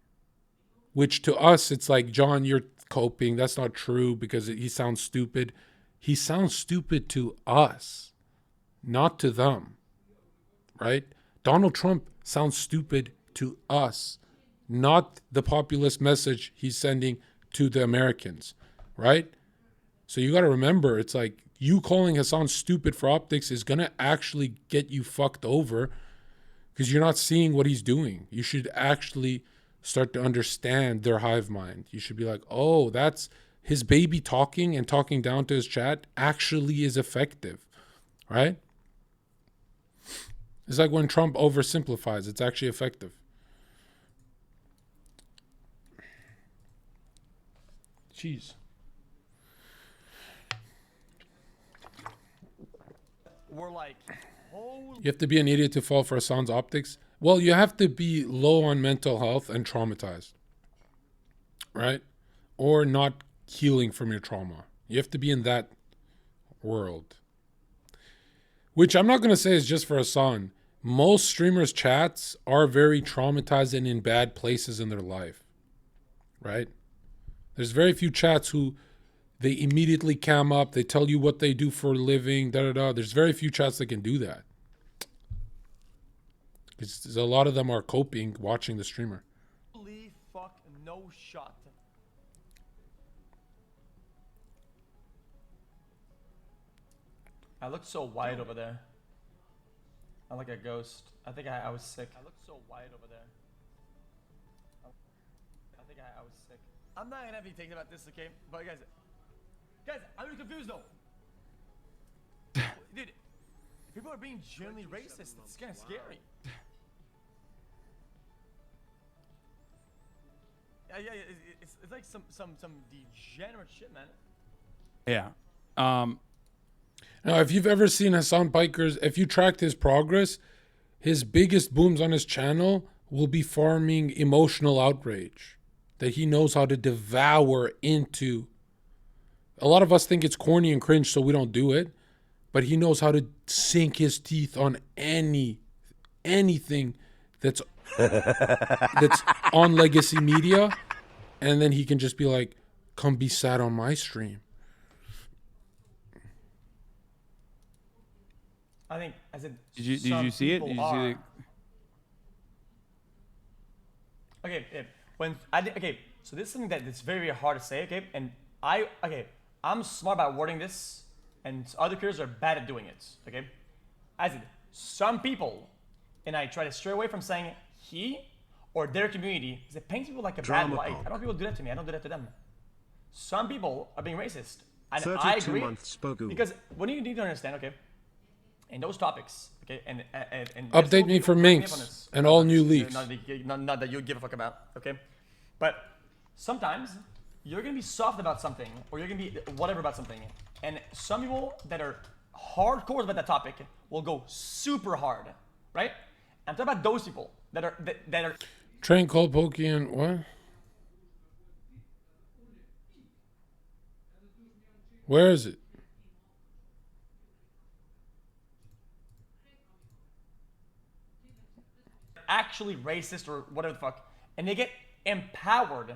Which to us, it's like, John, you're coping. That's not true because he sounds stupid. He sounds stupid to us, not to them. Right? Donald Trump sounds stupid to us, not the populist message he's sending to the Americans. Right? So you got to remember, it's like, you calling Hassan stupid for optics is going to actually get you fucked over because you're not seeing what he's doing. You should actually start to understand their hive mind. You should be like, oh, that's his baby talking and talking down to his chat actually is effective, right? It's like when Trump oversimplifies, it's actually effective. Jeez. We're like, holy. You have to be an idiot to fall for Hassan's optics. Well, you have to be low on mental health and traumatized, right? Or not healing from your trauma. You have to be in that world. Which I'm not going to say is just for Hassan. Most streamers' chats are very traumatized and in bad places in their life, right? There's very few chats who they immediately cam up, they tell you what they do for a living, da-da-da. There's very few chats that can do that. Because a lot of them are coping watching the streamer. Holy fuck, no shot. I looked so white over there. I'm like a ghost. I think I was sick. I looked so white over there. I think I was sick. I'm not gonna be thinking about this, okay? But guys, I'm really confused though. Dude, if people are being genuinely racist, it's kind of scary. Yeah, it's like some degenerate shit, man. Yeah. Now, if you've ever seen Hassan Piker's, if you tracked his progress, his biggest booms on his channel will be farming emotional outrage that he knows how to devour into. A lot of us think it's corny and cringe, so we don't do it. But he knows how to sink his teeth on anything that's on legacy media, and then he can just be like, come be sad on my stream. I think as a Did you see it? Did you see the... Okay, so this is something that's very, very hard to say, okay? And I'm smart about wording this, and other creators are bad at doing it, okay? As in, some people, and I try to stray away from saying he or their community, because it paints people like a bad light. I don't want people to do that to me. I don't do that to them. Some people are being racist, and I agree. Because what you need to understand, okay? In those topics, okay, and update me for Minx and all new leaks. Not that you give a fuck about, okay? But sometimes you're gonna be soft about something, or you're gonna be whatever about something, and some people that are hardcore about that topic will go super hard, right? I'm talking about those people that are Train Cold Pokey and what? Where is it? actually racist or whatever the fuck, and they get empowered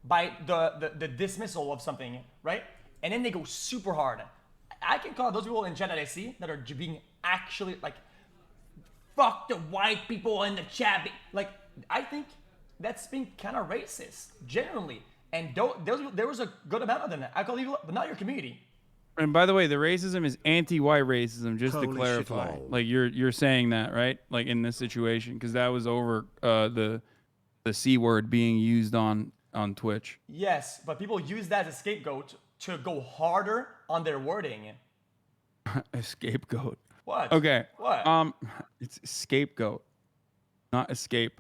by the dismissal of something, right? And then they go super hard. I can call those people in chat that I see that are being actually like, fuck the white people in the chat. Like, I think that's being kind of racist, generally. And there was a good amount of them. I call you, but not your community. And by the way, the racism is anti-white racism, just to clarify. Like you're saying that, right? Like in this situation, because that was over the C word being used on Twitch. Yes, but people use that as a scapegoat to go harder on their wording. A scapegoat. What? Okay. What? It's scapegoat, not escape.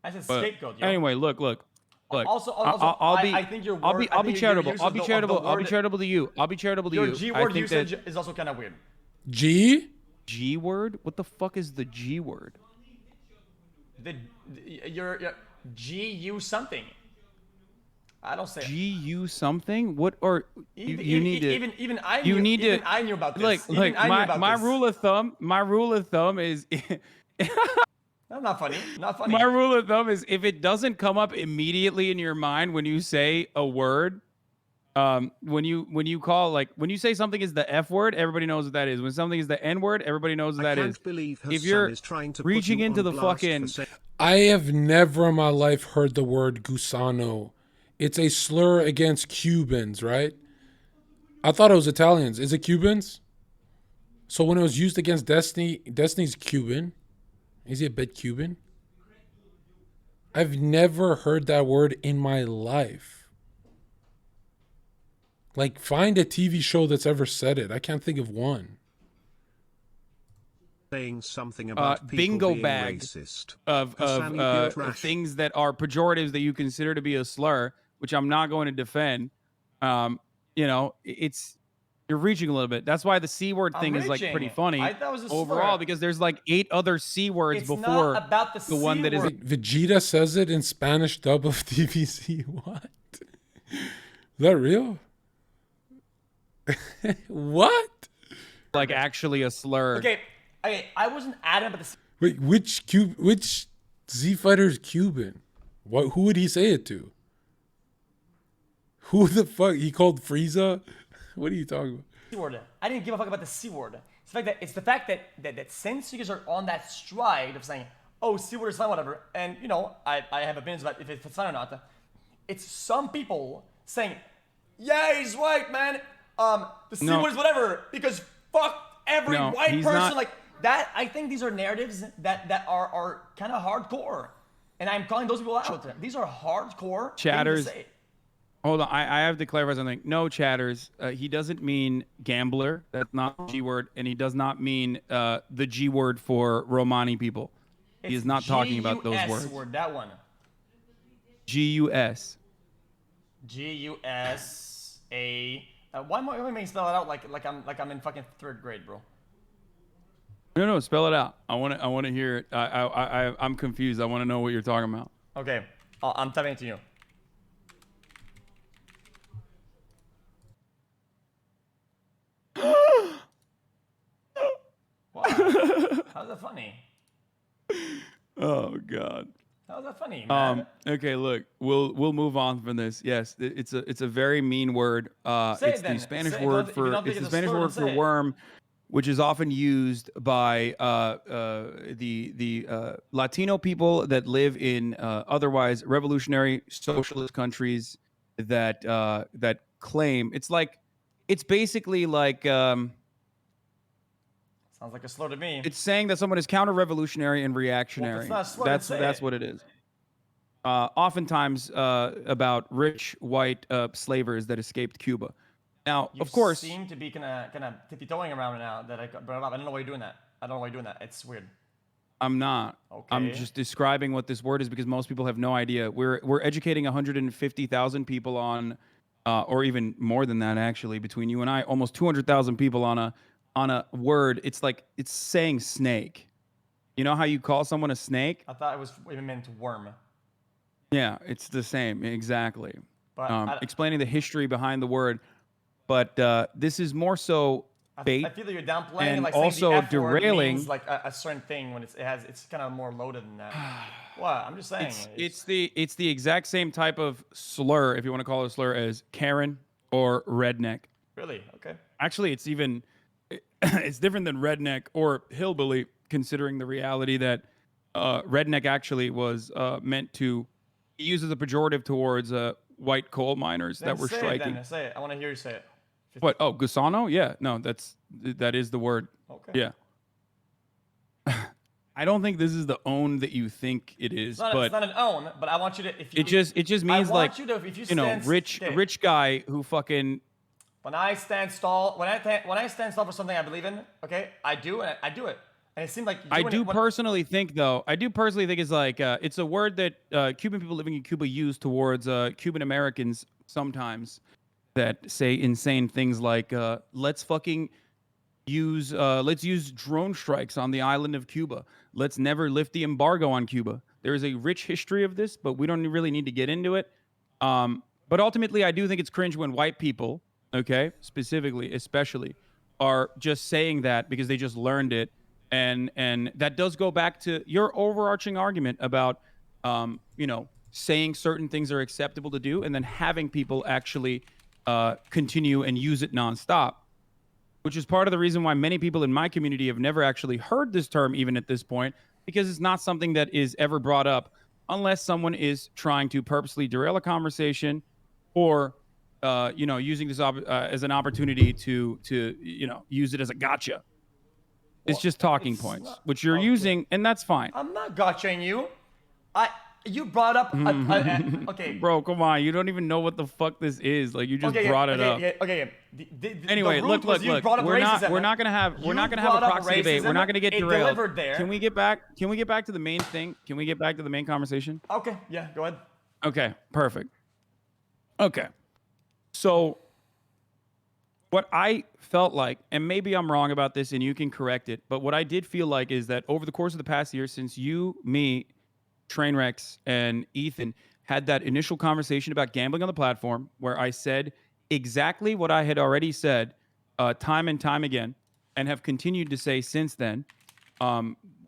I said scapegoat. Yo. Anyway, look. Also, I think your word. I'll be charitable. I'll be charitable to you. Your G word usage is also kind of weird. G word? What the fuck is the G word? Your GU something. I don't say GU something. What or you need to even I knew. Even I knew about this. Like my rule of thumb. My rule of thumb is. That's not funny. Not funny. My rule of thumb is if it doesn't come up immediately in your mind when you say a word, when you call, like when you say something is the F word, everybody knows what that is. When something is the N word, everybody knows what that is. If you're reaching into the fucking, I have never in my life heard the word gusano. It's a slur against Cubans, right? I thought it was Italians. Is it Cubans? So when it was used against Destiny's Cuban. Is he a bit Cuban? I've never heard that word in my life. Like, find a TV show that's ever said it. I can't think of one. Saying something about people bingo being bag racist. of things that are pejoratives that you consider to be a slur, which I'm not going to defend. You know, it's You're reaching a little bit. That's why the C word thing is like pretty funny I thought it was a overall slur. because there's like 8 other C words It's before not about the one C that is. word. Vegeta says it in Spanish dub of DVC. What? Is that real? What? Like actually a slur. Okay, I wasn't adamant about the. Wait, which Z fighter is Cuban? What? Who would he say it to? Who the fuck? He called Frieza? What are you talking about? C word. I didn't give a fuck about the C word. It's the fact that since you guys are on that stride of saying, oh, C word is fine, whatever, and you know, I have opinions about if it's fine or not. It's some people saying, yeah, he's right, man. The C word is whatever because fuck every white person not. like that. I think these are narratives that are kind of hardcore, and I'm calling those people out. These are hardcore Chatters. things to say. Hold on, I have to clarify something. No, Chatters. He doesn't mean gambler. That's not the G word, and he does not mean the G word for Romani people. He is not talking about those words. Word, that one. G-U-S. G-U-S-A. Why am I making me spell it out like I'm in fucking 3rd grade, bro? No, spell it out. I want to hear it. I'm confused. I want to know what you're talking about. Okay, I'm typing it to you. Wow. How's that funny? Oh God. How's that funny, man? Okay, look, we'll move on from this. Yes, it's a very mean word. It's the Spanish word for worm, which is often used by the Latino people that live in otherwise revolutionary socialist countries that claim it's basically like. Sounds like a slur to me. It's saying that someone is counter-revolutionary and reactionary. Well, it's not a slur, that's what it is. Oftentimes about rich white slavers that escaped Cuba. Now, You of course, seem to be kind of tippy-toeing around now that I brought it up. I don't know why you're doing that. It's weird. I'm not. Okay. I'm just describing what this word is because most people have no idea. We're educating 150,000 people on, or even more than that actually, between you and I, almost 200,000 people on a word. It's like it's saying snake. You know how you call someone a snake? I thought it was even meant worm. Yeah, it's the same exactly. But explaining the history behind the word, but this is more so bait. I feel that you're downplaying and like also saying the F derailing. word means like a certain thing when it's kind of more loaded than that. What? I'm just saying. It's the exact same type of slur, if you want to call it a slur, as Karen or redneck. Really? Okay. Actually, it's different than redneck or hillbilly, considering the reality that redneck actually was meant to be used as a pejorative towards white coal miners that were striking. Say it. I want to hear you say it. What? Oh, Gusano? Yeah. No, that is the word. Okay. Yeah. I don't think this is the own that you think it is, it's not an own, but I want you to. It just means like rich guy who fucking. When I stand tall for something I believe in, okay, I do it, and it seems like I do personally think it's like it's a word that Cuban people living in Cuba use towards Cuban Americans sometimes that say insane things like let's use drone strikes on the island of Cuba. Let's never lift the embargo on Cuba. There is a rich history of this, but we don't really need to get into it. But ultimately, I do think it's cringe when white people, okay, especially, are just saying that because they just learned it. And that does go back to your overarching argument about, saying certain things are acceptable to do and then having people actually continue and use it nonstop, which is part of the reason why many people in my community have never actually heard this term even at this point, because it's not something that is ever brought up unless someone is trying to purposely derail a conversation or, using this as an opportunity to use it as a gotcha. It's just talking points, which you're using, and that's fine. I'm not gotchaing you. You brought up okay. Bro, come on. You don't even know what the fuck this is. Like you just brought it up. Okay. Anyway, look. We're not gonna have a proxy debate. We're not gonna get derailed. Can we get back to the main thing? Can we get back to the main conversation? Okay. Yeah. Go ahead. Okay. Perfect. Okay. So what I felt like, and maybe I'm wrong about this and you can correct it, but what I did feel like is that over the course of the past year, since you, me, Trainwrecks, and Ethan had that initial conversation about gambling on the platform, where I said exactly what I had already said time and time again, and have continued to say since then,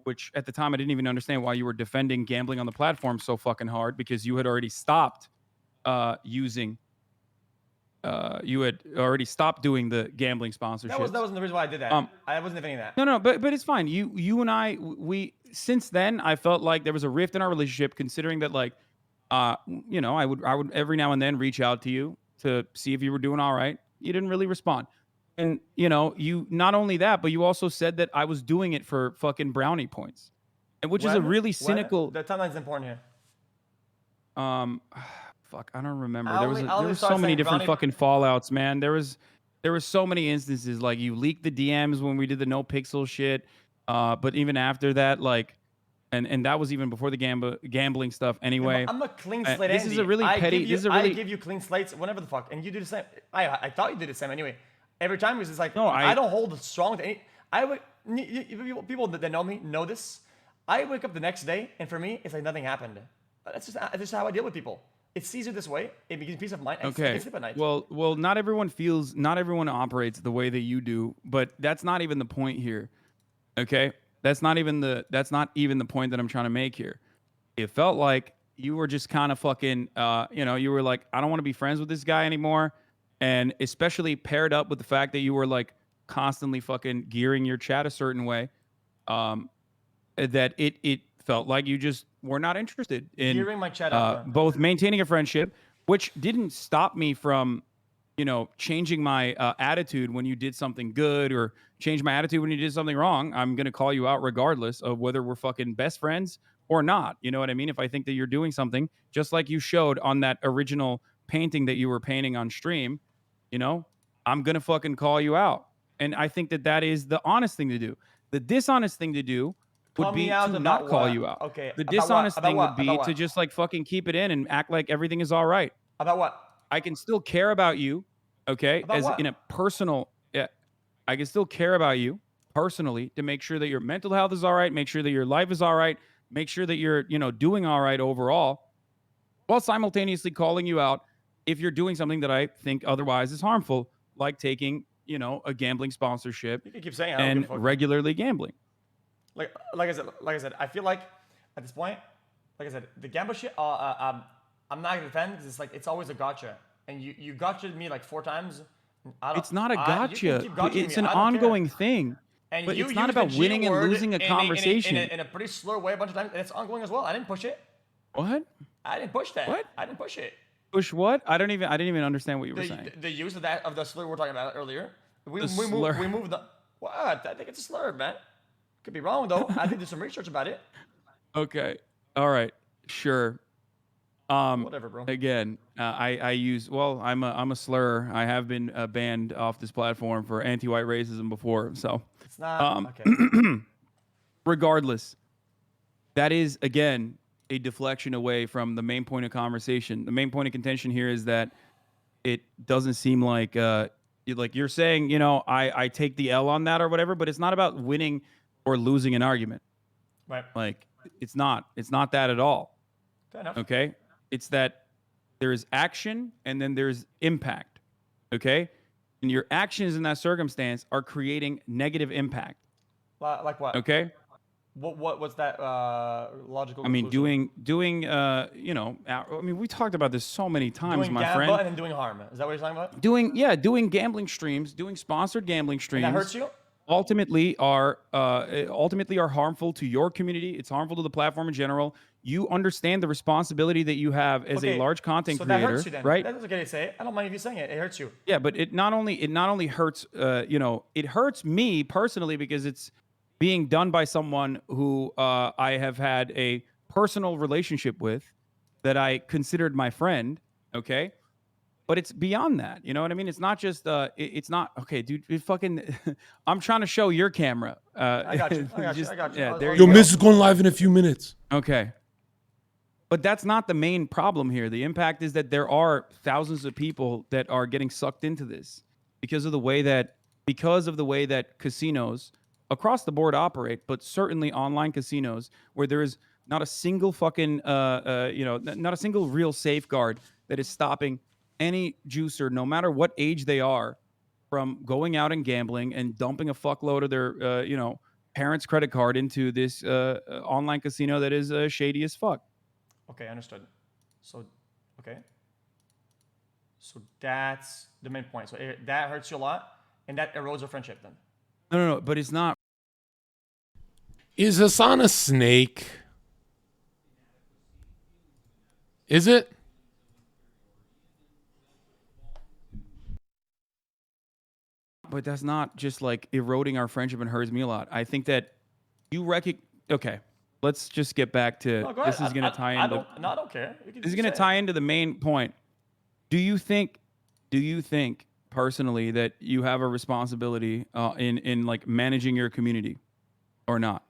which at the time I didn't even understand why you were defending gambling on the platform so fucking hard, because you had already stopped using. You had already stopped doing the gambling sponsorships. That wasn't the reason why I did that. I wasn't defending that. No, but it's fine. You and I, we since then I felt like there was a rift in our relationship, considering that like, you know, I would every now and then reach out to you to see if you were doing all right. You didn't really respond, and you know, you not only that, but you also said that I was doing it for fucking brownie points, and which is a really cynical. The timeline's important here. Fuck, I don't remember. There was so many different fucking fallouts, man. There was so many instances, like you leaked the DMs when we did the no pixel shit. But even after that, like, and that was even before the gambling stuff. Anyway, I'm a clean slate. This is a really petty. I give you clean slates whenever the fuck, and you do the same. I thought you did the same anyway. Every time it was just like, no, I don't hold strong to any. I would people that know me know this. I wake up the next day, and for me, it's like nothing happened. That's just how I deal with people. It's easier this way. It gives me peace of mind. Okay. I can sleep at night. Well, not everyone operates the way that you do, but that's not even the point here. Okay? That's not even the point that I'm trying to make here. It felt like you were just kind of fucking, you know, you were like, I don't want to be friends with this guy anymore. And especially paired up with the fact that you were like constantly fucking gearing your chat a certain way, that it felt like you just were not interested in gearing my chat up, both maintaining a friendship, which didn't stop me from, you know, changing my attitude when you did something good, or change my attitude when you did something wrong. I'm going to call you out regardless of whether we're fucking best friends or not. You know what I mean? If I think that you're doing something, just like you showed on that original painting that you were painting on stream, you know, I'm going to fucking call you out. And I think that is the honest thing to do. The dishonest thing to do would be to not call you out. Okay. The dishonest thing would be to just like fucking keep it in and act like everything is all right. About what? I can still care about you, okay? About As what? in a personal, yeah. I can still care about you personally to make sure that your mental health is all right, make sure that your life is all right, make sure that you're, you know, doing all right overall, while simultaneously calling you out if you're doing something that I think otherwise is harmful, like taking, you know, a gambling sponsorship You can keep saying I don't give a fuck. regularly gambling. Like I said, I feel like at this point, like I said, the gamble shit, I'm not gonna defend because it's like it's always a gotcha, and you gotcha'd me like 4 times. It's not a gotcha. It's an me. I don't ongoing care. thing. And But you it's not used the about G winning and word losing a conversation. in a pretty slur way a bunch of times, and it's ongoing as well. I didn't push it. What? I didn't push that. What? I didn't push it. Push what? I didn't even understand what you were saying. The use of the slur we were talking about earlier. We slur. moved the what? I think it's a slur, man. Could be wrong though. I think there's some research about it. Okay. All right. Sure. Whatever, bro. Again, I use, well, I'm a slur. I have been banned off this platform for anti-white racism before. So It's not okay. Regardless, that is again a deflection away from the main point of conversation. The main point of contention here is that it doesn't seem like you're saying, you know, I take the L on that or whatever, but it's not about winning or losing an argument. Right. Like it's not that at all. Fair enough. Okay? It's that there is action and then there's impact. Okay? And your actions in that circumstance are creating negative impact. Like what? Okay? What's that logical? I mean, conclusion? doing you know, I mean, we talked about this so many times, doing my gamble friend. and then doing harm. Is that what you're talking about? Doing gambling streams, doing sponsored gambling streams. And that hurts you? Ultimately are harmful to your community. It's harmful to the platform in general. You understand the responsibility that you have as a large content creator, that hurts you then. right? That's okay to say. I don't mind if you saying it. It hurts you. Yeah, but it not only hurts, you know, it hurts me personally because it's being done by someone who I have had a personal relationship with, that I considered my friend. Okay. But it's beyond that. You know what I mean? It's not just, it's not, okay, dude, it fucking, I'm trying to show your camera. I got you. Yeah, there Yo, you Miss go. is going live in a few minutes. Okay. But that's not the main problem here. The impact is that there are thousands of people that are getting sucked into this because of the way that casinos across the board operate, but certainly online casinos where there is not a single fucking not a single real safeguard that is stopping any juicer, no matter what age they are, from going out and gambling and dumping a fuckload of their parents' credit card into this online casino that is shady as fuck. Okay, understood. So, okay. So that's the main point. So that hurts you a lot, and that erodes your friendship then. No, but it's not. Is Hassan a snake? Is it? But that's not just like eroding our friendship and hurts me a lot. I think that you okay, let's just get back to No, go this ahead. is going to tie into I don't care. You can this is just going to say it. tie into the main point. Do you think personally that you have a responsibility in like managing your community or not?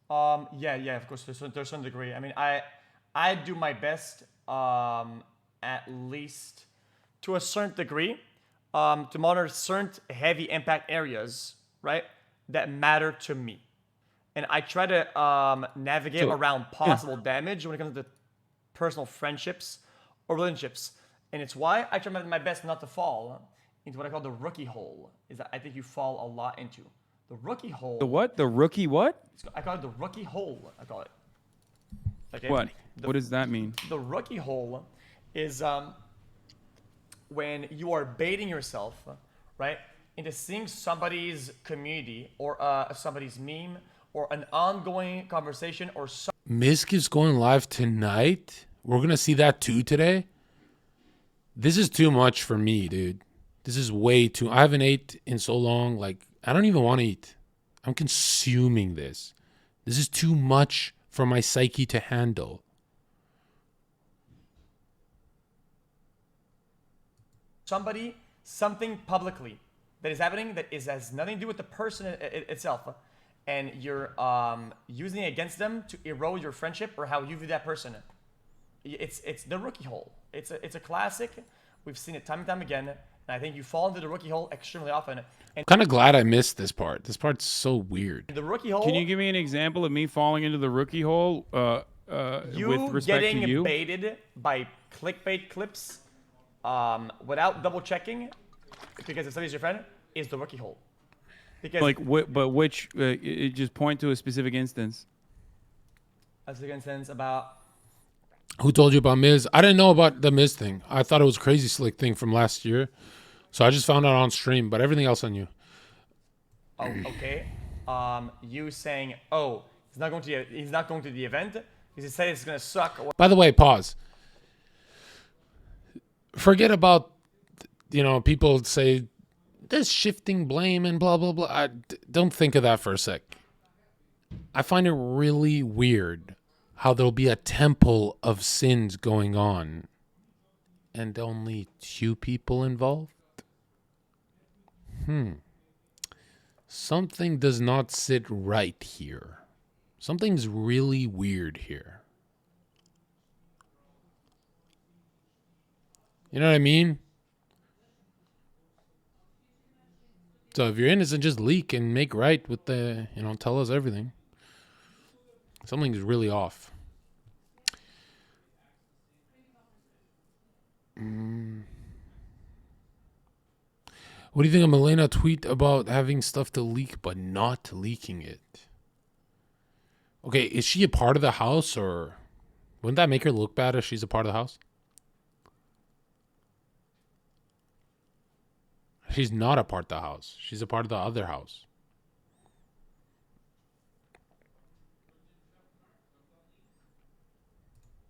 Yeah, of course, to a certain degree. I mean, I do my best, at least to a certain degree, to monitor certain heavy impact areas, right, that matter to me. And I try to navigate around possible damage when it comes to personal friendships or relationships. And it's why I try my best not to fall into what I call the rookie hole, is that I think you fall a lot into. The rookie hole. The what? The rookie what? I call it the rookie hole, I call it. Okay? What? What does that mean? The rookie hole is when you are baiting yourself, right, into seeing somebody's community or somebody's meme or an ongoing conversation or Misk is going live tonight. We're gonna see that too today. This is too much for me, dude. This is way too. I haven't ate in so long. Like, I don't even want to eat. I'm consuming this. This is too much for my psyche to handle. something publicly that is happening that has nothing to do with the person itself, and you're using it against them to erode your friendship or how you view that person. It's the rookie hole. It's a classic. We've seen it time and time again, and I think you fall into the rookie hole extremely often. I'm kind of glad I missed this part. This part's so weird. The rookie hole. Can you give me an example of me falling into the rookie hole with respect to you? Getting baited by clickbait clips without double checking because if somebody's your friend is the rookie hole. Because like, but which? Just point to a specific instance. A specific instance about. Who told you about Miz? I didn't know about the Miz thing. I thought it was a Crazy Slick thing from last year. So I just found out on stream, but everything else on you. Oh, okay. You saying, oh, he's not going to the event. He said it's gonna suck. By the way, pause. Forget about, people say this shifting blame and blah, blah, blah. Don't think of that for a sec. I find it really weird how there'll be a temple of sins going on and only 2 people involved. Something does not sit right here. Something's really weird here. You know what I mean? So if you're innocent, just leak and make right with the, tell us everything. Something's really off. What do you think of Milena tweet about having stuff to leak but not leaking it? Okay, is she a part of the house, or wouldn't that make her look bad if she's a part of the house? She's not a part of the house. She's a part of the other house.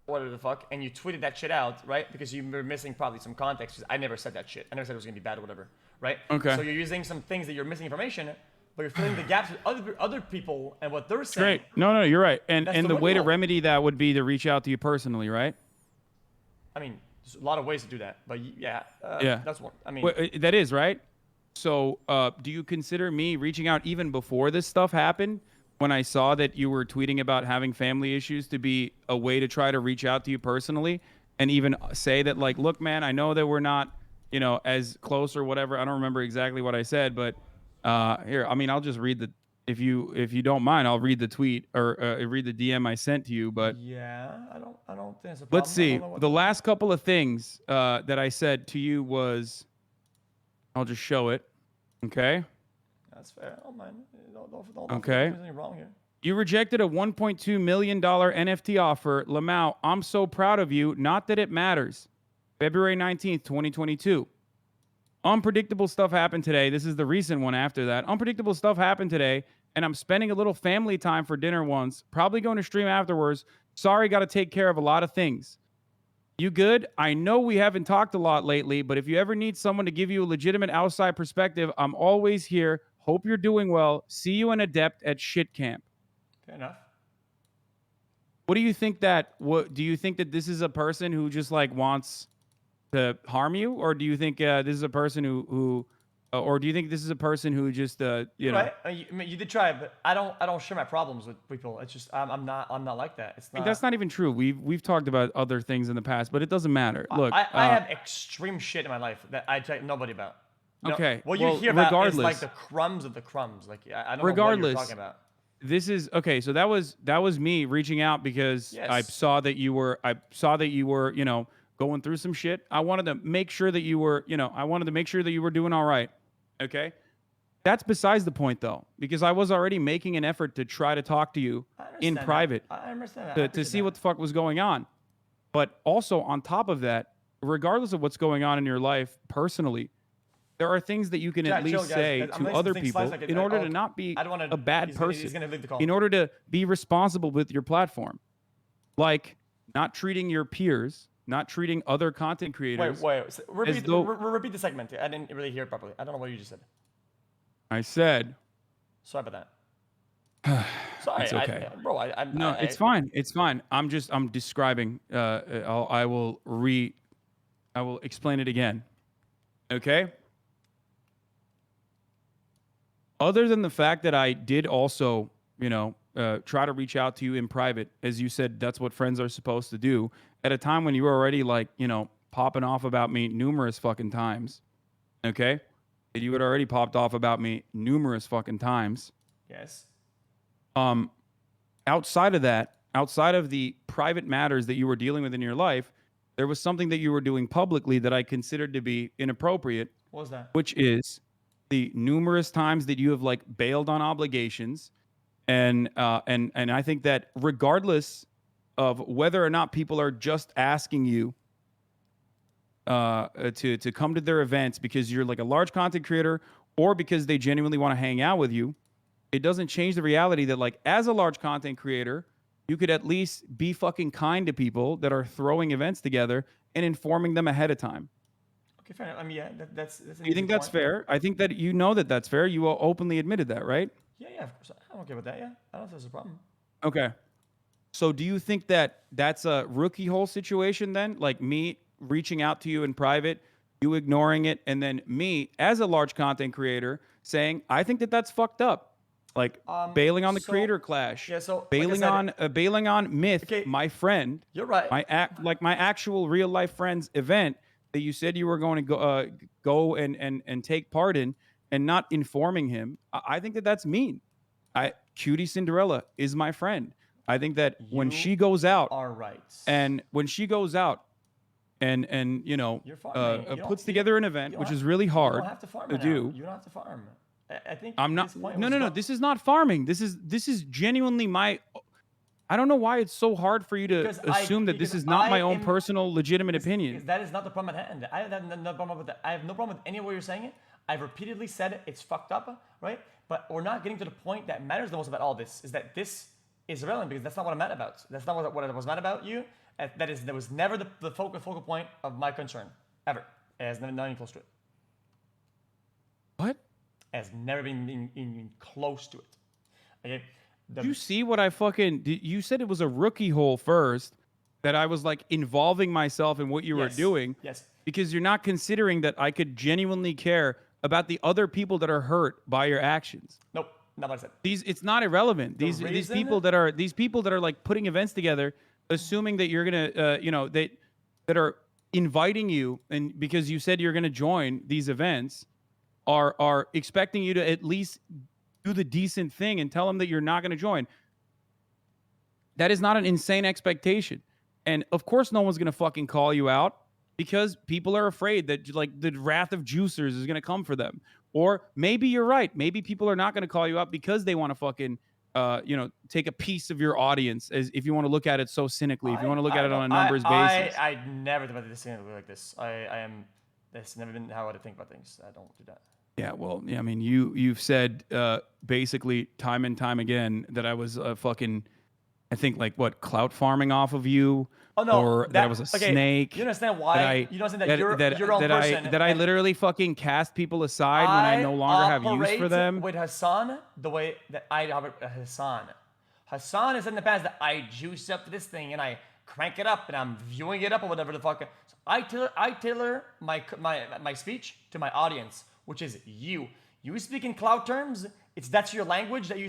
What the fuck? And you tweeted that shit out, right? Because you were missing probably some context. I never said that shit. I never said it was gonna be bad or whatever, right? Okay. So you're using some things that you're missing information, but you're filling the gaps with other people and what they're saying. Great. No, you're right. And That's the the way to rule. remedy that would be to reach out to you personally, right? I mean, there's a lot of ways to do that, but yeah, Yeah. that's one. I mean, Well, that is right. So, do you consider me reaching out even before this stuff happened, when I saw that you were tweeting about having family issues, to be a way to try to reach out to you personally and even say that, like, look, man, I know that we're not you know, as close or whatever. I don't remember exactly what I said, but here, I mean, I'll just read the. If you don't mind, I'll read the tweet or read the DM I sent to you. But Yeah, I don't think it's a problem. let's see. The last couple of things that I said to you was, I'll just show it. Okay. That's fair. Oh man, don't Okay. there's anything wrong here. You rejected a $1.2 million NFT offer. Lamau, I'm so proud of you. Not that it matters. February 19th, 2022. Unpredictable stuff happened today. This is the recent one after that. Unpredictable stuff happened today, and I'm spending a little family time for dinner once. Probably going to stream afterwards. Sorry, got to take care of a lot of things. You good? I know we haven't talked a lot lately, but if you ever need someone to give you a legitimate outside perspective, I'm always here. Hope you're doing well. See you in Adept at Shit Camp. Fair enough. What do you think that? What do you think that this is a person who just like wants to harm you, or do you think this is a person who or do you think this is a person who just you know? Right. I mean, you did try, but I don't share my problems with people. It's just I'm not like that. It's not. That's not even true. We've talked about other things in the past, but it doesn't matter. Look, I have extreme shit in my life that I tell nobody about. No, okay. What you hear about is like the crumbs of the crumbs. Like I don't know what you're talking about. This is okay. So that was me reaching out because I saw that you were you know, going through some shit. I wanted to make sure that you were, you know, I wanted to make sure that you were doing all right. Okay. That's besides the point though, because I was already making an effort to try to talk to you in private. I understand that. To see what the fuck was going on. But also on top of that, regardless of what's going on in your life personally, there are things that you can at least say to other people in order to not be a bad person, in order to be responsible with your platform. Like not treating your peers, not treating other content creators. Wait. So repeat the segment. I didn't really hear it properly. I don't know what you just said. I said. Sorry about that. Sorry. It's okay. It's fine. It's fine. I'm describing. I will explain it again. Okay. Other than the fact that I did also, you know, try to reach out to you in private, as you said, that's what friends are supposed to do, at a time when you were already like, you know, popping off about me numerous fucking times. Okay? You had already popped off about me numerous fucking times. Yes. Outside of that, outside of the private matters that you were dealing with in your life, there was something that you were doing publicly that I considered to be inappropriate. What was that? Which is the numerous times that you have like bailed on obligations, and I think that regardless of whether or not people are just asking you to come to their events because you're like a large content creator or because they genuinely want to hang out with you, it doesn't change the reality that like as a large content creator, you could at least be fucking kind to people that are throwing events together and informing them ahead of time. Okay, fair enough. I mean, yeah, that's an you think that's fair? I think that you know that that's fair. You openly admitted that, right? Yeah, of course. I'm okay with that, yeah. I don't think there's a problem. Okay. So do you think that that's a rookie hole situation then? Like me reaching out to you in private, you ignoring it, and then me as a large content creator saying, I think that that's fucked up. Like bailing on the creator clash. Yeah, so bailing on Myth, okay, my friend. You're right. My actual real life friend's event that you said you were going to go and take part in, and not informing him. I think that that's mean. Cutie Cinderella is my friend. I think that when she goes out, and when she goes out, and you know, puts together an event, which is really hard to do. You don't have to farm. I think I'm not. No. This is not farming. This is genuinely my. I don't know why it's so hard for you to assume that this is not my own personal legitimate opinion. That is not the problem at hand. I have no problem with that. I have no problem with any way you're saying it. I've repeatedly said it. It's fucked up, right? But we're not getting to the point that matters the most about all this. Is that this is irrelevant because that's not what I'm mad about. That's not what I was mad about you. That was never the focal point of my concern ever. It has never been close to it. What? It has never been close to it. Okay. You see what I fucking... You said it was a rookie hole first, that I was like involving myself in what you were doing. Yes. Because you're not considering that I could genuinely care about the other people that are hurt by your actions. Nope, not what I said. It's not irrelevant. These people that are like putting events together, assuming that you're gonna that are inviting you, and because you said you're going to join these events, are expecting you to at least do the decent thing and tell them that you're not going to join. That is not an insane expectation. And of course, no one's going to fucking call you out because people are afraid that like the wrath of juicers is going to come for them. Or maybe you're right. Maybe people are not going to call you out because they want to fucking, take a piece of your audience. As if you want to look at it so cynically, if you want to look at it on a numbers basis. I never think about this cynically like this. That's never been how I think about things. I don't do that. Yeah, well, yeah, I mean, you've said basically time and time again that I was fucking, I think like what, clout farming off of you, Oh no, or that I was a snake. You understand why? You understand that you're your own person. That I literally fucking cast people aside when I no longer have use for them. With Hassan, the way that I have Hassan has said in the past that I juice up this thing and I crank it up and I'm viewing it up or whatever the fuck. So I tailor my speech to my audience, which is you. You speak in cloud terms. That's your language that you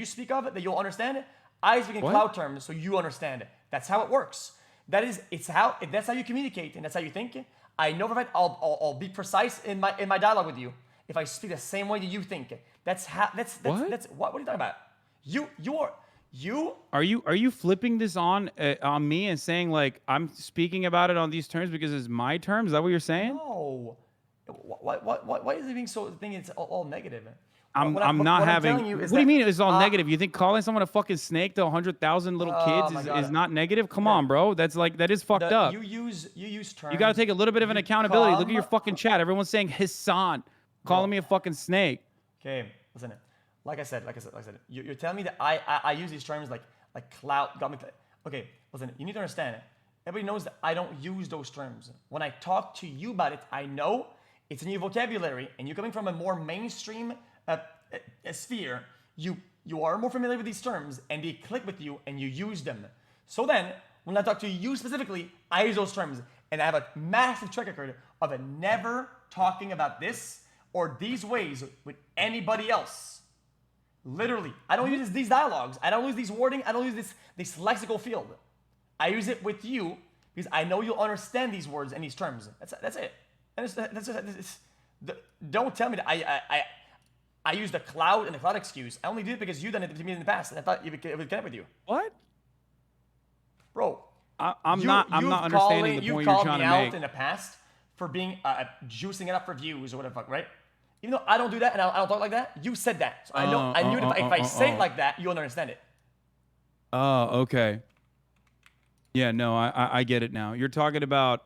speak of, that you'll understand. I speak in cloud terms, so you understand it. That's how it works. That's how you communicate, and that's how you think. I know for a fact I'll be precise in my dialogue with you if I speak the same way that you think. That's what are you talking about? Are you flipping this on me and saying like I'm speaking about it on these terms because it's my terms? Is that what you're saying? No. Why is it being so thing? It's all negative. I'm not having. What do you mean it's all negative? You think calling someone a fucking snake to 100,000 little kids is not negative? Come on, bro. That is fucked up. You use terms. You got to take a little bit of an accountability. Look at your fucking chat. Everyone's saying Hassan, calling me a fucking snake. Okay, listen. Like I said, you're telling me that I use these terms like clout. Okay, listen. You need to understand. Everybody knows that I don't use those terms. When I talk to you about it, I know it's in your vocabulary, and you're coming from a more mainstream sphere. You are more familiar with these terms, and they click with you, and you use them. So then, when I talk to you specifically, I use those terms, and I have a massive track record of never talking about this or these ways with anybody else. Literally, I don't use these dialogues. I don't use these wording. I don't use this lexical field. I use it with you because I know you'll understand these words and these terms. That's it. Don't tell me that I use the cloud and the cloud excuse. I only did it because you done it to me in the past, and I thought it would connect with you. What, bro? I'm not understanding the point you're trying to make. You've called me out in the past for being juicing it up for views or whatever, right? Even though I don't do that and I don't talk like that, you said that. So I knew if I say it like that, you'll understand it. Oh, okay. Yeah, no, I get it now. You're talking about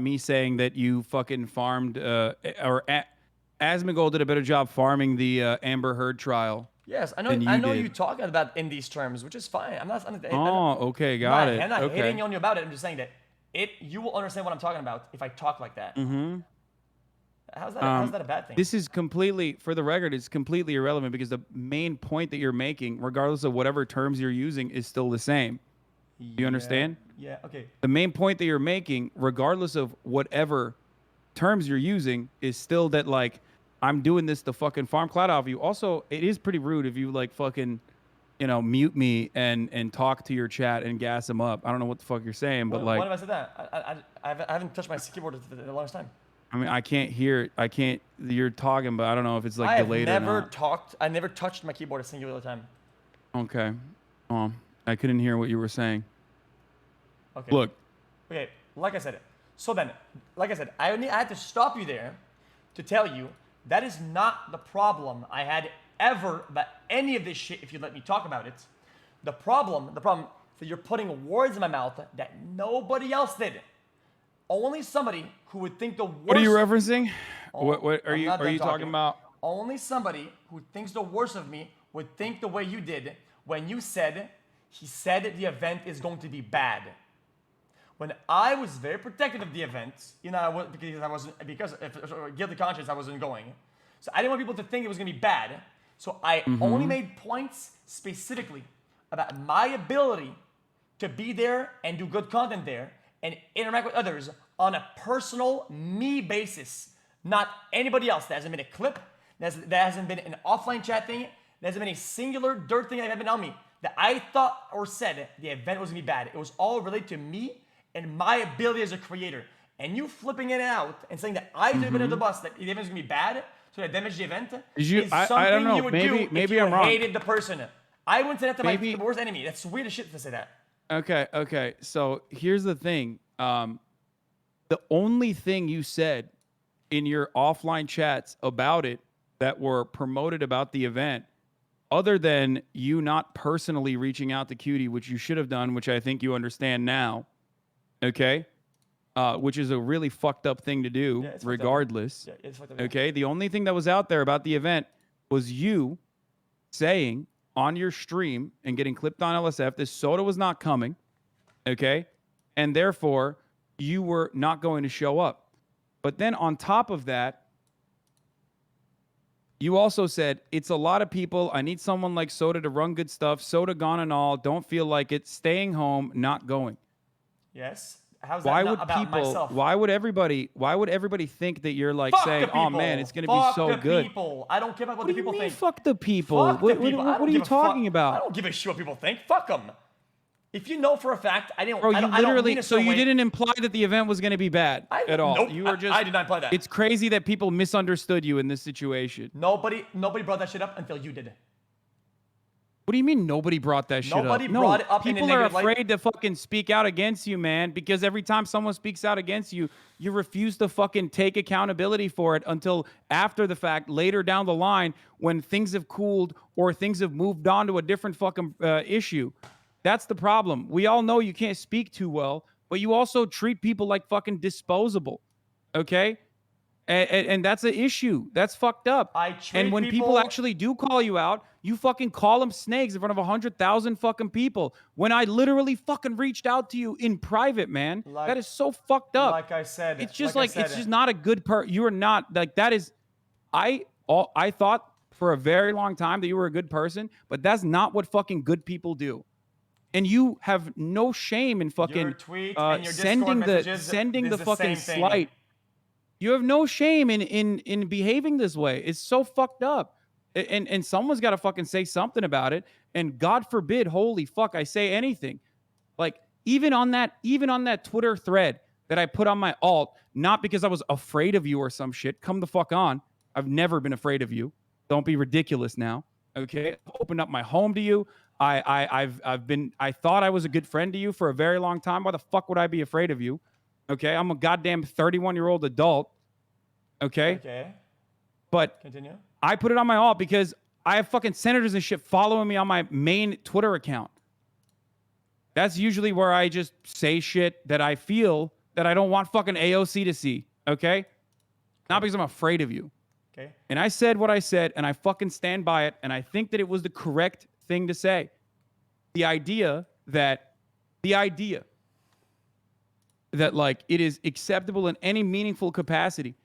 me saying that you fucking farmed Asmongold did a better job farming the Amber Heard trial. Yes, I know you talking about in these terms, which is fine. I'm not. Okay, got it. I'm not hating on you about it. I'm just saying that you will understand what I'm talking about if I talk like that. Mm-hmm. How's that a bad thing? This is completely, for the record, it's completely irrelevant because the main point that you're making, regardless of whatever terms you're using, is still the same. You understand? Yeah, okay. The main point that you're making, regardless of whatever terms you're using, is still that, like, I'm doing this to fucking farm clout off you. Also, it is pretty rude if you, like, fucking, mute me and talk to your chat and gas them up. I don't know what the fuck you're saying, but, like... What if I said that? I haven't touched my keyboard in the longest time. I mean, I can't hear... You're talking, but I don't know if it's, like, delayed or not. I never touched my keyboard a singular time. Okay. I couldn't hear what you were saying. Okay. Look. Okay, like I said. So then, like I said, I had to stop you there to tell you that is not the problem I had ever about any of this shit if you let me talk about it. The problem that you're putting words in my mouth that nobody else did. Only somebody who would think the worst... What are you referencing? What are you talking about? Only somebody who thinks the worst of me would think the way you did when you said... He said that the event is going to be bad. When I was very protective of the event, because of guilty conscience, I wasn't going. So I didn't want people to think it was going to be bad. So I only made points specifically about my ability to be there and do good content there and interact with others on a personal me basis, not anybody else. There hasn't been a clip. There hasn't been an offline chat thing. There hasn't been a singular dirt thing that has been on me that I thought or said the event was going to be bad. It was all related to me and my ability as a creator, and you flipping it out and saying that I should have been at the bus, that the event is gonna be bad, so I damage the event, is something I don't know. you would Maybe do if you I'm wrong. hated the person. I wouldn't say that to my worst enemy. That's weird as shit to say that. Okay. So here's the thing. The only thing you said in your offline chats about it that were promoted about the event, other than you not personally reaching out to Cutie, which you should have done, which I think you understand now, okay? Which is a really fucked up thing to do, regardless. Yeah, it's fucked up. Okay, the only thing that was out there about the event was you saying on your stream and getting clipped on LSF this soda was not coming, okay? And therefore, you were not going to show up. But then on top of that, you also said, it's a lot of people. I need someone like Soda to run good stuff. Soda gone and all. Don't feel like it. Staying home, not going. Yes. How's that not about myself? Why would everybody think that you're like Fuck saying, the oh people. man, it's going to Fuck be so the good? People. I don't care about what What the do you people mean, think. fuck the people? Fuck the people. I What don't are you give a talking fuck. about? I don't give a shit what people think. Fuck them. If you know for a fact, I don't. Bro, you I don't mean literally, it so you way. didn't imply that the event was going to be bad at all. Nope, You were just. I did not imply that. It's crazy that people misunderstood you in this situation. Nobody brought that shit up until you did. What do you mean nobody brought that shit up? Nobody brought it up in a People are negative light. afraid to fucking speak out against you, man, because every time someone speaks out against you, you refuse to fucking take accountability for it until after the fact, later down the line, when things have cooled or things have moved on to a different fucking issue. That's the problem. We all know you can't speak too well, but you also treat people like fucking disposable, okay? And that's an issue. That's fucked up. And when people actually do call you out, you fucking call them snakes in front of 100,000 fucking people. When I literally fucking reached out to you in private, man, that is so fucked up. Like I said, it's just it's just not a good you are not like that is. I thought for a very long time that you were a good person, but that's not what fucking good people do. And you have no shame in fucking your tweet and your sending Discord the messages sending is the fucking same thing. slight. You have no shame in behaving this way. It's so fucked up. And someone's got to fucking say something about it. And God forbid, holy fuck, I say anything. Like even on that Twitter thread that I put on my alt, not because I was afraid of you or some shit. Come the fuck on. I've never been afraid of you. Don't be ridiculous now. Okay? I've opened up my home to you. I thought I was a good friend to you for a very long time. Why the fuck would I be afraid of you? Okay, I'm a goddamn 31-year-old adult. Okay. But continue. I put it on my alt because I have fucking senators and shit following me on my main Twitter account. That's usually where I just say shit that I feel that I don't want fucking AOC to see. Okay? Not because I'm afraid of you. Okay. And I said what I said, and I fucking stand by it, and I think that it was the correct thing to say. The idea that like it is acceptable in any meaningful capacity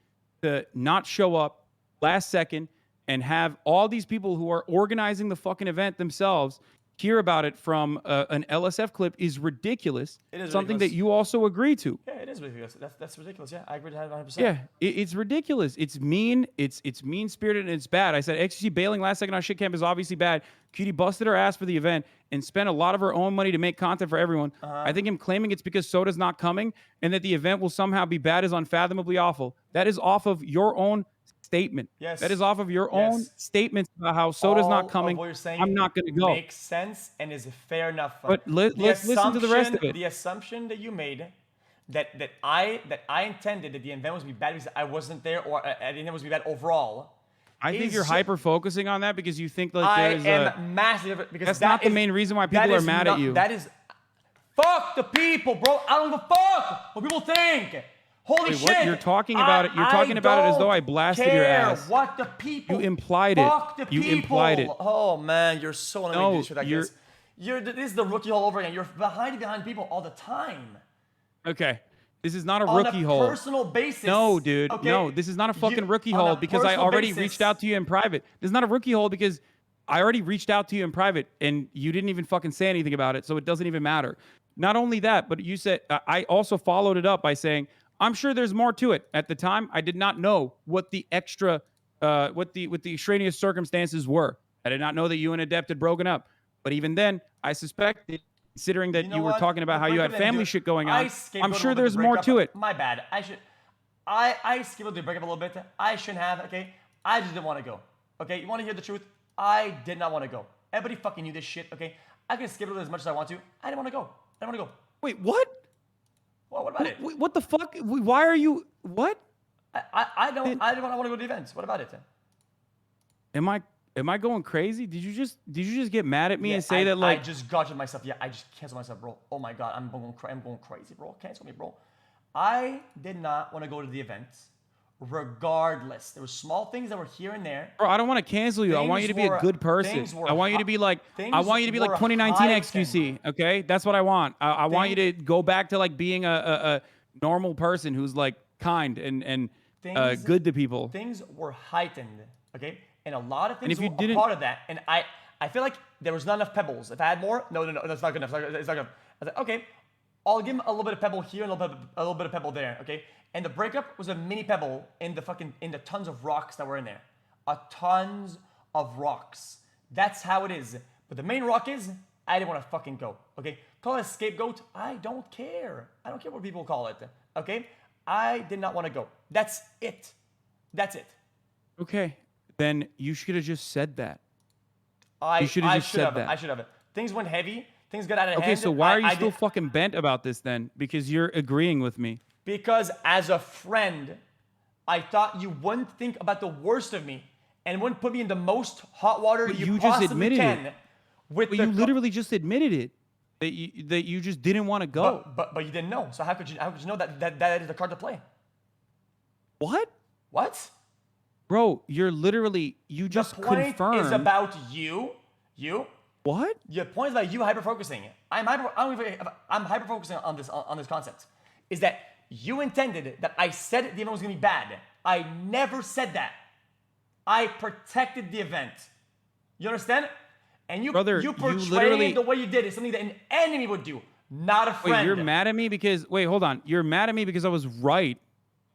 to not show up last second and have all these people who are organizing the fucking event themselves hear about it from an LSF clip is ridiculous. It is something ridiculous. that you also agree to. Yeah, it is ridiculous. That's ridiculous. Yeah, I agree 100%. Yeah, it's ridiculous. It's mean. It's mean-spirited and it's bad. I said XQC bailing last second on shit camp is obviously bad. Cutie busted her ass for the event and spent a lot of her own money to make content for everyone. I think him claiming it's because Soda's not coming and that the event will somehow be bad is unfathomably awful. That is off of your own statement. Yes. That is off of your own statements about how Soda's All not of coming. what you're saying I'm not going to go. Makes sense and is fair enough. But let's listen to the rest of it. The assumption that you made that I intended that the event was to be bad because I wasn't there or I didn't think it was to be bad overall. I think you're hyper focusing on that because you think like there's massive because that's not the main reason why people are mad at you. That is fuck the people, bro. I don't give a fuck what people think. Holy shit! What? You're talking about it. You're talking about it as though I blasted your ass. What the people? You implied it. Fuck the you people. implied it. Oh man, you're so annoying No, to like this. This is the rookie all over again. You're behind people all the time. Okay. This is not a On rookie a hole. personal basis. No, dude. Okay? No, this is not a fucking rookie on a hole because I personal already basis. reached out to you in private. This is not a rookie hole because I already reached out to you in private and you didn't even fucking say anything about it, so it doesn't even matter. Not only that, but you said I also followed it up by saying I'm sure there's more to it. At the time, I did not know what the extra, what the extraneous circumstances were. I did not know that you and Adept had broken up. But even then, I suspected considering that You know you were what? talking about The how you had breakup didn't family do it. shit going I on. scapegoated I'm a sure little bit there's the more breakup. to it. My bad. I scapegoated the breakup a little bit. I shouldn't have. Okay, I just didn't want to go. Okay, you want to hear the truth? I did not want to go. Everybody fucking knew this shit. Okay, I could skip it as much as I want to. I didn't want to go. I didn't want to go. Wait, what? Well, what about it? What the fuck? Why are you? What? I didn't want to go to the events. What about it? Am I going crazy? Did you just get mad at me Yeah, and say that like I just gotcha myself. Yeah, I just canceled myself, bro. Oh my god, I'm going crazy, bro. Cancel me, bro. I did not want to go to the events. Regardless, there were small things that were here and there. Bro, I don't want to cancel you. I want you to be a good person. I want you to be like 2019 XQC. Okay, that's what I want. I want you to go back to like being a normal person who's like kind and good to people. Things were heightened. Okay, and a lot of things if you were didn't- a part of that. And I feel like there was not enough pebbles. If I had more, no, that's not good enough. It's not good enough. I was like, okay, I'll give him a little bit of pebble here and a little bit of pebble there. Okay. And the breakup was a mini pebble in the tons of rocks that were in there. Tons of rocks. That's how it is. But the main rock is, I didn't want to fucking go. Okay? Call it a scapegoat. I don't care. I don't care what people call it. Okay? I did not want to go. That's it. That's it. Okay, then you should have just said that. I You should have just said that. I should have it. Things went heavy. Things got out of hand. Okay, so why are you I still did- fucking bent about this then? Because you're agreeing with me. Because as a friend, I thought you wouldn't think about the worst of me and wouldn't put me in the most hot water But you you just possibly admitted can. it. With But the you literally just admitted it. That you just didn't want to go. But you didn't know. So how could you know that is the card to play? What? What? Bro, you just The point confirmed. is about you. What? Your point is about you hyper-focusing. I'm hyper-focusing on this concept. Is that you intended that I said the event was gonna be bad. I never said that. I protected the event. You understand? And you portraying it the way you did is something that an enemy would do, not a friend. Wait, you're mad at me because hold on. You're mad at me because I was right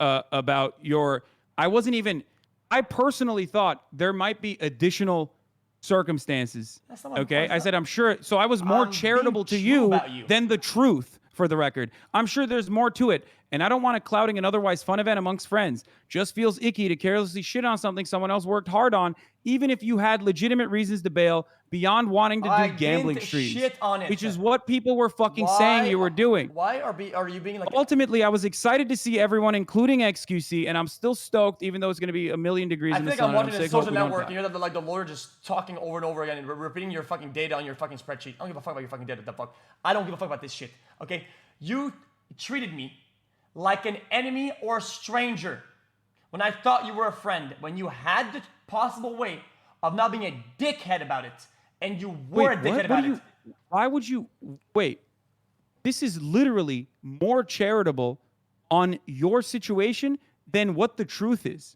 about your. I personally thought there might be additional circumstances. That's not my Okay, point. I said I'm sure. So I was more charitable to you about you. than the truth. For the record, I'm sure there's more to it, and I don't want it clouding an otherwise fun event amongst friends. Just feels icky to carelessly shit on something someone else worked hard on, even if you had legitimate reasons to bail beyond wanting to do gambling didn't streams, shit on it. which is what people were fucking saying you were doing. Why are you being like? Ultimately, I was excited to see everyone, including XQC, and I'm still stoked, even though it's going to be a million degrees I in the think sun. I'm and watching a sick, hope social we don't network, die. and you're like the lawyer just talking over and over again and repeating your fucking data on your fucking spreadsheet. I don't give a fuck about your fucking data. What the fuck? I don't give a fuck about this shit. Okay? You treated me like an enemy or a stranger when I thought you were a friend. When you had the possible way of not being a dickhead about it, and you were a dickhead about it. Why would you wait? This is literally more charitable on your situation than what the truth is.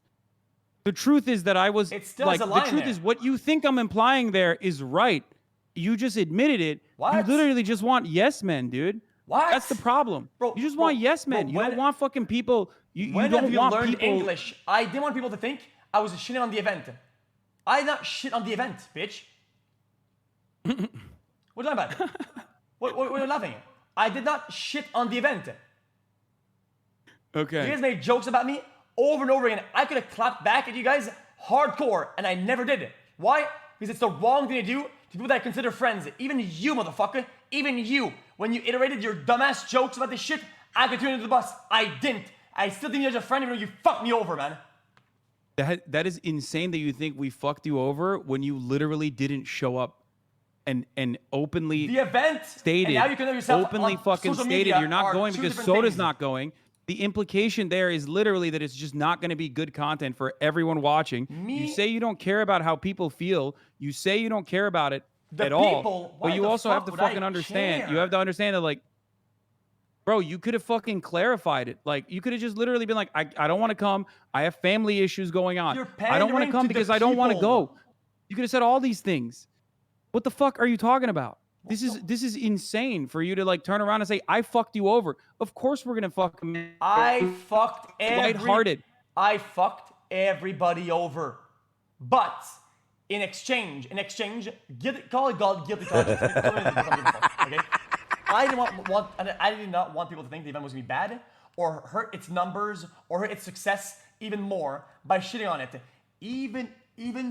The truth is that I was still like has a the line truth there. is what you think I'm implying there is right. You just admitted it. What? You literally just want yes men, dude. What? That's the problem. You just want yes men. You don't want fucking people. You When don't have you want learned people. English? I didn't want people to think I was shitting on the event. I did not shit on the event, bitch. What are you talking about? what are you laughing at? I did not shit on the event. Okay. You guys made jokes about me over and over again. I could have clapped back at you guys hardcore, and I never did it. Why? Because it's the wrong thing to do to people that I consider friends. Even you, motherfucker. Even you. When you iterated your dumbass jokes about this shit, I could turn you into the bus. I didn't. I still think you're a friend even though you fucked me over, man. That is insane that you think we fucked you over when you literally didn't show up and openly The event stated, and now you can know yourself openly on fucking social stated media you're not are going two because different Soda's things. not going. The implication there is literally that it's just not going to be good content for everyone watching. You say you don't care about how people feel. You say you don't care about it at all. why But you the also have to fuck would I fucking understand. care? You have to understand that, like, bro, you could have fucking clarified it. Like, you could have just literally been like, I don't want to come. I have family issues going on. You're I don't want to pandering come to the because I don't want to people. go. You could have said all these things. What the fuck are you talking about? This is insane for you to like turn around and say, I fucked you over. Of course we're gonna fuck him. I fucked lighthearted. I fucked everybody over. But in exchange, call it guilty conscience. Okay? I did not want people to think the event was gonna be bad or hurt its numbers or hurt its success even more by shitting on it. Even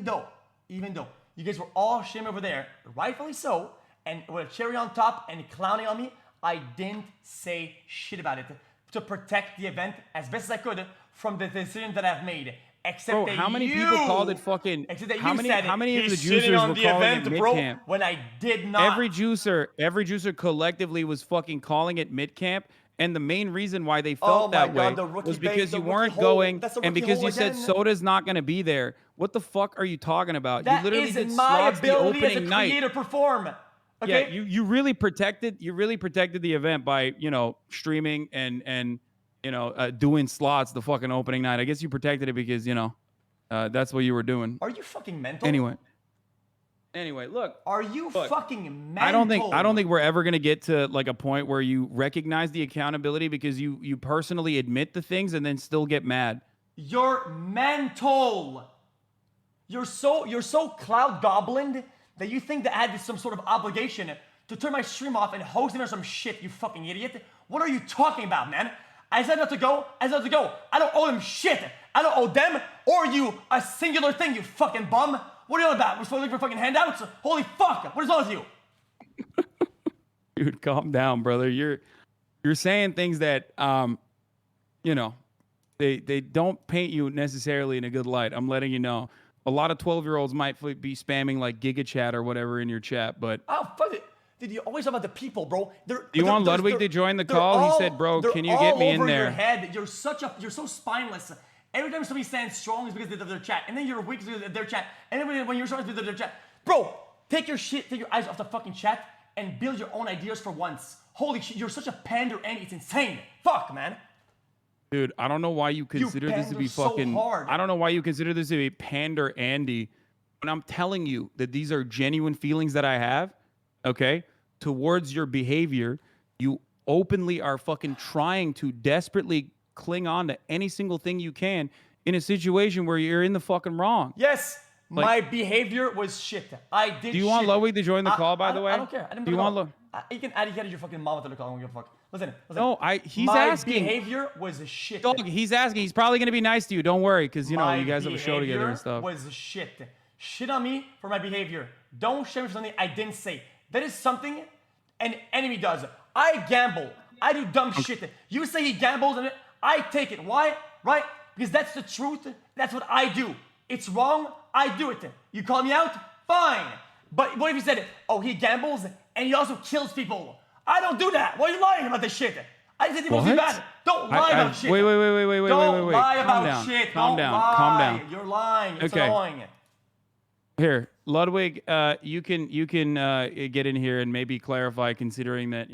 though you guys were all shitting over there, rightfully so, and with a cherry on top and clowning on me, I didn't say shit about it to protect the event as best as I could from the decision that I've made. Except Bro, that how many you, people called it fucking? Except that How you many? said How many of the he's shitting juicers on were the calling event, it mid bro, camp? when I did not. Every juicer collectively was fucking calling it mid camp, and the main reason why they felt that way was because you weren't going, and because you said Soda's not going to be there. What the fuck are you talking about? That you literally is did my slots the ability as a opening night. creator perform. Okay? Yeah, you really protected the event by streaming and doing slots the fucking opening night. I guess you protected it because that's what you were doing. Are you fucking mental? Anyway, look. Are you fucking mental? I don't think we're ever gonna get to like a point where you recognize the accountability because you personally admit the things and then still get mad. You're mental. You're so cloud goblined that you think that I had some sort of obligation to turn my stream off and host it or some shit, you fucking idiot. What are you talking about, man? I said not to go. I don't owe them shit. I don't owe them or you a singular thing, you fucking bum. What are you on about? We're supposed to look for fucking handouts? Holy fuck. What is wrong with you? Dude, calm down, brother. You're saying things that they don't paint you necessarily in a good light. I'm letting you know. A lot of 12-year-olds might be spamming like Giga Chat or whatever in your chat, but Oh, fuck it. Dude, you always talk about the people, bro. Do you want Ludwig to join the call? He said, "Bro, can you get me in there?" Your head. You're so spineless. Every time somebody stands strong is because of their chat, and then you're weak because of their chat, and then when you're strong is because of their chat. Bro, take your eyes off the fucking chat and build your own ideas for once. Holy shit, you're such a pander, and it's insane. Fuck, man. Dude, I don't know why you consider this to be fucking. I don't know why you consider this to be pander Andy. When I'm telling you that these are genuine feelings that I have, okay, towards your behavior, you openly are fucking trying to desperately cling on to any single thing you can in a situation where you're in the fucking wrong. Yes, my behavior was shit. I did. Do you want Ludwig to join the call? By the way, I don't care. I didn't. Do you want? You can add your fucking mom to the call. I don't give a fuck. Listen. No, he's my asking. My behavior was shit. Dog, he's asking. He's probably gonna be nice to you. Don't worry, because you guys have a show together and stuff. Was shit. Shit on me for my behavior. Don't shame me for something I didn't say. That is something an enemy does. I gamble. I do dumb shit. You say he gambles, and I take it. Why? Right? Because that's the truth. That's what I do. It's wrong. I do it. You call me out? Fine. But what if you said, oh, he gambles and he also kills people? I don't do that. Why are you lying about this shit? I said people do bad. Don't lie about shit. Wait. Don't lie about down. shit. Calm Don't down. lie. Calm down. You're lying. It's Okay. annoying. Here, Ludwig, you can get in here and maybe clarify, considering that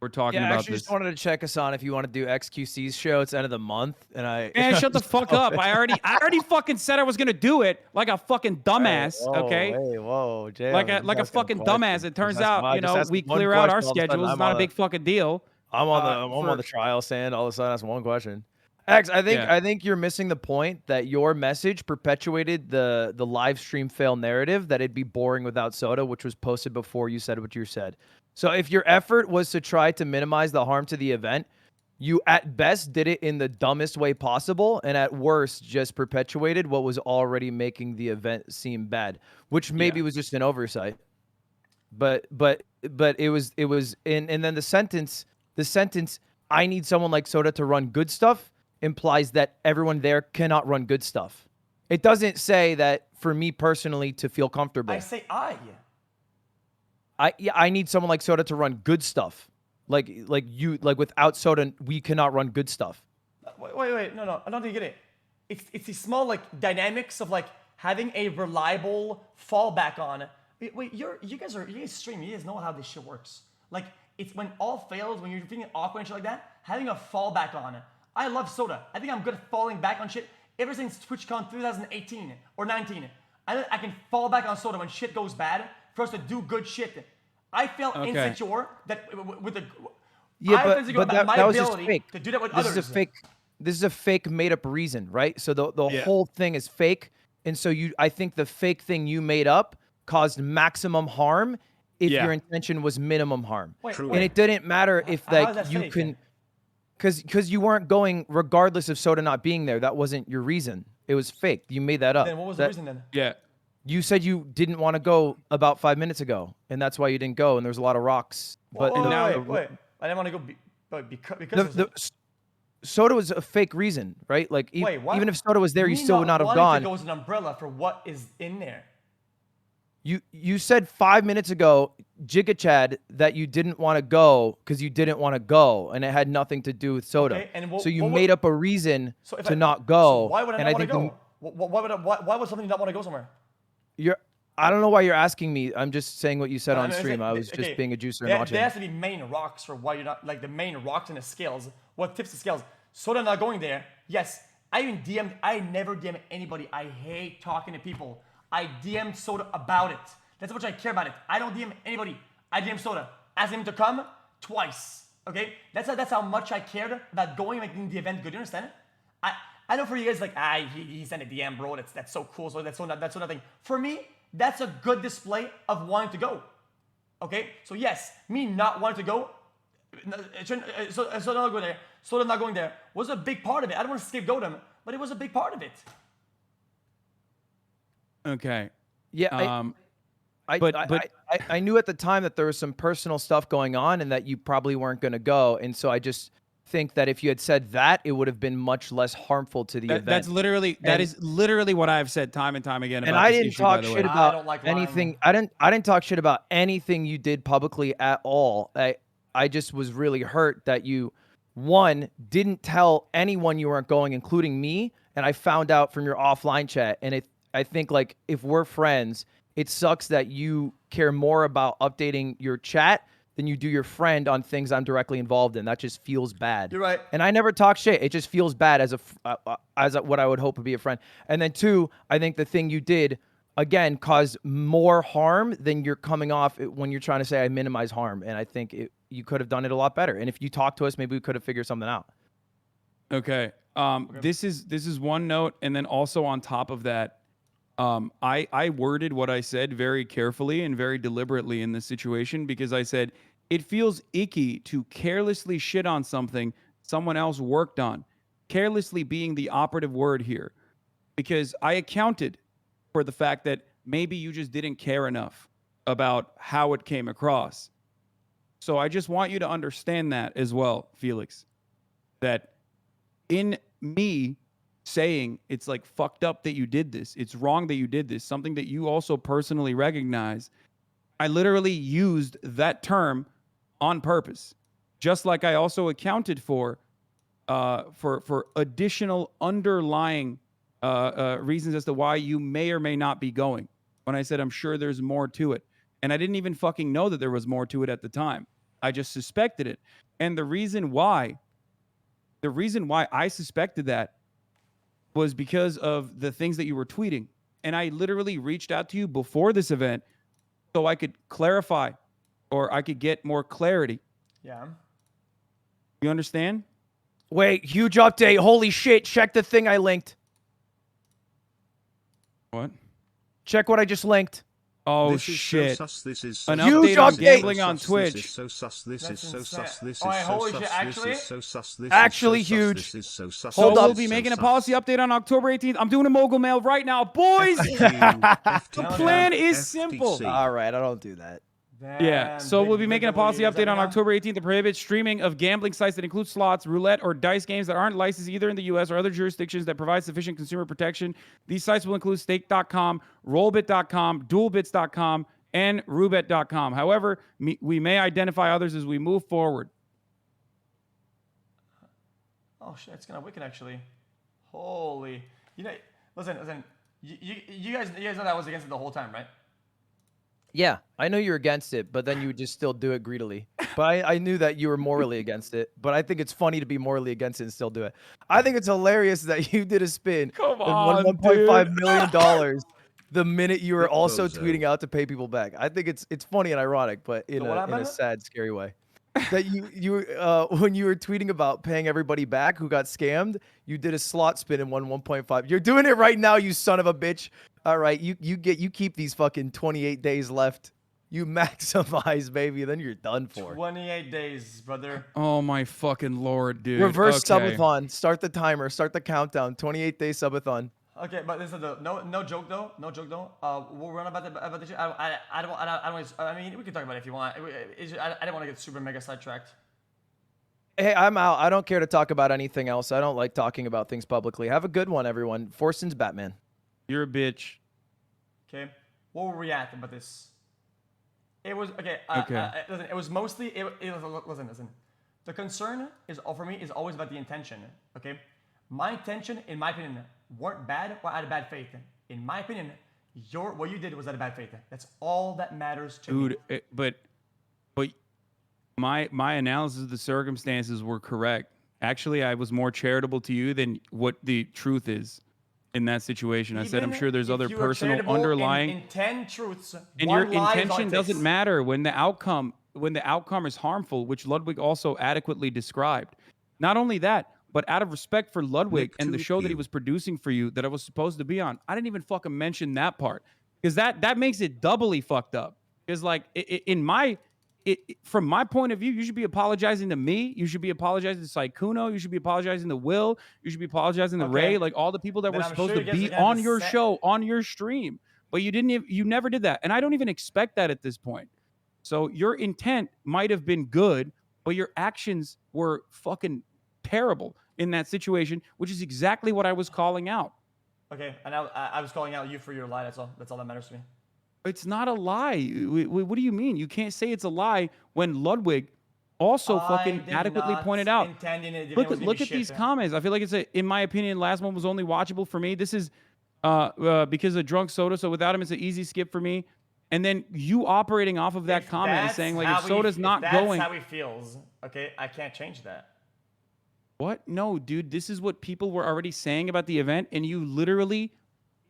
we're talking about I actually this. just wanted to check Hassan if you want to do XQC's show. It's end of the month, and Man, shut the fuck up! I already fucking said I was gonna do it like a fucking dumbass. Okay. Whoa, Jay. Like a fucking dumbass. It turns out we clear out our schedules. It's not a big fucking deal. I'm on the trial stand. All of a sudden, that's one question. X, I think you're missing the point that your message perpetuated the live stream fail narrative that it'd be boring without Soda, which was posted before you said what you said. So if your effort was to try to minimize the harm to the event, you at best did it in the dumbest way possible, and at worst just perpetuated what was already making the event seem bad, which maybe was just an oversight. But it was and then the sentence I need someone like Soda to run good stuff implies that everyone there cannot run good stuff. It doesn't say that for me personally to feel comfortable. I say I need someone like Soda to run good stuff. Like without Soda, we cannot run good stuff. Wait. No. I don't think you get it. It's the small dynamics of having a reliable fallback on. Wait, you guys stream. You guys know how this shit works. It's when all fails, when you're feeling awkward and shit like that, having a fallback on. I love Soda. I think I'm good at falling back on shit ever since TwitchCon 2018 or 19. I can fall back on Soda when shit goes bad for us to do good shit. I felt insecure that with the but that was just fake. To do that with others. This is a fake made up reason, right? So the whole thing is fake, and so I think the fake thing you made up caused maximum harm if Yeah. your intention was minimum harm. Wait, and wait. it didn't matter if How is like that you fake? can, because you weren't going regardless of Soda not being there. That wasn't your reason. It was fake. You made that up. Then what was the reason then? Yeah. You said you didn't want to go about 5 minutes ago, and that's why you didn't go. And there's a lot of rocks. But Wait, the- wait. I didn't want to go because Soda was a fake reason, right? Like wait, what? even if Soda was there, you Me still would not have wanting gone. to go as an umbrella for what is in there. You said 5 minutes ago, Jigga Chad, that you didn't want to go because you didn't want to go, and it had nothing to do with Soda. Okay, and so you made up a reason to not go. So why would I and not I want to think go? Why would somebody not want to go somewhere? I don't know why you're asking me. I'm just saying what you said No, on I mean, stream. I was just being a juicer and watching. There has to be main rocks for why you're not, like the main rocks and the scales. What tips the scales? Soda not going there. Yes, I never DM anybody. I hate talking to people. I DM'd Soda about it. That's how much I care about it. I don't DM anybody. I DM Soda. Asked him to come twice. Okay? That's how much I cared about going and making the event good. You understand it? I know for you guys, like, he sent a DM, bro. That's so cool. So that's so nothing. For me, that's a good display of wanting to go. Okay? So yes, me not wanting to go, so not going there, Soda not going there was a big part of it. I don't want to scapegoat him, but it was a big part of it. Okay. Yeah. I knew at the time that there was some personal stuff going on and that you probably weren't going to go. And so I just think that if you had said that, it would have been much less harmful to the event. That is literally what I've said time and time again. And about I this didn't issue, talk by the shit way. about anything. I didn't talk shit about anything you did publicly at all. I just was really hurt that you, one, didn't tell anyone you weren't going, including me. And I found out from your offline chat. And I think like if we're friends, it sucks that you care more about updating your chat than you do your friend on things I'm directly involved in. That just feels bad. You're right. And I never talk shit. It just feels bad as what I would hope would be a friend. And then two, I think the thing you did, again, caused more harm than you're coming off when you're trying to say I minimize harm. And I think you could have done it a lot better. And if you talked to us, maybe we could have figured something out. Okay. This is one note, and then also on top of that, I worded what I said very carefully and very deliberately in this situation because I said it feels icky to carelessly shit on something someone else worked on. Carelessly being the operative word here, because I accounted for the fact that maybe you just didn't care enough about how it came across. So I just want you to understand that as well, Felix, that in me saying it's like fucked up that you did this, it's wrong that you did this, something that you also personally recognize, I literally used that term on purpose, just like I also accounted for additional underlying reasons as to why you may or may not be going. When I said I'm sure there's more to it, and I didn't even fucking know that there was more to it at the time. I just suspected it, and the reason why I suspected that was because of the things that you were tweeting. And I literally reached out to you before this event so I could clarify or I could get more clarity. Yeah. You understand? Wait, huge update. Holy shit. Check the thing I linked. What? Check what I just linked. Oh, this is shit. So sus, this is An so update sus, on this gambling is on sus, Twitch. This is so sus, this That's is so insane. sus, this is Oh, wait, so holy sus, shit, this actually? is so sus, this Actually is so sus, huge. this is so sus, Hold this up. We'll is be so making a sus. policy update on October 18th. I'm doing a mogul mail right now, boys. The plan is simple. All right, I don't do that. Yeah, so we'll be making a policy update on October 18th to prohibit streaming of gambling sites that include slots, roulette, or dice games that aren't licensed either in the U.S. or other jurisdictions that provide sufficient consumer protection. These sites will include stake.com, rollbit.com, duelbits.com, and roulette.com. However, we may identify others as we move forward. Oh shit, it's kind of wicked actually. Holy, listen. You guys know that I was against it the whole time, right? Yeah, I know you're against it, but then you would just still do it greedily. But I knew that you were morally against it. But I think it's funny to be morally against it and still do it. I think it's hilarious that you did a spin Come and on, won $1.5 million the minute you were Big also bozo. tweeting out to pay people back. I think it's funny and ironic, but in what a happened? sad, scary way. That you when you were tweeting about paying everybody back who got scammed, you did a slot spin and won 1.5. You're doing it right now, you son of a bitch. All right, you keep these fucking 28 days left You maximize, baby, then you're done for. 28 days, brother. Oh my fucking lord, dude. Reverse Okay. subathon. Start the timer. Start the countdown. 28-day subathon. Okay, but this is no joke though. No joke though. We'll run about the shit. I don't. I mean, we can talk about it if you want. I didn't want to get super mega sidetracked. Hey, I'm out. I don't care to talk about anything else. I don't like talking about things publicly. Have a good one, everyone. Forson's Batman. You're a bitch. Okay. What were we at about this? It was okay. Listen, it was mostly. Listen. The concern is for me is always about the intention. Okay. My intention, in my opinion, weren't bad or out of bad faith. In my opinion, what you did was out of bad faith. That's all that matters to me. Dude, but my analysis of the circumstances were correct. Actually, I was more charitable to you than what the truth is in that situation. I said I'm sure there's other personal underlying in 10 truths. And your intention doesn't matter when the outcome is harmful, which Ludwig also adequately described. Not only that, but out of respect for Ludwig and the show that he was producing for you that I was supposed to be on, I didn't even fucking mention that part because that makes it doubly fucked up. Because like from my point of view, you should be apologizing to me. You should be apologizing to Saikuno. You should be apologizing to Will. You should be apologizing to Ray. Like all the people that were supposed to be on your show, on your stream. But you didn't. You never did that. And I don't even expect that at this point. So your intent might have been good, but your actions were fucking terrible in that situation, which is exactly what I was calling out. Okay, and I was calling out you for your lie. That's all. That's all that matters to me. It's not a lie. What do you mean? You can't say it's a lie when Ludwig also fucking adequately pointed out. Look at these comments. I feel like in my opinion, last one was only watchable for me. This is because of Drunk Soda. So without him, it's an easy skip for me. And then you operating off of that comment and saying like, if Soda's not going, that's how he feels. Okay, I can't change that. What? No, dude. This is what people were already saying about the event, and you literally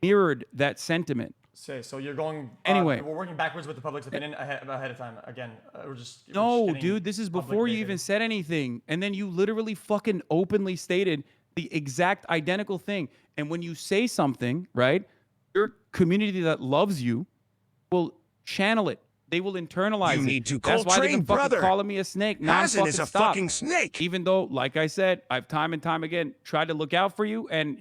mirrored that sentiment. So you're going. Anyway, we're working backwards with the public's opinion ahead of time. Again, we're just. No, dude. This is before you even said anything, and then you literally fucking openly stated the exact identical thing. And when you say something, right, your community that loves you will channel it. They will internalize it. You need to That's why they've been fucking brother. calling me a snake. Hassan is a fucking snake. Even though, like I said, I've time and time again tried to look out for you, and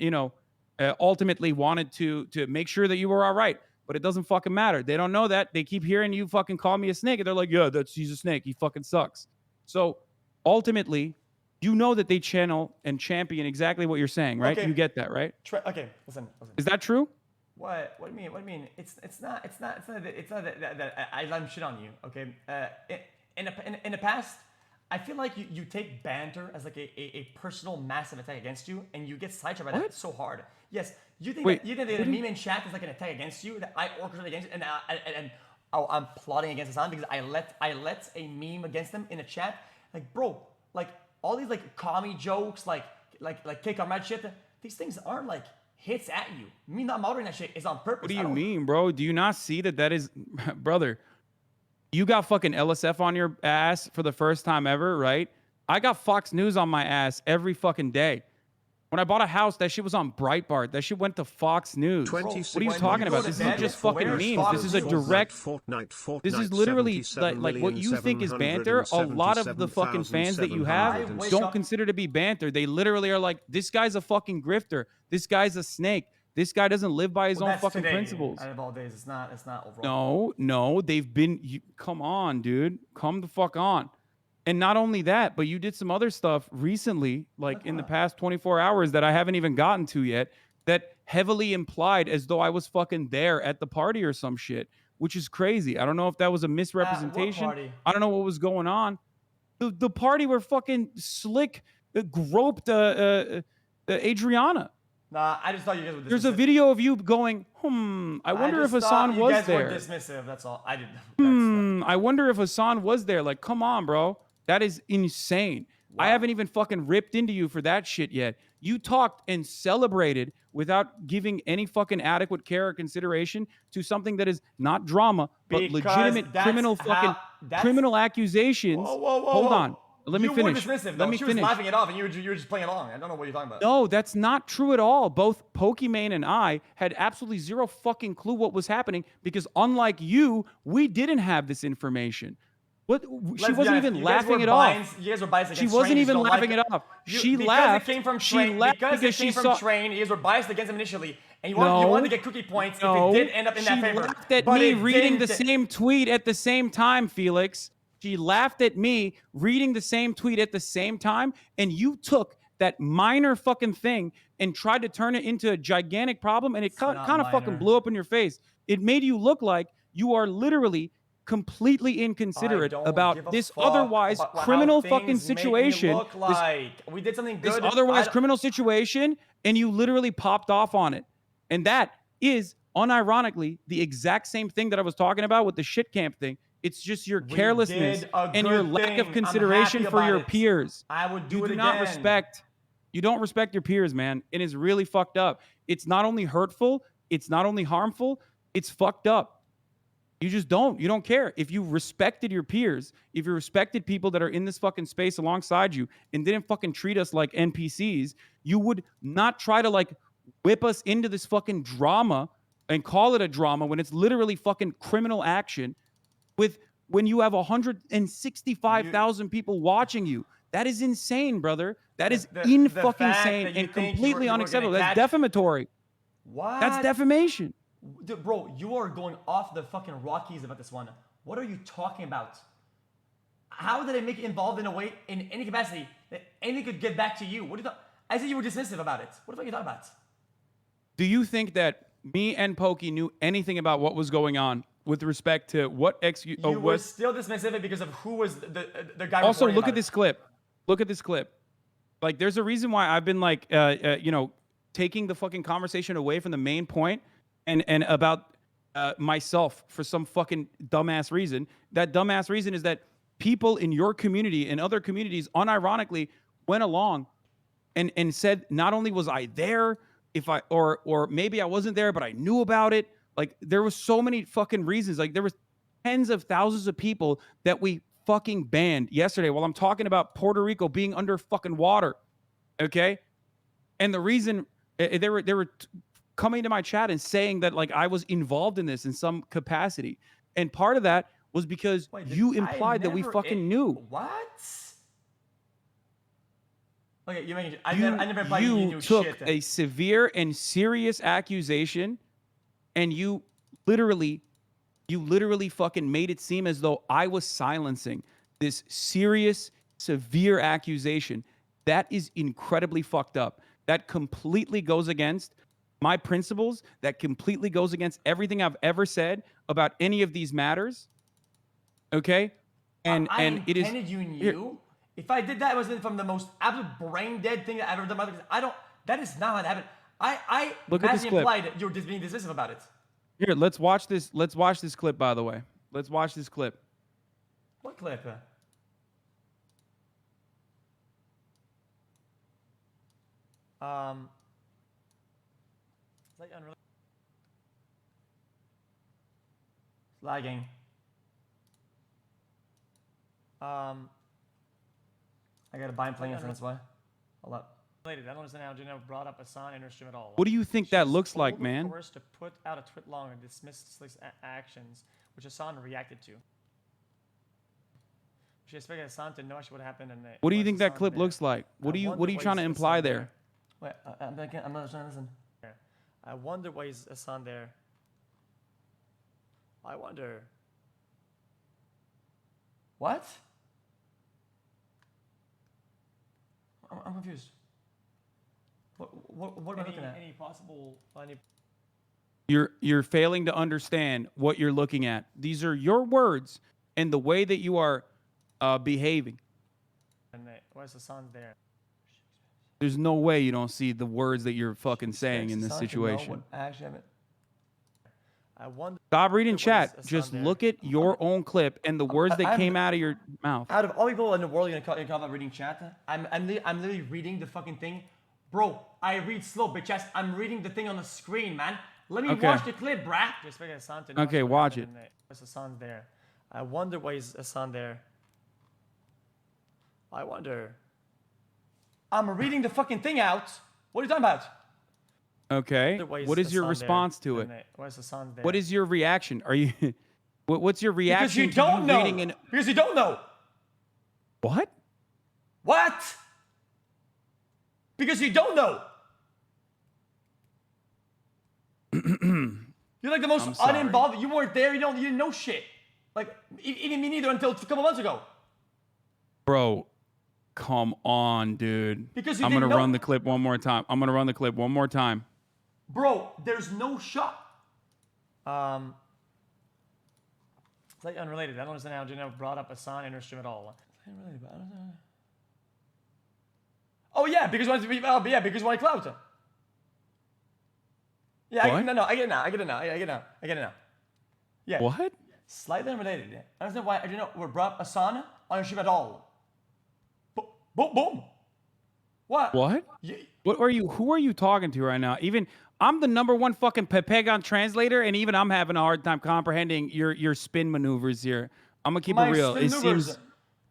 ultimately wanted to make sure that you were all right. But it doesn't fucking matter. They don't know that. They keep hearing you fucking call me a snake, and they're like, yeah, he's a snake. He fucking sucks. So ultimately, you know that they channel and champion exactly what you're saying, right? Okay. You get that, right? Okay, listen. Is that true? What do you mean? It's not that I'm shit on you. Okay. In the past, I feel like you take banter as like a personal massive attack against you, and you get sidetracked by that so hard. Yes, you think that a meme in chat is like an attack against you that I orchestrated against you, and I'm plotting against Hassan because I let a meme against them in a chat. Like, bro, like all these like commie jokes, like kick on mad shit. These things aren't like hits at you. Me not moderating that shit is on purpose. What do you mean, bro? Do you not see that is, brother? You got fucking LSF on your ass for the first time ever, right? I got Fox News on my ass every fucking day. When I bought a house, that shit was on Breitbart. That shit went to Fox News. What are you talking about? This isn't just fucking memes. This is a direct. This is literally like what you think is banter. A lot of the fucking fans that you have don't consider to be banter. They literally are like, this guy's a fucking grifter. This guy's a snake. This guy doesn't live by his own fucking principles. Out of all days, it's not overall. No, they've been. Come on, dude. Come the fuck on. And not only that, but you did some other stuff recently, like in the past 24 hours that I haven't even gotten to yet, that heavily implied as though I was fucking there at the party or some shit, which is crazy. I don't know if that was a misrepresentation. What party? I don't know what was going on. The party where fucking Slick groped Adriana. Nah, I just thought you guys were dismissive. There's a video of you going, I wonder if Hassan was there. You guys were dismissive, that's all. I didn't. I wonder if Hassan was there. Like, come on, bro. That is insane. Wow. I haven't even fucking ripped into you for that shit yet. You talked and celebrated without giving any fucking adequate care or consideration to something that is not drama, but legitimate criminal accusations. Whoa. Hold on. Let me You finish. were dismissive, Let though. me She finish. was laughing it off, and you were just playing along. I don't know what you're talking about. No, that's not true at all. Both Pokimane and I had absolutely zero fucking clue what was happening because unlike you, we didn't have this information. What? She wasn't even laughing it off. You guys were biased against She wasn't Train, even you don't laughing like it off. You- She because laughed. It came from She Train, laughed because because it came she from saw. Train. You guys were biased against him initially, and you No, wanted to get cookie points no, if it did end up in that she favor. laughed at But me it reading the didn't. same tweet at the same time, Felix. She laughed at me reading the same tweet at the same time, and you took that minor fucking thing and tried to turn it into a gigantic problem, and it kind of fucking minor. blew up in your face. It made you look like you are literally completely inconsiderate about this otherwise about how criminal things fucking make me situation. look like we did something good. This otherwise criminal situation, and you literally popped off on it. And that is unironically the exact same thing that I was talking about with the shit camp thing. It's just your carelessness did a and your good lack thing. of I'm consideration happy for about your it. peers. I would do You it do again. not respect. You don't respect your peers, man. It is really fucked up. It's not only hurtful, it's not only harmful, it's fucked up. You just don't. You don't care. If you respected your peers, if you respected people that are in this fucking space alongside you and didn't fucking treat us like NPCs, you would not try to like whip us into this fucking drama and call it a drama when it's literally fucking criminal action with when you have 165,000 people watching you. That is insane, brother. That is the fucking fact insane that you and think completely you were gonna unacceptable. That's catch- defamatory. What? That's defamation. Dude, bro, you are going off the fucking Rockies about this one. What are you talking about? How did it make it involved in a way, in any capacity, that anything could get back to you? What do you I said you were dismissive about it. What the fuck are you talking about? Do you think that me and Pokey knew anything about what was going on with respect to what XQ? You were still dismissive because of who was the guy. Also, reporting look about at this clip. Look at this clip. Like, there's a reason why I've been like, taking the fucking conversation away from the main point and about myself for some fucking dumbass reason. That dumbass reason is that people in your community and other communities unironically went along and said, not only was I there, if I or maybe I wasn't there, but I knew about it. Like, there was so many fucking reasons. Like, there was tens of thousands of people that we fucking banned yesterday while I'm talking about Puerto Rico being under fucking water. Okay? And the reason they were coming to my chat and saying that like I was involved in this in some capacity. And part of that was because you implied that we fucking knew. What? Okay, you're making. I never implied you knew took shit. a severe and serious accusation, and you literally fucking made it seem as though I was silencing this serious, severe accusation. That is incredibly fucked up. That completely goes against my principles. That completely goes against everything I've ever said about any of these matters. Okay? And it is. You knew. If I did that, it was from the most absolute brain dead thing I've ever done. Because I don't. That is not what happened. I Look at this clip. implied that you're just being dismissive about it. Here, let's watch this. Let's watch this clip. By the way, let's watch this clip. What clip? It's like unrelated. It's lagging. I gotta buy and play it, that's why. Hold up. I don't understand how Gino brought up Hassan in her stream at all. What do you think that looks like, man? Forced to put out a tweet long and dismiss Slick's actions, which Hassan reacted to. She expected Hassan to know what happened, and What do you think that clip looks like? What are you trying to imply there? Wait, I'm not trying to listen. I wonder why is Hassan there. I wonder. What? I'm confused. What am I looking at? Any possible? You're failing to understand what you're looking at. These are your words and the way that you are behaving. And where's Hassan there? There's no way you don't see the words that you're fucking saying in this situation. I wonder. Stop reading chat. Just look at your own clip and the words that came out of your mouth. Out of all people in the world, you're gonna call about reading chat? I'm literally reading the fucking thing. Bro, I read slow, bitch ass. I'm reading the thing on the screen, man. Let me watch the clip, bruh. Okay, watch it. Where's Hassan there? I wonder why is Hassan there. I wonder. I'm reading the fucking thing out. What are you talking about? Okay. What is your response to it? Why is Hassan there? What is your reaction? Are you? What's your reaction? Because you don't know. Because you don't know. What? What? Because you don't know. You're like the most uninvolved. You weren't there. You didn't know shit. Like even me neither until a couple months ago. Bro, come on, dude. Because you I'm didn't gonna know. run the clip one more time. I'm gonna run the clip one more time. Bro, there's no shot. It's like unrelated. I don't understand how Janelle brought up Hassan in her stream at all. Oh yeah, because you wanted to be. Oh yeah, because you wanted clout. Yeah, I get it now. I get it now. Yeah. What? Slightly unrelated. I understand why we brought up Hassan on her stream at all. Boom. What? What? What are you? Who are you talking to right now? Even I'm the #1 fucking Pepegon translator, and even I'm having a hard time comprehending your spin maneuvers here. I'm gonna keep it real. It seems,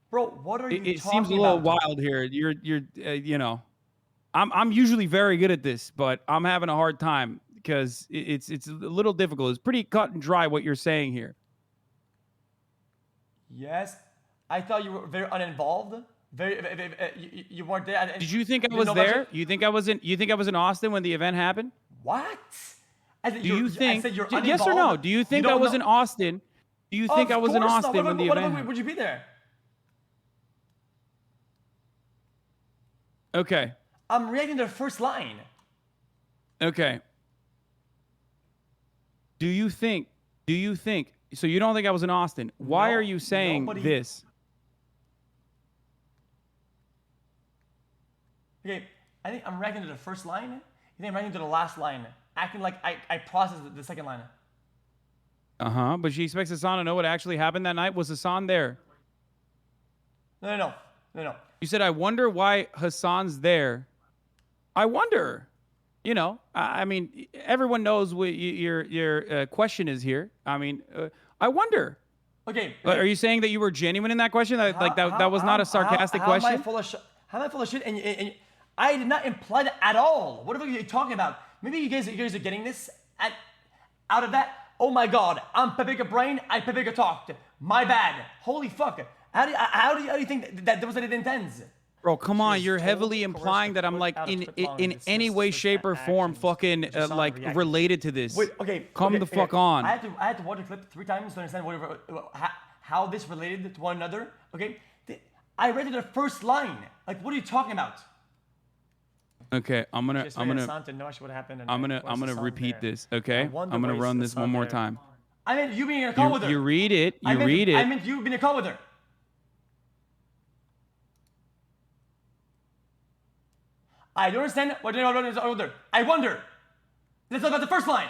bro. What are you? It seems a little wild here. You're you know, I'm usually very good at this, but I'm having a hard time because it's a little difficult. It's pretty cut and dry what you're saying here. Yes, I thought you were very uninvolved. You weren't there. Did you think I was there? You think I was in Austin when the event happened? What? Do you think? I said you're Yes or no? Do you think I was in Austin? Do you think I was in Austin when the event happened? Would you be there? Okay. I'm reacting to the first line. Okay. Do you think? So you don't think I was in Austin? Why are you saying this? Okay, I think I'm reacting to the first line. You think I'm reacting to the last line, acting like I processed the second line. But she expects Hassan to know what actually happened that night. Was Hassan there? No. You said, I wonder why Hassan's there. I wonder. You know, I mean, everyone knows what your question is here. I mean, I wonder. Okay. Are you saying that you were genuine in that question? That was not a sarcastic question? How am I full of shit? And I did not imply that at all. What are you talking about? Maybe you guys are getting this out of that. Oh my God, I'm Pepega Brain. I Pepega talked. My bad. Holy fuck. How do you think that was what it intends? Bro, come on. You're heavily implying that I'm like in any way, shape, or form fucking like related to this. Wait, okay. Come the fuck on. I had to watch the clip 3 times to understand how this related to one another. Okay. I read the first line. Like, what are you talking about? Okay, I'm gonna repeat this. Okay, I'm gonna run this one more time. I meant you being in a call with her. You read it. I meant you being in a call with her. I don't understand what you're older. I wonder. Let's talk about the first line.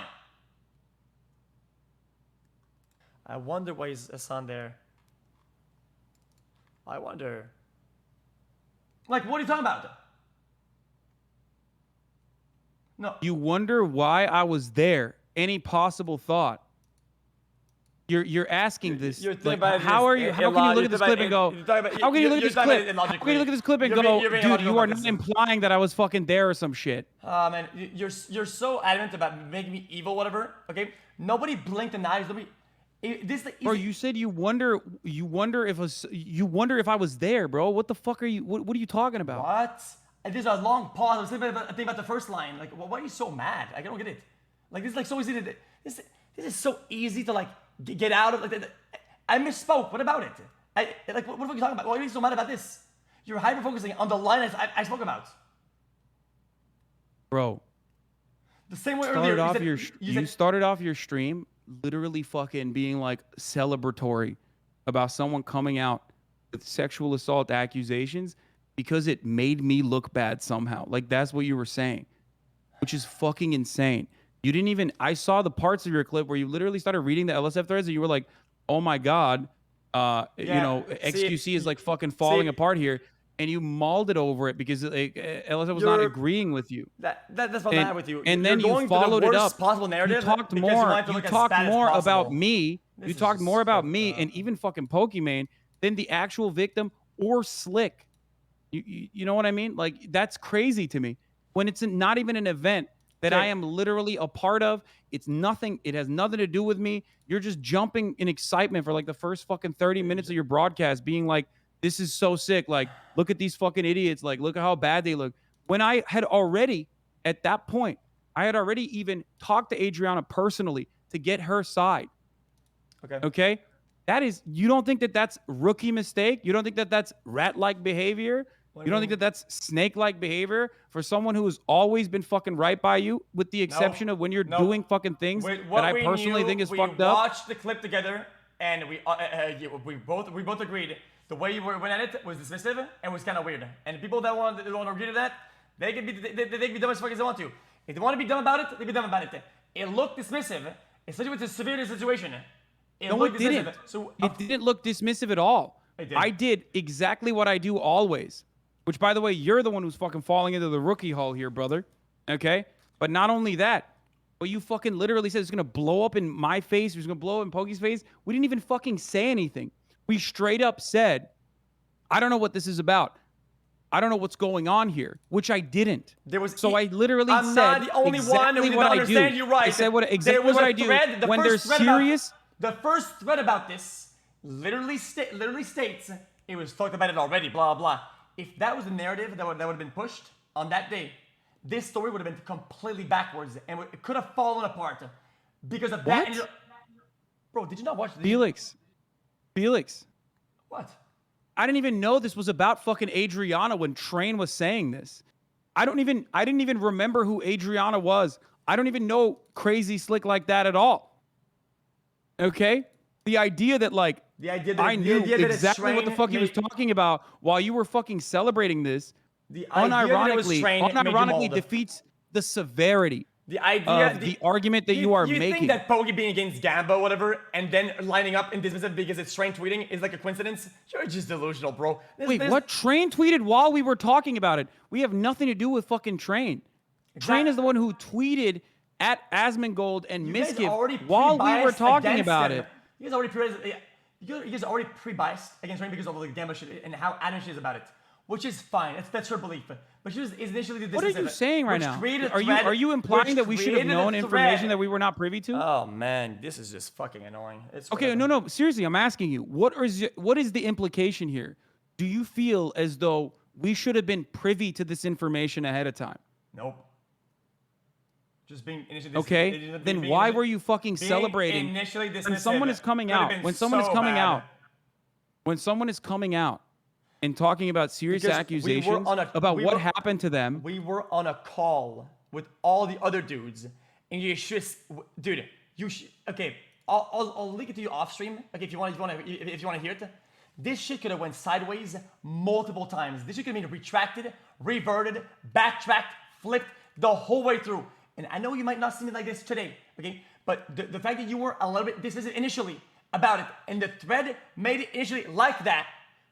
I wonder why is Hassan there. I wonder. Like, what are you talking about? No. You wonder why I was there. Any possible thought? You're asking this. Like, how can you look at this clip and go? How can you look at this clip? How can you look at this clip and go, dude? You are not implying that I was fucking there or some shit. Man, you're so adamant about making me evil, whatever. Okay, nobody blinked an eye. Bro, you said you wonder if I was there, bro. What the fuck are you? What are you talking about? What? There's a long pause. I was thinking about the first line. Like, why are you so mad? I don't get it. Like, this is like so easy to. This is so easy to like get out of. Like, I misspoke. What about it? What are you talking about? Why are you so mad about this? You're hyper focusing on the line I spoke about. Bro. The same way earlier. You started off your stream literally fucking being like celebratory about someone coming out with sexual assault accusations because it made me look bad somehow. Like, that's what you were saying, which is fucking insane. You didn't even, I saw the parts of your clip where you literally started reading the LSF threads and you were like, oh my God, you know, XQC is like fucking falling apart here. And you mauled it over it because like, LSF was not agreeing with you. That's what I'm with you. And then you followed it up. You talked more about me. You talked more about me and even fucking Pokimane than the actual victim or Slick. You know what I mean? Like, that's crazy to me. When it's not even an event that I am literally a part of. It's nothing. It has nothing to do with me. You're just jumping in excitement for like the first fucking 30 minutes of your broadcast, being like, this is so sick. Like, look at these fucking idiots. Like, look at how bad they look. When I had already, at that point, I had already even talked to Adriana personally to get her side. Okay? That is, you don't think that that's rookie mistake? You don't think that that's rat-like behavior? You don't think that that's snake-like behavior for someone who has always been fucking right by you, with the exception of when you're doing fucking things that I personally think is fucked up? We watched the clip together, and we both agreed the way you went at it was dismissive and was kind of weird. And people that want to agree to that, they can be dumb as fuck as they want to. If they want to be dumb about it, they be dumb about it. It looked dismissive, especially with the severe situation. No, it didn't. So, it didn't look dismissive at all. I did exactly what I do always. Which, by the way, you're the one who's fucking falling into the rookie hole here, brother. Okay? But not only that, but you fucking literally said it's going to blow up in my face. It's going to blow up in Pokey's face. We didn't even fucking say anything. We straight up said, I don't know what this is about. I don't know what's going on here, which I didn't. So I literally I'm said not the only exactly one who did what not I understand do. you right. I said exactly There was what a I do thread, the when first there's thread about- serious. The first thread about this literally states it was talked about it already, blah, blah. If that was the narrative that would have been pushed on that day, this story would have been completely backwards and it could have fallen apart because of that. What? Bro, did you not watch Felix. What? I didn't even know this was about fucking Adriana when Train was saying this. I didn't even remember who Adriana was. I don't even know Crazy Slick like that at all. Okay? The idea that like I knew exactly what the fuck he was talking about while you were fucking celebrating this, unironically defeats the severity of the argument that you are making. You think that Pokey being against Gamba, whatever, and then lining up in dismissive because it's Train tweeting is like a coincidence? You're just delusional, bro. Wait, what? Train tweeted while we were talking about it. We have nothing to do with fucking Train. Train is the one who tweeted at Asmongold and Miskiv while we were talking about it. You guys are already pre-biased against Train because of the Gamba shit and how adamant she is about it, which is fine. That's her belief. But she was initially the What are you saying right now? Are you implying that we should have known information that we were not privy to? Oh man, this is just fucking annoying. Okay, no, seriously, I'm asking you. What is the implication here? Do you feel as though we should have been privy to this information ahead of time? Nope. Just being initially okay, then why were you fucking celebrating when someone is coming out? When someone is coming out. When someone is coming out and talking about serious accusations about what happened to them. We were on a call with all the other dudes, and you should, dude. You should. Okay, I'll link it to you off stream. Okay, if you want to hear it. This shit could have went sideways multiple times. This shit could have been retracted, reverted, backtracked, flipped the whole way through. And I know you might not see me like this today, okay? But the fact that you were a little bit dismissive initially about it, and the thread made it initially like that,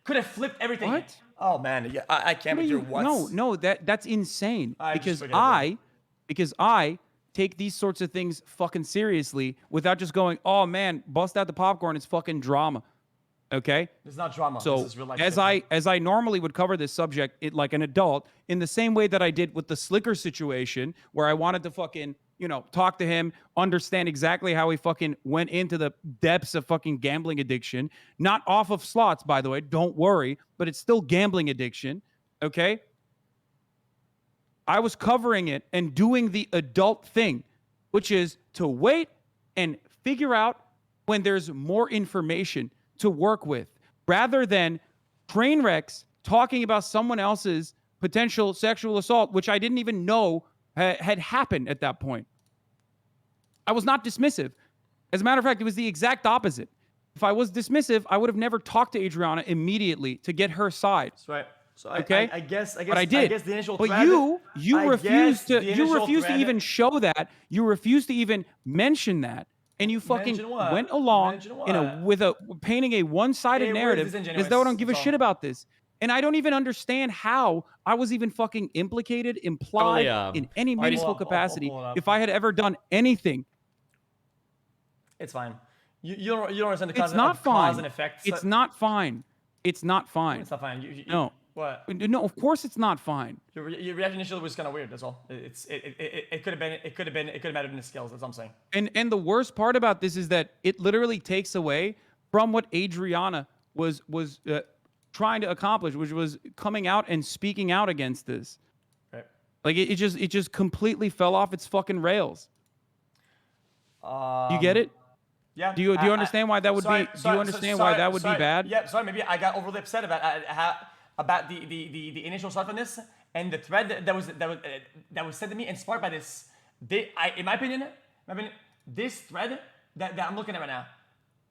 could have flipped everything. What? Oh man, yeah, I can't be through once. No, that's insane. Because I take these sorts of things fucking seriously without just going, oh man, bust out the popcorn, it's fucking drama. Okay? It's not drama. So this is real life as I normally would cover this subject like an adult, in the same way that I did with the Slicker situation, where I wanted to fucking, talk to him, understand exactly how he fucking went into the depths of fucking gambling addiction. Not off of slots, by the way, don't worry, but it's still gambling addiction. Okay? I was covering it and doing the adult thing, which is to wait and figure out when there's more information to work with, rather than train wrecks talking about someone else's potential sexual assault, which I didn't even know had happened at that point. I was not dismissive. As a matter of fact, it was the exact opposite. If I was dismissive, I would have never talked to Adriana immediately to get her side. That's right. So okay, I guess but I did. I guess the initial but thread, you refused to even show that. You refused to even mention that. And you fucking went along with painting a one-sided narrative as though I don't give a shit about this. And I don't even understand how I was even fucking implicated, implied in any meaningful capacity if I had ever done anything. It's fine. You don't understand the concept of cause and effect. It's not fine. It's not fine. It's not fine. What? No, of course it's not fine. Your reaction initially was kind of weird. That's all. It could have been. It could have been. It could have mattered in the skills. That's what I'm saying. And the worst part about this is that it literally takes away from what Adriana was trying to accomplish, which was coming out and speaking out against this. Right. Like it just completely fell off its fucking rails. You get it? Yeah. Do you understand why that would be? Do you understand why that would be bad? Yeah. Sorry. Maybe I got overly upset about the initial start on this and the thread that was sent to me, inspired by this. In my opinion, this thread that I'm looking at right now,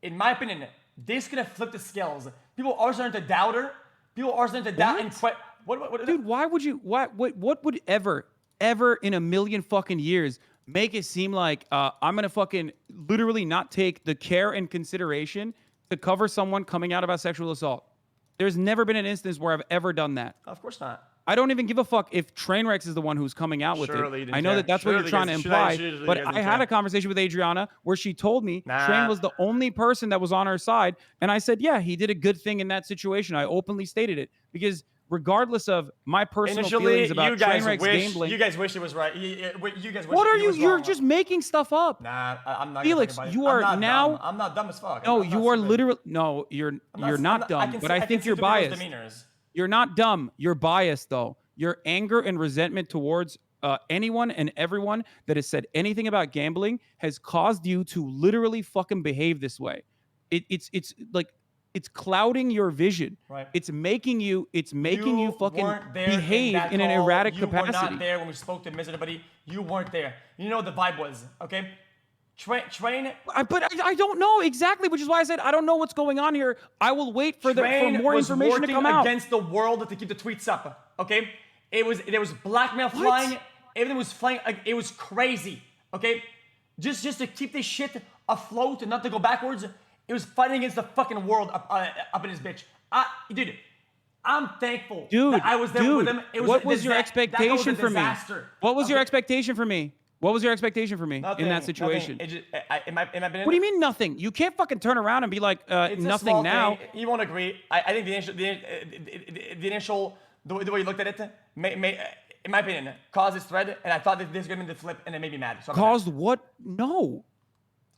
in my opinion, this could have flipped the scales. People are starting to doubt her. People are starting to doubt and quit. What? Dude, why would you? What would ever in a million fucking years make it seem like I'm gonna fucking literally not take the care and consideration to cover someone coming out about sexual assault? There's never been an instance where I've ever done that. Of course not. I don't even give a fuck if Trainwreck is the one who's coming out with it. I know that that's what you're trying to imply, but I had a conversation with Adriana where she told me Train was the only person that was on her side, and I said, yeah, he did a good thing in that situation. I openly stated it because regardless of my personal feelings about Trainwreck's gambling, you guys wish it was right. You guys wish what are you? You're wrong. just making stuff up. Nah, I'm not. Felix, you are now. I'm not dumb as fuck. No, you are literally. No, you're not dumb. But I think you're biased. You're not dumb. You're biased though. Your anger and resentment towards anyone and everyone that has said anything about gambling has caused you to literally fucking behave this way. It's like it's clouding your vision. Right. It's making you fucking behave in an call. erratic you capacity. You were not there when we spoke to Miss Everybody. You weren't there. You know what the vibe was, okay? Train. But I don't know exactly, which is why I said I don't know what's going on here. I will wait for more information to come out. Against the world to keep the tweets up, okay? There was blackmail flying. Everything was flying. It was crazy, okay? Just to keep this shit afloat and not to go backwards. It was fighting against the fucking world up in his bitch. Dude, I'm thankful that I was there with him. What was your expectation for me? What was your expectation for me? What was your expectation for me in that situation? What do you mean nothing? You can't fucking turn around and be like nothing now. Thing. You won't agree. I think the initial the way you looked at it, in my opinion, caused this thread, and I thought that this was going to flip, and it made me mad. So caused what? No.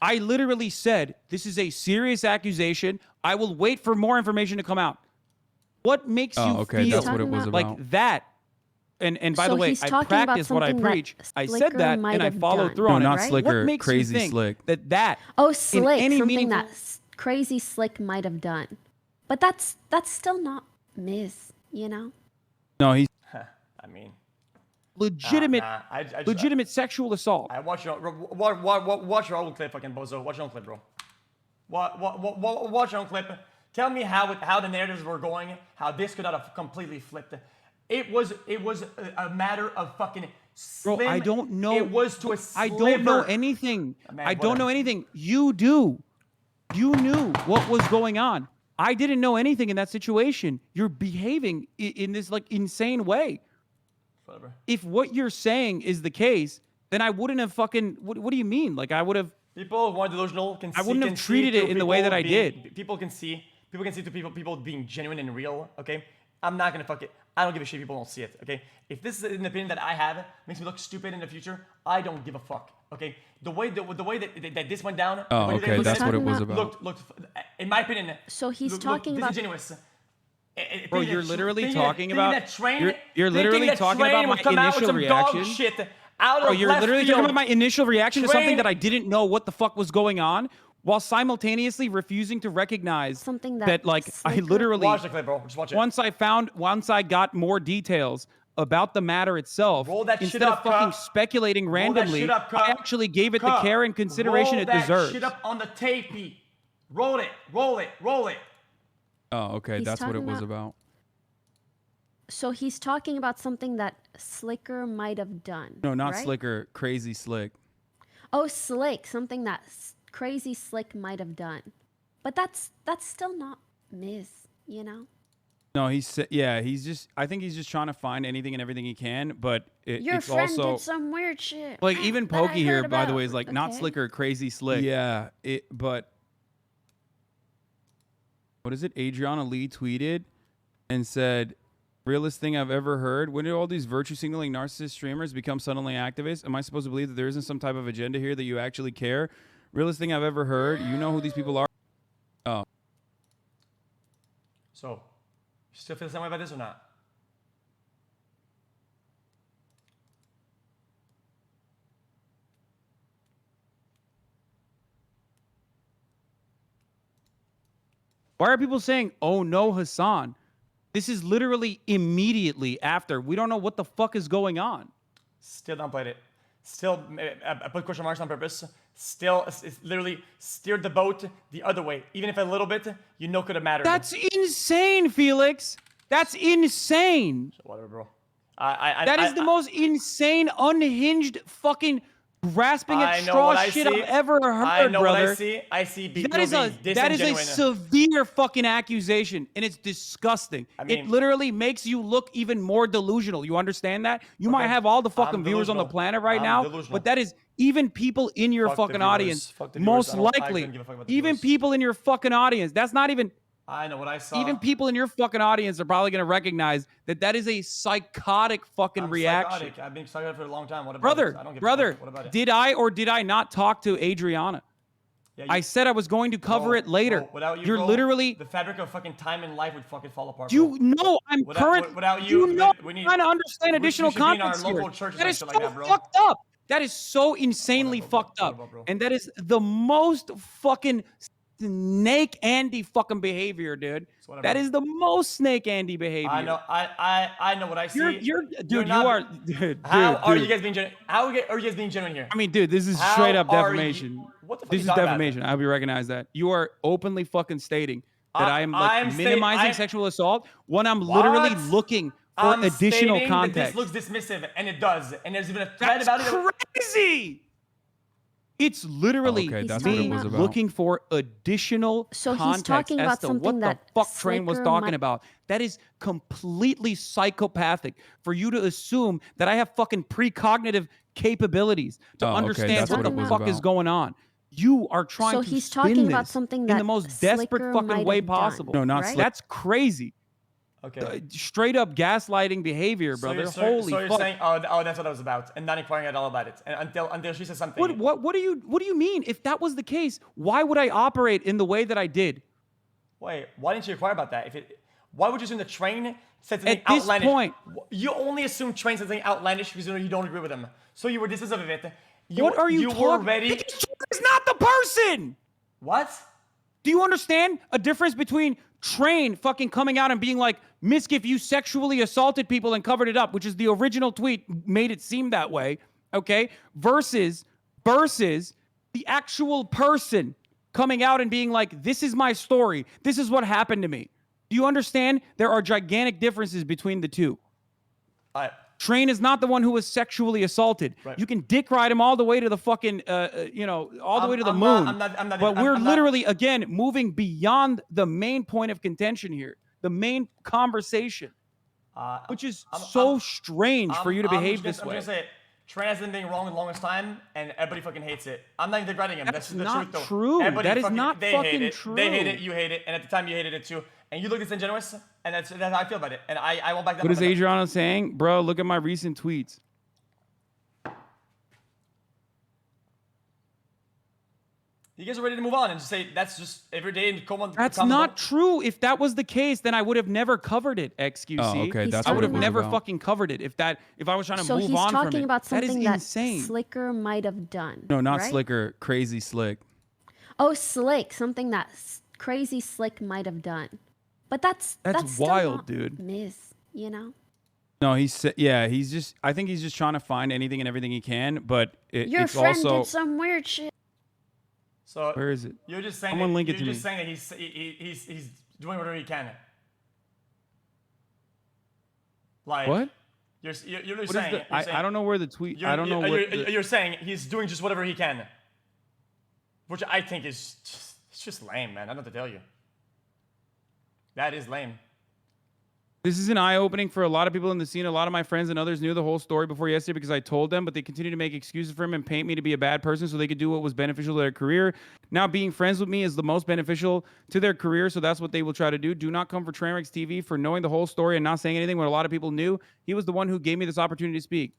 I literally said, this is a serious accusation. I will wait for more information to come out. What makes you feel that's what it was like about. that? And by the way, I practice what I preach. I said that, and I followed through on it. Not Right? Slicker, What makes crazy you think Slick. that Oh, Slick, any something meaningful- that crazy Slick might have done. But that's still not Miz, you know? No, he's I mean, legitimate, legitimate sexual assault. I watch your own clip, fucking bozo. Watch your own clip, bro. Watch your own clip. Tell me how the narratives were going, how this could not have completely flipped. It was a matter of fucking slim. Bro, I don't know. It was to a sliver. I don't know anything. Man, I don't know anything. You do. You knew what was going on. I didn't know anything in that situation. You're behaving in this like insane way. Whatever. If what you're saying is the case, then I wouldn't have fucking. What do you mean? Like I would have. People who are delusional I wouldn't have treated it in the way that I did. People can see to people being genuine and real. Okay, I'm not gonna fuck it. I don't give a shit. People don't see it. Okay, if this is an opinion that I have makes me look stupid in the future, I don't give a fuck. Okay, the way that this went down. Oh, okay, that's what it was about. Looked, in my opinion. So he's talking about disingenuous. Bro, you're literally talking about. Train, you're literally talking about my initial reaction. Bro, you're literally talking about my initial reaction to something that I didn't know what the fuck was going on, while simultaneously refusing to recognize something that like I literally. Watch the clip, bro. Just watch it. Once I got more details about the matter itself, instead of fucking speculating randomly, I actually gave it the care and consideration it deserves. Roll that shit up on the tapey. Roll it. Oh, okay, that's what it was about. So he's talking about something that Slicker might have done. No, not right? Slicker, Crazy Slick. Oh, Slick, something that Crazy Slick might have done. But that's still not Miz, you know? No, he's just. I think he's just trying to find anything and everything he can. But Your it's friend also did some weird shit. like even that I Pokey here, heard by the about. way, is like not Okay. Slicker, Crazy Slick. Yeah, But what is it? Adriana Lee tweeted and said, Realest thing I've ever heard. When did all these virtue signaling narcissist streamers become suddenly activists? Am I supposed to believe that there isn't some type of agenda here that you actually care? Realest thing I've ever heard. You know who these people are? Oh. So, you still feel the same way about this or not? Why are people saying, oh no, Hassan? This is literally immediately after. We don't know what the fuck is going on. Still downplayed it. Still, I put question marks on purpose. Still, it's literally steered the boat the other way. Even if a little bit, you know, could have mattered. That's insane, Felix. That's insane. So whatever, bro. That is the most insane, unhinged, fucking grasping at straw shit I've ever heard, I know brother. what I see. I see people That is a disingenuine. severe fucking accusation, and it's disgusting. It literally makes you look even more delusional. You understand that? You might have all the fucking viewers on the planet right now, but that is even people in your fucking audience, most likely, even people in your fucking audience. That's not even. I know what I saw. Even people in your fucking audience are probably going to recognize that that is a psychotic fucking reaction. Psychotic. I've been psychotic for a long time. What about Brother, it? I don't give a brother, fuck. What about it? did I or did I not talk to Adriana? Yeah, I said I was going to cover it later. Bro, without you, You're bro, literally. the fabric of fucking time and life would fucking fall apart. You know I'm current. Without you, you know we need, I'm trying to understand additional we should be in our context local here. churches That and is shit so like that, bro. fucked up. That is so insanely fucked up. And that is the most fucking Snake Andy fucking behavior, dude. That is the most Snake Andy behavior. I know. I know what I see. Dude, not, you are. Dude, how are dude. you guys being genuine? How are you guys being genuine here? I mean, dude, this is How straight up are defamation. What the fuck This are is you talking about? defamation. I hope you recognize that. You are openly fucking stating that I am I'm minimizing sexual assault when I'm literally looking for I'm additional stating context. That this looks dismissive, and it does. And there's even a thread about it. Crazy. It's literally me looking for additional context talking as about to something what the that fuck Train was Slicker talking might- about. That is completely psychopathic for you to assume that I have fucking precognitive capabilities to understand That's what the what it fuck was is going on. You are trying So to he's spin talking this about something in that the most Slicker desperate fucking might way have done, possible. No, not right? Slick- That's crazy. Okay. Straight up gaslighting behavior, brother. Holy so you're fuck. saying, oh, that's what I was about, and not inquiring at all about it, and until she says something. What do you mean? If that was the case, why would I operate in the way that I did? Wait, why didn't you inquire about that? Why would you assume the Train said something At this outlandish? point- You only assume Train said something outlandish because you don't agree with him. So you were dismissive of it. What are you You were talking? ready. Because Train is not the person. What? Do you understand a difference between Train fucking coming out and being like, Miskiff, you sexually assaulted people and covered it up, which is the original tweet, made it seem that way, okay? Versus the actual person coming out and being like, this is my story. This is what happened to me. Do you understand? There are gigantic differences between the two. Train is not the one who was sexually assaulted. Right. You can dick ride him all the way to the fucking, all the way to the I'm moon. not- But we're I'm not- literally, again, moving beyond the main point of contention here, the main conversation, which is so strange for you to behave this way. I'm just gonna say, Train has been being wrong the longest time, and everybody fucking hates it. I'm not even degrading him. That's the not truth, though. true. Everybody That is fucking, not they fucking hate it. true. They hate it. You hate it, and at the time you hated it too. And you look disingenuous, and that's how I feel about it. And I won't back down. What is on that. Adriana saying? Bro, look at my recent tweets. You guys are ready to move on and just say that's just every day and come on. That's not true. If that was the case, then I would have never covered it, XQC. Oh, okay, that's I what would have it was never about. fucking covered it if I was trying to So move he's on from talking it. about That is something that insane. Slicker might have done. No, not right? Slicker. Crazy Slick. Oh, Slick, something that crazy Slick might have done. But that's still wild, not dude. Miss, you know. No, he's just. I think he's just trying to find anything and everything he can. But Your it's friend also. did some weird shit. So Where is it? You're just saying. Someone that, link it you're to just me. saying that he's doing whatever he can. Like What? You're What saying. is You're the, saying I don't know where the tweet. I don't know you're, what. You're saying he's doing just whatever he can, which I think is it's just lame, man. I don't know what to tell you. That is lame. This is an eye-opening for a lot of people in the scene. A lot of my friends and others knew the whole story before yesterday because I told them, but they continue to make excuses for him and paint me to be a bad person so they could do what was beneficial to their career. Now being friends with me is the most beneficial to their career, so that's what they will try to do. Do not come for Trainwreck's TV for knowing the whole story and not saying anything when a lot of people knew. He was the one who gave me this opportunity to speak.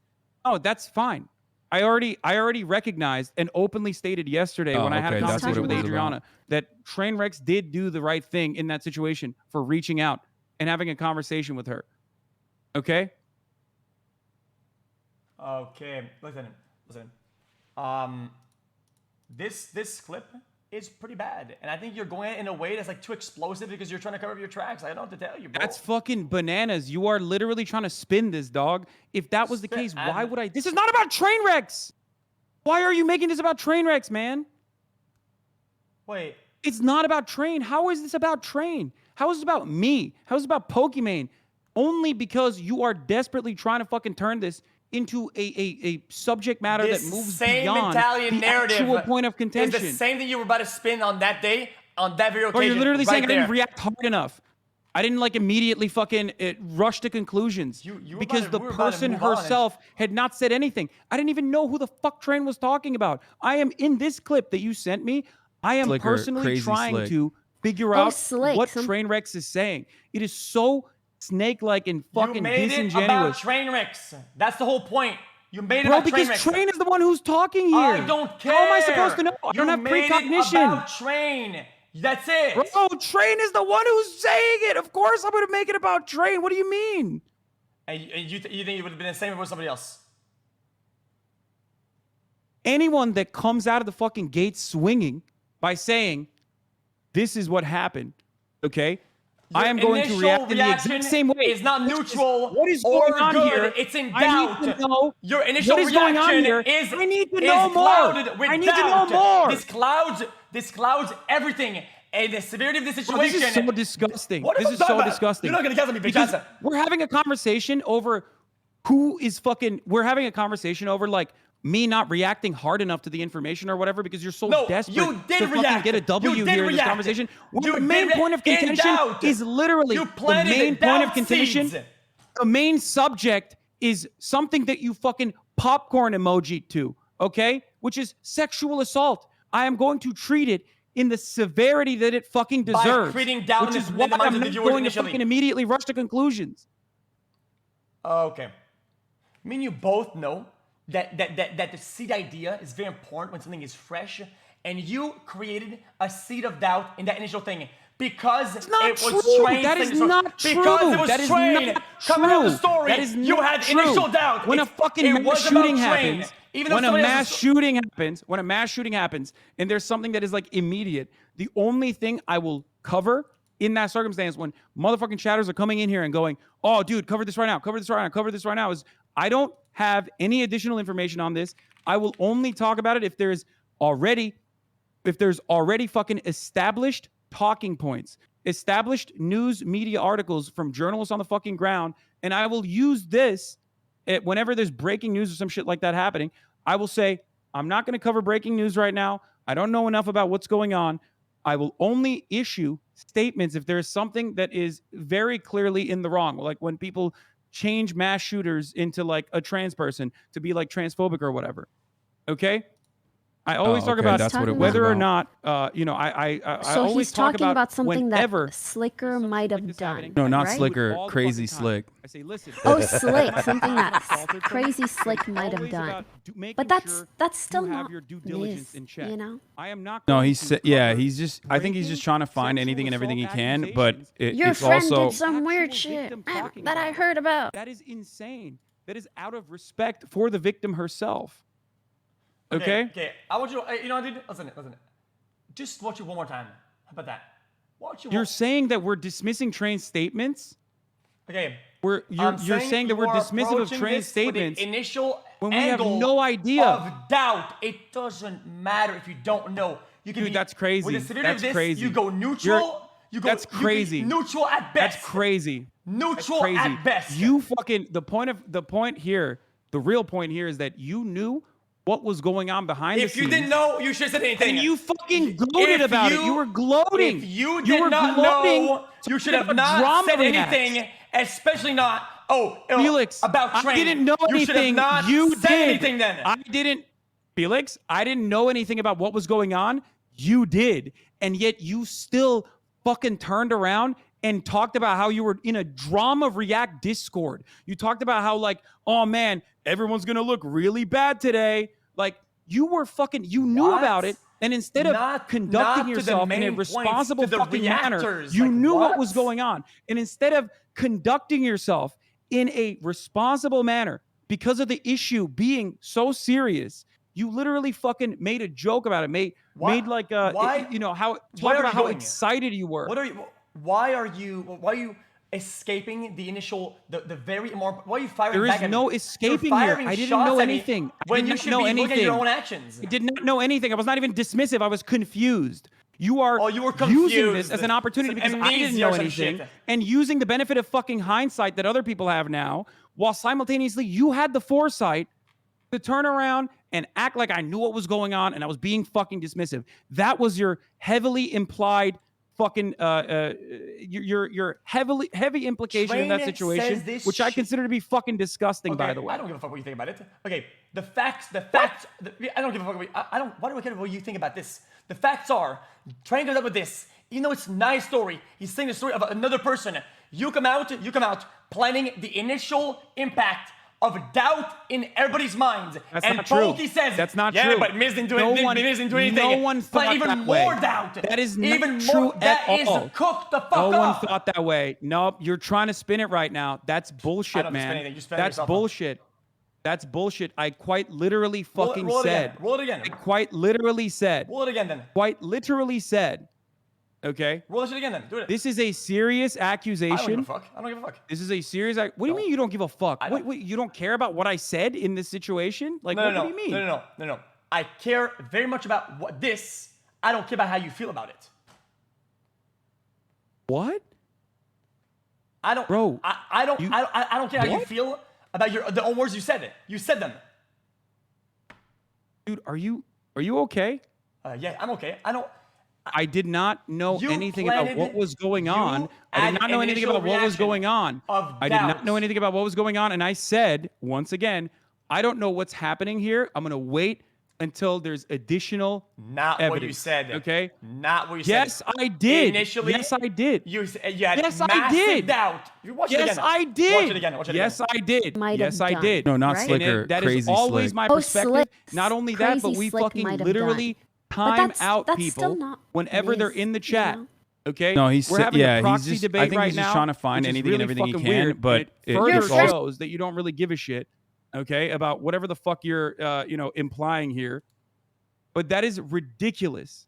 Oh, that's fine. I already recognized and openly stated yesterday when I had a conversation with Adriana that Trainwrecks did do the right thing in that situation for reaching out and having a conversation with her. Okay? Okay, listen. This clip is pretty bad, and I think you're going in a way that's like too explosive because you're trying to cover up your tracks. I don't know what to tell you, bro. That's fucking bananas. You are literally trying to spin this, dog. If that was the case, why would I? This is not about Trainwrecks. Why are you making this about Trainwrecks, man? Wait. It's not about Train. How is this about Train? How is it about me? How is it about Pokimane? Only because you are desperately trying to fucking turn this into a subject matter that moves beyond the actual point of contention. It's the same thing you were about to spin on that day, on that video occasion. Or you're literally saying I there. didn't react hard enough. I didn't like immediately fucking rush to conclusions because the person herself had not said anything. I didn't even know who the fuck Train was talking about. I am in this clip that you sent me. I am personally trying to figure out what Trainwrecks is saying. It is so snake-like and fucking disingenuous. You made it about Trainwrecks. That's the whole point. You made it Bro, about because Trainwrecks. Train is the one who's talking here. I don't care. How am I supposed to know? I don't have precognition. You made it about Train. That's it. Bro, Train is the one who's saying it. Of course I'm going to make it about Train. What do you mean? And you think it would have been the same if it was somebody else? Anyone that comes out of the fucking gate swinging by saying, this is what happened, okay? Your I am going to react in the exact same way. It's not neutral. What is going on good. here? It's in I doubt. need to know your initial what is going on reaction here. is I need to know more. Clouded with I need doubt. to know more. This clouds everything. And the severity of the situation. Bro, this is so disgusting. What This is so disgusting. You're not gonna cancel me, Because bitch. we're having a conversation over who is fucking. We're having a conversation over like me not reacting hard enough to the information or whatever because you're so desperate you did to fucking get a W here in this conversation. When the main point of contention is literally the main point of contention. The main subject is something that you fucking popcorn emoji to, okay? Which is sexual assault. I am going to treat it in the severity that it fucking deserves. By creating doubt which in is the why minds I'm of the not viewers going to initially. fucking immediately rush to conclusions. Okay. I mean, you both know that the seed idea is very important when something is fresh, and you created a seed of doubt in that initial thing because it was true. Train. That is not true. Because it was That is Train not coming out of the true. story. That is You not had true. initial doubt. When a fucking mass shooting happens, when a mass shooting happens, and there's something that is like immediate, the only thing I will cover in that circumstance when motherfucking chatters are coming in here and going, oh, dude, cover this right now, cover this right now, cover this right now, is I don't have any additional information on this. I will only talk about it if there's already fucking established talking points, established news media articles from journalists on the fucking ground, and I will use this whenever there's breaking news or some shit like that happening. I will say, I'm not going to cover breaking news right now. I don't know enough about what's going on. I will only issue statements if there is something that is very clearly in the wrong, like when people change mass shooters into like a trans person to be like transphobic or whatever. Okay? I always talk about whether or not, I So always he's talk talking about something whenever that Slicker might have done. No, not right? Slicker. Crazy Slick. I say, listen. Oh, Slick, something that crazy Slick might have done. But that's still not Miz, you know? I am not. No, he's just. I think he's just trying to find anything and everything he can. But Your it's friend also did some weird shit that I heard about. That is insane. That is out of respect for the victim herself. Okay. Okay. I want you. You know, dude. Listen. Just watch it one more time. How about that? Watch it. You're saying that we're dismissing Train's statements. Okay. You're saying that we're dismissive of Train's statements initial when we have no idea of doubt. It doesn't matter if you don't know. You can Dude, that's crazy. With the severity of That's this, crazy. you go neutral. That's crazy. Neutral at best. That's crazy. Neutral That's crazy. at best. You fucking the point here. The real point here is that you knew what was going on behind the scenes. If you didn't know, you should have said anything. And you fucking gloated about it. You were gloating. If you did not know, you should have not said anything. especially not. Oh, Felix, about train. I didn't know You should have anything. not You said did. anything then. I didn't. Felix, I didn't know anything about what was going on. You did, and yet you still fucking turned around and talked about how you were in a drama react Discord. You talked about how like, oh man, everyone's gonna look really bad today. Like you were fucking, you knew about it. And instead of conducting yourself in a responsible fucking manner, you knew what was going on. And instead of conducting yourself in a responsible manner, because of the issue being so serious, you literally fucking made a joke about it. Made like you know how talk about how excited you were. Why are you escaping the initial the very more? Why are you firing there back is at no me? escaping You're here. firing I didn't shots know at me anything. when I you did should not know be anything. looking at your own actions. I did not know anything. I was not even dismissive. I was confused. You are you were using this confused. as an opportunity because I didn't Amnesia know or some anything, shit. and using the benefit of fucking hindsight that other people have now, while simultaneously you had the foresight to turn around and act like I knew what was going on and I was being fucking dismissive. That was your heavily implied fucking your heavy implication in that Train situation, says this which I consider to be fucking disgusting, by the way. I don't give a fuck what you think about it. Okay, the facts. I don't give a fuck. I don't. Why do I care what you think about this? The facts are, Train comes up with this. You know, it's a nice story. He's saying the story of another person. You come out planning the initial impact of doubt in everybody's minds. That's and not true. Pokey says, That's not yeah, true. but Miz didn't do anything. No one thought even that more way. doubt. That is not even true more, at that all. is cooked the fuck No one up. thought that way. Nope, you're trying to spin it right now. That's bullshit, I don't man. spin anything. You spin it That's yourself. bullshit. That's bullshit. I quite literally fucking roll it said. again. Roll it again. I quite literally said. Roll it again then. Quite literally said. Okay. Roll it again then. Do it. This is a serious accusation. I don't give a fuck. I don't give a fuck. This is a serious. What do you mean you don't give a fuck? Wait, you don't care about what I said in this situation? Like, what do you mean? No. I care very much about what this. I don't care about how you feel about it. What? I don't, bro. I don't care how you feel about the own words you said. You said them. Dude, are you okay? Yeah, I'm okay. I did not know anything about what was going on. I did not know anything about what was going on. I did not know anything about what was going on. And I said, once again, I don't know what's happening here. I'm going to wait until there's additional evidence. What you said. Okay? Not what you said. Yes, I did. Initially, yes, I did. You had yes, massive I did. doubt. Watch it yes, again. I did. Watch it again. Watch it yes, again. I did. Might yes, have I done, did. No, not right? Slicker. That crazy is always slick. my Oh, perspective. Slick. Not only that, but Crazy we Slick fucking might have literally done. time But out that's still people not whenever they're in the chat. you know? Okay. No, we're having a proxy he's just, debate I think right he's just now, trying to find which is anything really and everything he fucking can, weird, but it further shows that you don't really give a shit. Okay, about whatever the fuck you're, implying here. But that is ridiculous.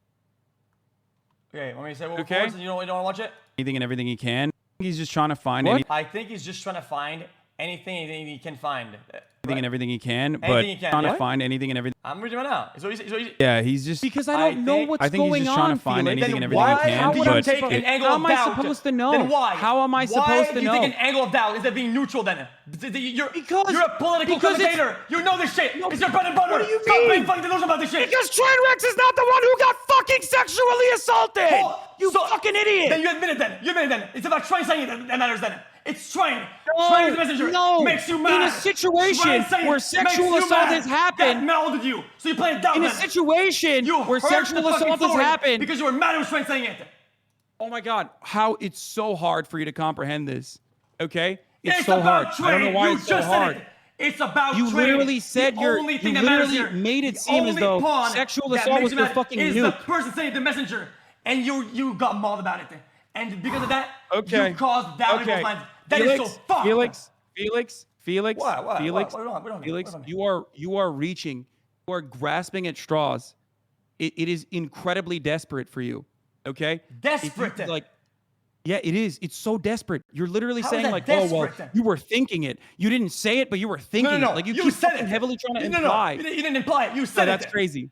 Okay, want me to say what Okay. words and you don't want to watch it? anything and everything he can. He's just trying to find I think he's just trying to find anything he can find. anything and everything he can, but Anything he can, trying yeah. to find anything and everything. I'm reading right now. It's easy. Yeah, he's just Because I don't know what's I think going he's just on. trying to find Felix. anything and Then everything why he can. do you but take an angle how of am I doubt? supposed to know? Then why? How am I supposed to know? Why do you take an angle of doubt instead of being neutral then? You're a political commentator. You know this shit. It's your bread and butter. What do you Stop mean? being fucking delusional about this shit. Because Trainwreck is not the one who got fucking sexually assaulted. You fucking idiot. Then you admit it then. It's about Train saying it that matters then. It's Train. Train's the messenger. No. Makes you mad. In a situation where sexual assault has happened. That melded you. So you play it down In a then. situation where sexual assault has happened. Because you were mad it was Train saying it. Oh my God, how it's so hard for you to comprehend this. Okay? It's so hard. Train. I don't know why You it's so just hard. said it. It's about You Train. literally said the you only thing that matters literally here, made it the seem as only though pawn sexual that assault makes was you your mad fucking is nuke. the person saying the messenger, and you got mauled about it, and because of that, you caused doubt in people's minds. That is so fucked. Felix, What? you are reaching, you are grasping at straws. It is incredibly desperate for you. Okay? Desperate. Yeah, it is. It's so desperate. You're literally How is saying that like, oh well, desperate? you were thinking it. You didn't say it, but you were thinking No. it. Like you You keep said fucking it. heavily trying to No. imply. You didn't imply it. You said No, it. that's crazy.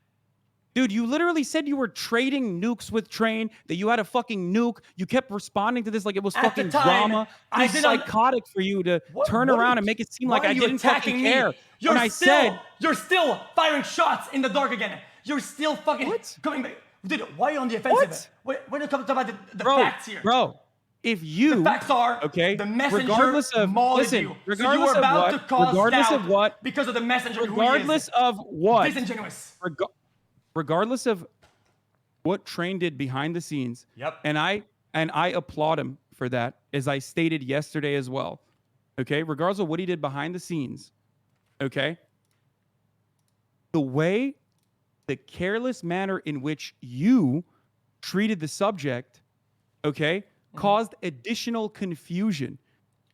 Dude, you literally said you were trading nukes with Train, that you had a fucking nuke. You kept responding to this like it was At fucking the time, drama. I It's did not- psychotic for you to turn around and make it seem like I didn't fucking care. When I said, you're still firing shots in the dark again. You're still fucking coming back. Dude, why are you on the offensive? When it comes about the facts here. if you the facts are the messenger mauled you. So you were about to cause regardless doubt of what, because of the messenger. regardless of what, disingenuous. Regardless of what Train did behind the scenes. Yep. And I applaud him for that, as I stated yesterday as well. Okay, regardless of what he did behind the scenes. Okay. The way, the careless manner in which you treated the subject, okay, caused additional confusion,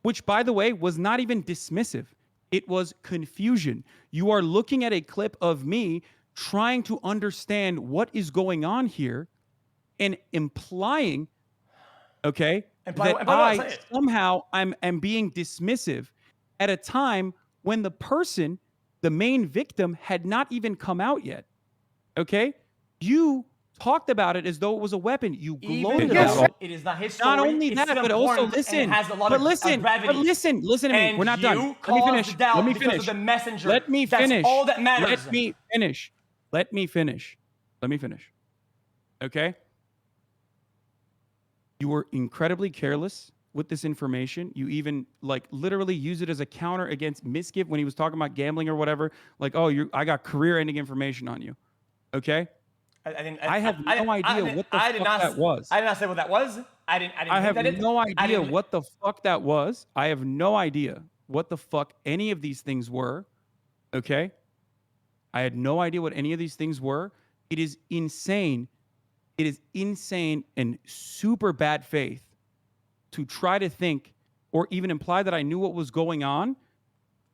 which, by the way, was not even dismissive. It was confusion. You are looking at a clip of me trying to understand what is going on here and implying, okay, that I somehow am being dismissive at a time when the person, the main victim, had not even come out yet. Okay? You talked about it as though it was a weapon. You gloated about it. It is not his story. Not only that, but also listen. But listen to me. We're not done. Let me finish. Let me finish. The messenger. Let me finish. That's all that matters. Let me finish. Let me finish. Let me finish. Okay? You were incredibly careless with this information. You even literally use it as a counter against Miskiff when he was talking about gambling or whatever. Like, oh, I got career-ending information on you. Okay? I have no idea what the fuck that was. I did not say what that was. I have no idea what the fuck that was. I have no idea what the fuck any of these things were. Okay? I had no idea what any of these things were. It is insane. It is insane and super bad faith to try to think or even imply that I knew what was going on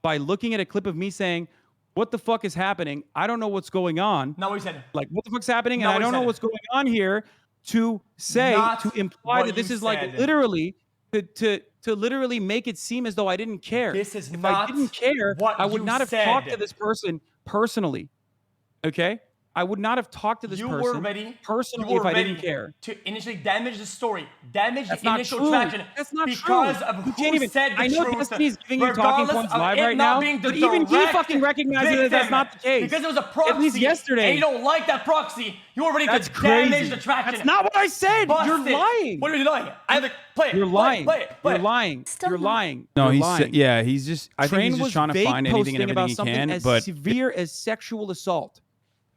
by looking at a clip of me saying, what the fuck is happening? I don't know what's going on. No, he said. Like, what the fuck's happening? And I don't know what's going on here, to say, to imply that this is like literally, to literally make it seem as though I didn't care. This is if not I didn't care, what I would you not have said. talked to this person personally. Okay? I would not have talked to this person personally if I didn't care. To initially damage the story, damage That's the not initial true. traction. That's not because true. of You who can't even, said the I know truth. Destiny's giving you talking Regardless points of live it right not now, being the but even he direct fucking recognizes that that's victim. not the case. Because it was a proxy. At least yesterday. And you don't like that proxy. You were ready That's to crazy. damage the traction. That's not what I said. You're lying. What are you lying? I have to play it. You're lying. Play it. You're lying. You're lying. No, You're he's lying. yeah. He's just. I think Train he's just was trying to vague find anything and posting about everything he something can. as But severe as sexual assault.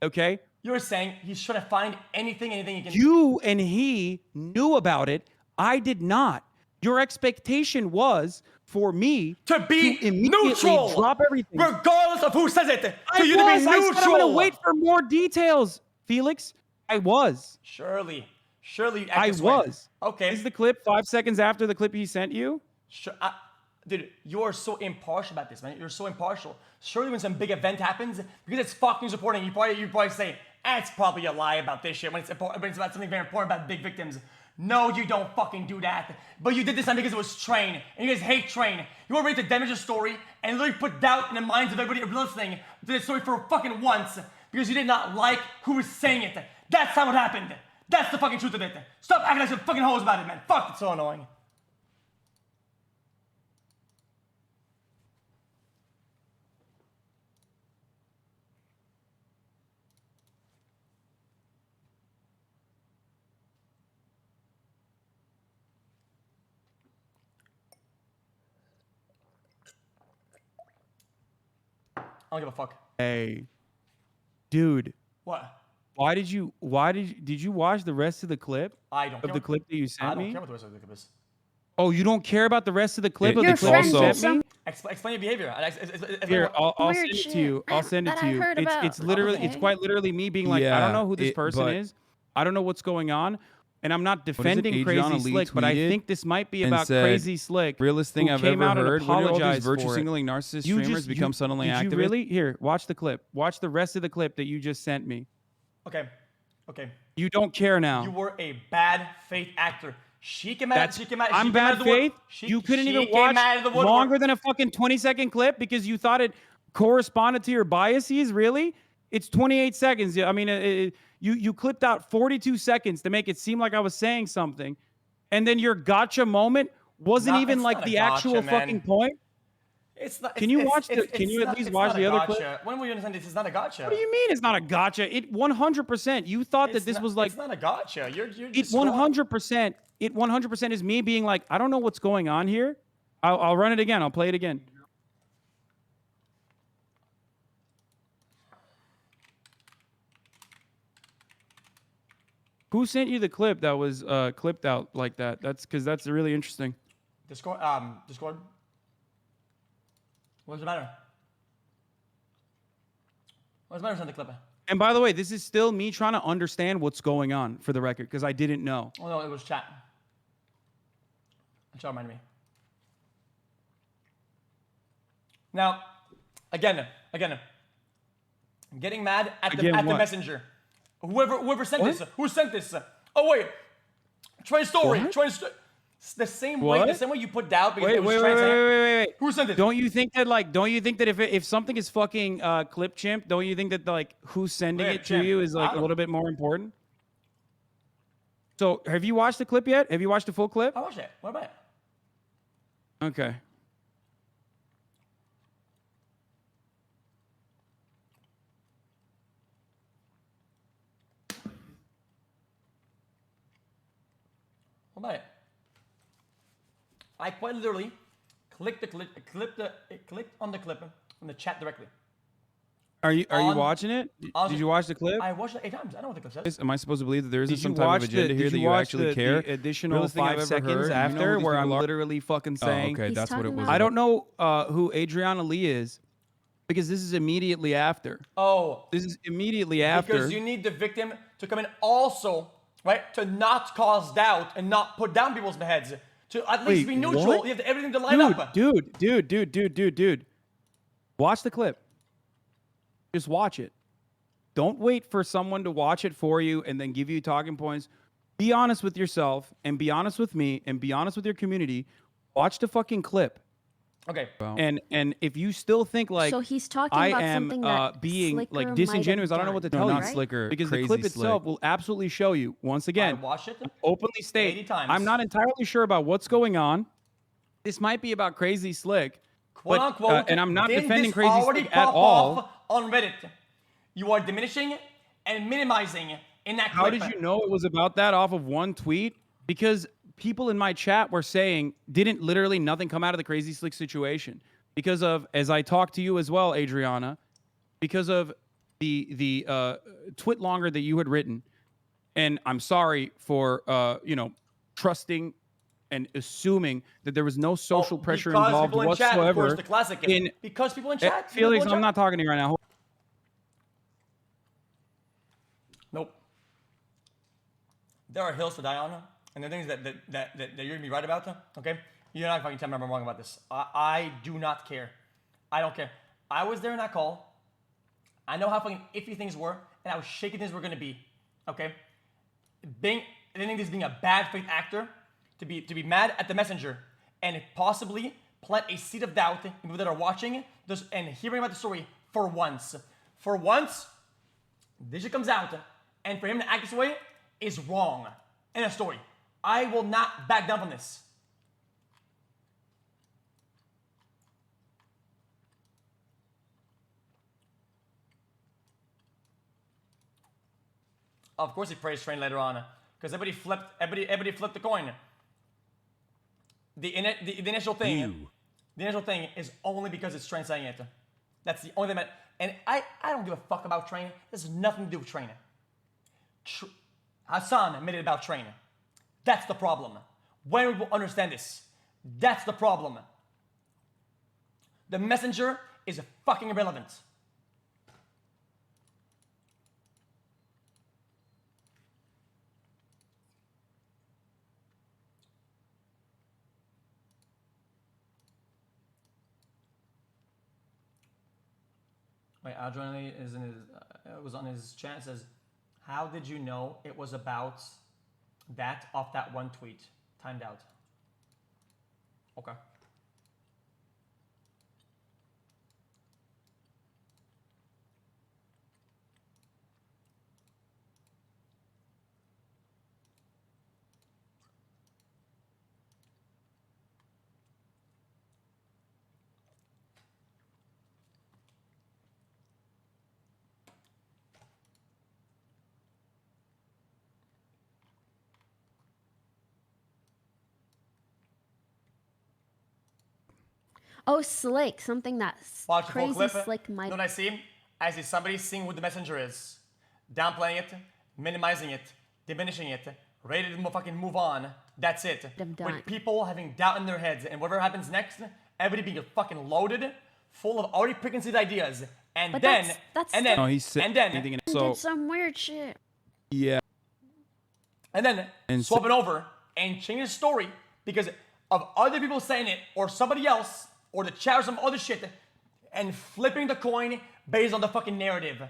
Okay. You're saying he's trying to find anything he can. You and he knew about it. I did not. Your expectation was for me to be immediately neutral, drop everything, regardless of who says it. For you to be I neutral. said I'm gonna wait for more details, Felix. I was. Surely. I was. Okay. Is the clip 5 seconds after the clip he sent you? Sure. Dude, you are so impartial about this, man. You're so impartial. Surely when some big event happens, because it's Fox News reporting, you probably say, it's probably a lie about this shit when it's about something very important about big victims. No, you don't fucking do that. But you did this time because it was Train, and you guys hate Train. You were ready to damage the story and literally put doubt in the minds of everybody listening to this story for fucking once because you did not like who was saying it. That's how it happened. That's the fucking truth of it. Stop acting like some fucking hoes about it, man. Fuck, it's so annoying. I don't give a fuck. Hey, dude. What? Did you watch the rest of the clip? I don't care. The clip that you sent me? I don't care what the rest of the clip is. Oh, you don't care about the rest of the clip of Your the clip you friend sent me? Explain your behavior. Here, I'll send it to you. I'll send it to you. It's literally, it's quite literally me being like, I don't know who this person is. I don't know what's going on. And I'm not defending Crazy Slick, but I think this might be about Crazy Slick. Realest thing I've ever heard. When did all these virtue for it. signaling narcissist streamers become suddenly Did activists? you really? Here, watch the clip. Watch the rest of the clip that you just sent me. Okay. You don't care now. You were a bad faith actor. She came out. I'm bad faith. You couldn't even watch longer than a fucking 20-second clip because you thought it corresponded to your biases. Really? It's 28 seconds. I mean, you clipped out 42 seconds to make it seem like I was saying something, and then your gotcha moment wasn't even like the actual fucking point. It's not. Can you watch the? Can you at least watch the other clip? When will you understand this is not a gotcha? What do you mean it's not a gotcha? It 100%. You thought that this was like. It's not a gotcha. You're It just 100%. It 100% is me being like, I don't know what's going on here. I'll run it again. I'll play it again. Who sent you the clip that was clipped out like that? That's because that's really interesting. Discord. Discord. What's the matter? What's the matter with the clip? And by the way, this is still me trying to understand what's going on for the record because I didn't know. Oh no, it was chat. Chat reminded me. Now, again, I'm getting mad at the messenger. Whoever sent this. Who sent this? Oh wait, Trey story. The same way you put doubt because it was wait. Who sent it? Don't you think that if something is fucking clip chimp, don't you think that like who's sending it to you is like a little bit more important? So have you watched the clip yet? Have you watched the full clip? I watched it. What about it? Okay. What about it? I quite literally clicked on the clip from the chat directly. Are you watching it? Did you watch the clip? I watched it 8 times. I know what the clip says. Am I supposed to believe that there isn't some type of agenda here that you actually care? The additional 5 seconds after where I'm literally fucking saying. Okay, that's what it was. I don't know who Adriana Lee is because this is immediately after. Oh. This is immediately after. Because you need the victim to come in also, right? To not cause doubt and not put down people's heads. To at least be neutral. What? You have everything to line up. Dude. Watch the clip. Just watch it. Don't wait for someone to watch it for you and then give you talking points. Be honest with yourself and be honest with me and be honest with your community. Watch the fucking clip. Okay. And if you still think like so he's talking I about am something that being Slicker like disingenuous, I don't know what to tell you. right? Slicker, Because the crazy clip itself slick. will absolutely show you once again. I watched it. Openly state 80 times. I'm not entirely sure about what's going on. This might be about Crazy Slick. Quote but, unquote. and I'm not Didn't defending this Crazy already Slick at pop all. off on Reddit? You are diminishing and minimizing in that clip. How did you know it was about that off of one tweet? Because people in my chat were saying didn't literally nothing come out of the Crazy Slick situation because of, as I talked to you as well, Adriana, because of the twit longer that you had written. And I'm sorry for trusting and assuming that there was no social pressure involved people in whatsoever. Chat, of course, the classic. Because people in chat. Felix, I'm not talking to you right now. Nope. There are hills to die on, and there are things that you're gonna be right about. Okay, you're not fucking telling me I'm wrong about this. I do not care. I don't care. I was there in that call. I know how fucking iffy things were, and how shaky things were gonna be. Okay, I think this being a bad faith actor to be mad at the messenger and possibly plant a seed of doubt in people that are watching this and hearing about the story for once. For once, this shit comes out. And for him to act this way is wrong in a story. I will not back down from this. Of course he praised Train later on. Because everybody flipped the coin. The initial thing. The initial thing is only because it's Train saying it. That's the only thing. And I don't give a fuck about Train. This has nothing to do with Train. Hassan made it about Train. That's the problem. When we will understand this, that's the problem. The messenger is fucking irrelevant. Wait, Adrenaline is in his. Was on his chat. Says, "How did you know it was about that off that one tweet? Timed out." Okay. Oh, slick. Something that's Watch the full crazy clip. slick You might. know what I see? I see somebody seeing what the messenger is, downplaying it, minimizing it, diminishing it, ready to fucking move on. That's it. With people having doubt in their heads, and whatever happens next, everybody being fucking loaded, full of already preconceived ideas, and But then, that's and then, No, he's and then, anything. did So some weird shit. yeah, and then And swap it over and change the story because of other people saying it, or somebody else, or the chat or some other shit, and flipping the coin based on the fucking narrative.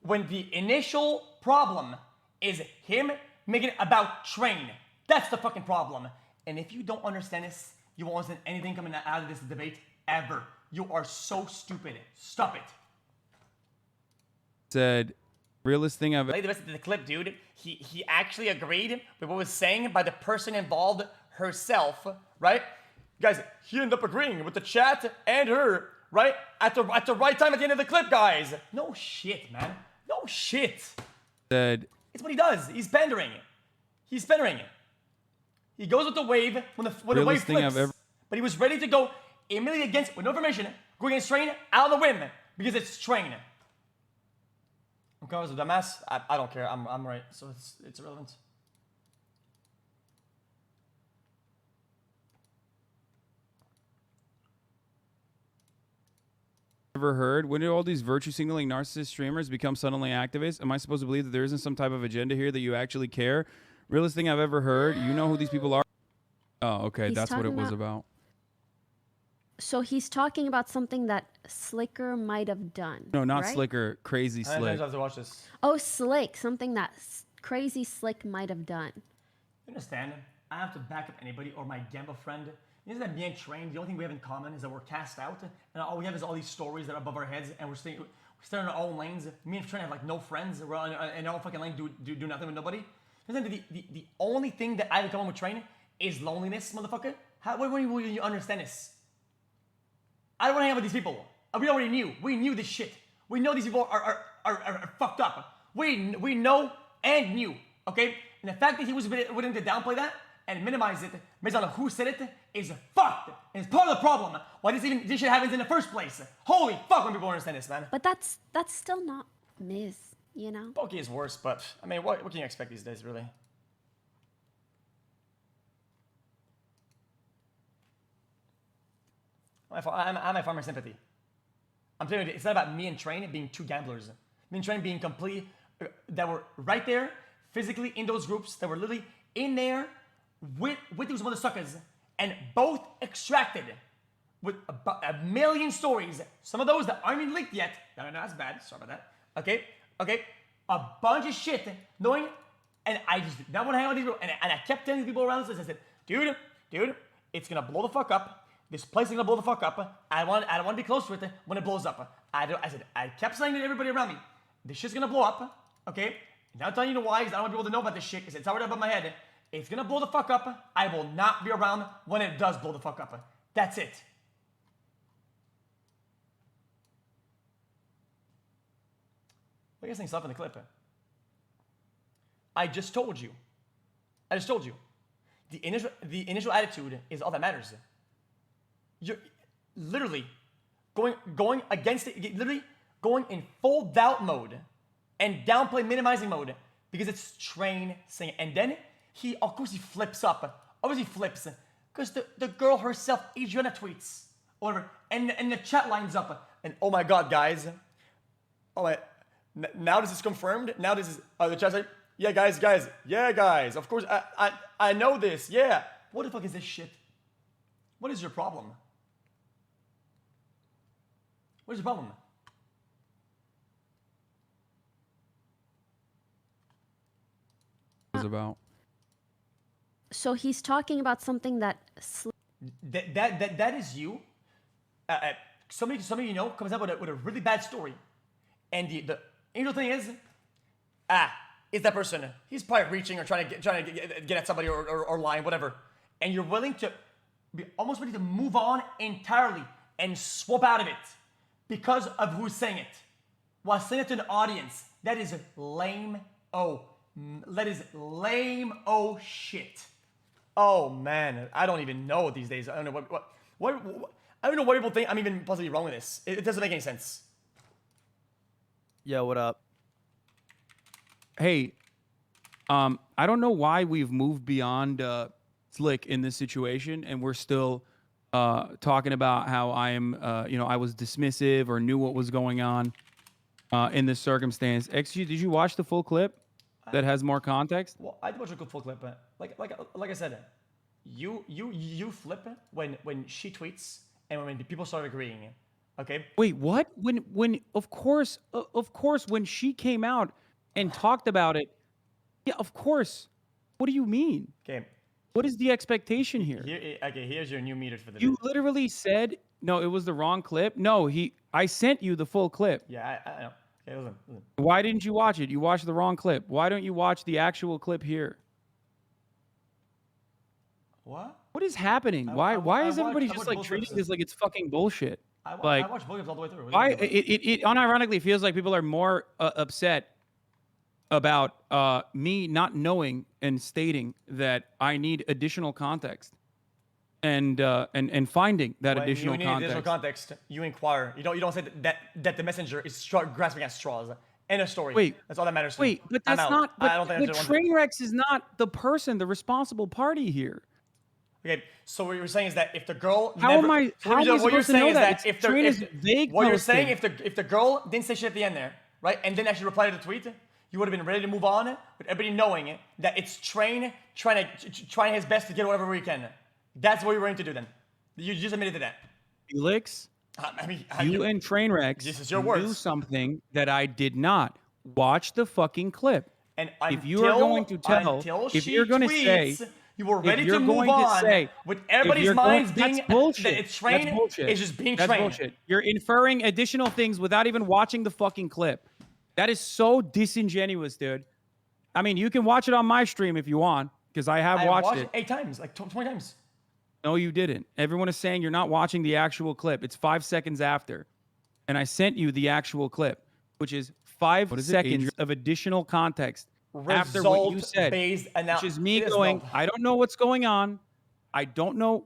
When the initial problem is him making it about Train. That's the fucking problem. And if you don't understand this, you won't understand anything coming out of this debate ever. You are so stupid. Stop it. said, realest thing I've. Play the rest of the clip, dude. He actually agreed with what was saying by the person involved herself, right? Guys, he ended up agreeing with the chat and her, right? At the right time at the end of the clip, guys. No shit, man. No shit. Said. It's what he does. He's pandering. He's pandering. He goes with the wave when the wave flips. But he was ready to go immediately against, with no information, go against Train out of the whim because it's Train. Okay, I was a dumbass. I don't care. I'm right, so it's irrelevant. Ever heard? When did all these virtue signaling narcissist streamers become suddenly activists? Am I supposed to believe that there isn't some type of agenda here that you actually care? Realest thing I've ever heard. You know who these people are? Oh, okay. He's That's what it talking was about. So he's talking about something that Slicker might have done. No, not right? Slicker. Crazy I Slick. have to watch this. Oh, Slick. Something that crazy Slick might have done. You understand? I have to back up anybody or my Gamba friend. You know that me and Train, the only thing we have in common is that we're cast out, and all we have is all these stories that are above our heads, and we're staying in our own lanes. Me and Train have like no friends. We're in our own fucking lane, do nothing with nobody. The only thing that I have in common with Train is loneliness, motherfucker. When will you understand this? I don't want to hang out with these people. We already knew. We knew this shit. We know these people are fucked up. We know and knew, okay? And the fact that he was willing to downplay that and minimize it based on who said it is fucked. And it's part of the problem. Why this shit happens in the first place. Holy fuck when people understand this, man. But that's still not Miz, you know? Pokey is worse, but I mean, what can you expect these days, really? I'm a farmer sympathy. I'm telling you, it's not about me and Train being two gamblers. Me and Train being completely, that were right there, physically in those groups, that were literally in there with these mother suckers, and both extracted with a million stories. Some of those that aren't even leaked yet. No, that's bad. Sorry about that. Okay. A bunch of shit, knowing, and I just did not want to hang out with these people, and I kept telling these people around us, I said, dude, it's gonna blow the fuck up. This place is gonna blow the fuck up. I don't want to be close to it when it blows up. I kept saying to everybody around me, this shit's gonna blow up, okay? Now I'm telling you why, because I don't want people to know about this shit, because it's already above my head. It's gonna blow the fuck up. I will not be around when it does blow the fuck up. That's it. What are you guys think stuff in the clip? I just told you. The initial attitude is all that matters. You're literally going against it, literally going in full doubt mode and downplay minimizing mode because it's Train saying it. And then of course he flips up. Obviously flips because the girl herself, Adriana, tweets or whatever, and the chat lines up. And oh my god, guys. Oh my, now this is confirmed. Now this is the chat's like, yeah guys, of course I know this. Yeah. What the fuck is this shit? What is your problem? What is the problem? Was about. So he's talking about something that. That is you. Somebody you know comes up with a really bad story, and the angel thing is, is that person? He's probably reaching or trying to get at somebody or lying, whatever, and you're willing to be almost ready to move on entirely and swap out of it. Because of who's saying it. While saying it to an audience. That is lame. That is lame. Shit. Oh man, I don't even know these days. I don't know what I don't know why people think I'm even possibly wrong with this. It doesn't make any sense. Yo, what up? Hey, I don't know why we've moved beyond Slick in this situation, and we're still talking about how I am, I was dismissive or knew what was going on in this circumstance. XG, did you watch the full clip that has more context? Well, I did watch a full clip, but like I said, you flip when she tweets and when people start agreeing. Okay. Wait, what? When of course when she came out and talked about it, yeah, of course. What do you mean? Okay. What is the expectation here? Okay, here's your new meter for the You video. literally said no. It was the wrong clip. No, I sent you the full clip. Yeah, I know. Okay, listen. Why didn't you watch it? You watched the wrong clip. Why don't you watch the actual clip here? What? What is happening? Why is everybody just like treating this like it's fucking bullshit? I Like, watched both all the way through. why it unironically feels like people are more upset about me not knowing and stating that I need additional context and finding that When additional you need context. additional context, you inquire. You don't say that the messenger is grasping at straws. End of story. Wait, that's all that matters. Wait, but I'm that's out. not. I don't think But that's the one. Trainwrecks is not the person, the responsible party here. Okay, so what you're saying is that if the girl How never, am I? so How am I what you're supposed to know saying is that? that if the Train is if, vague. what you're saying posting. if the girl didn't say shit at the end there, right, and then actually replied to the tweet, you would have been ready to move on with everybody knowing that it's Train trying his best to get whatever we can. That's what you're going to do then. You just admitted to that. Felix, I mean, you and Trainwrecks This is your knew words. something that I did not. Watch the fucking clip. And if you are going to tell, if you're going to say, you were if ready you're to move going to on say, with if everybody's you're going- minds being that's bullshit. that it's Train That's bullshit. is just being That's Train. bullshit. You're inferring additional things without even watching the fucking clip. That is so disingenuous, dude. I mean, you can watch it on my stream if you want, because I have watched it. 8 times, like 20 times. No, you didn't. Everyone is saying you're not watching the actual clip. It's 5 seconds after. And I sent you the actual clip, which is 5 seconds of additional context after what you said. Result-based Which is me It is going, not. I don't know what's going on. I don't know.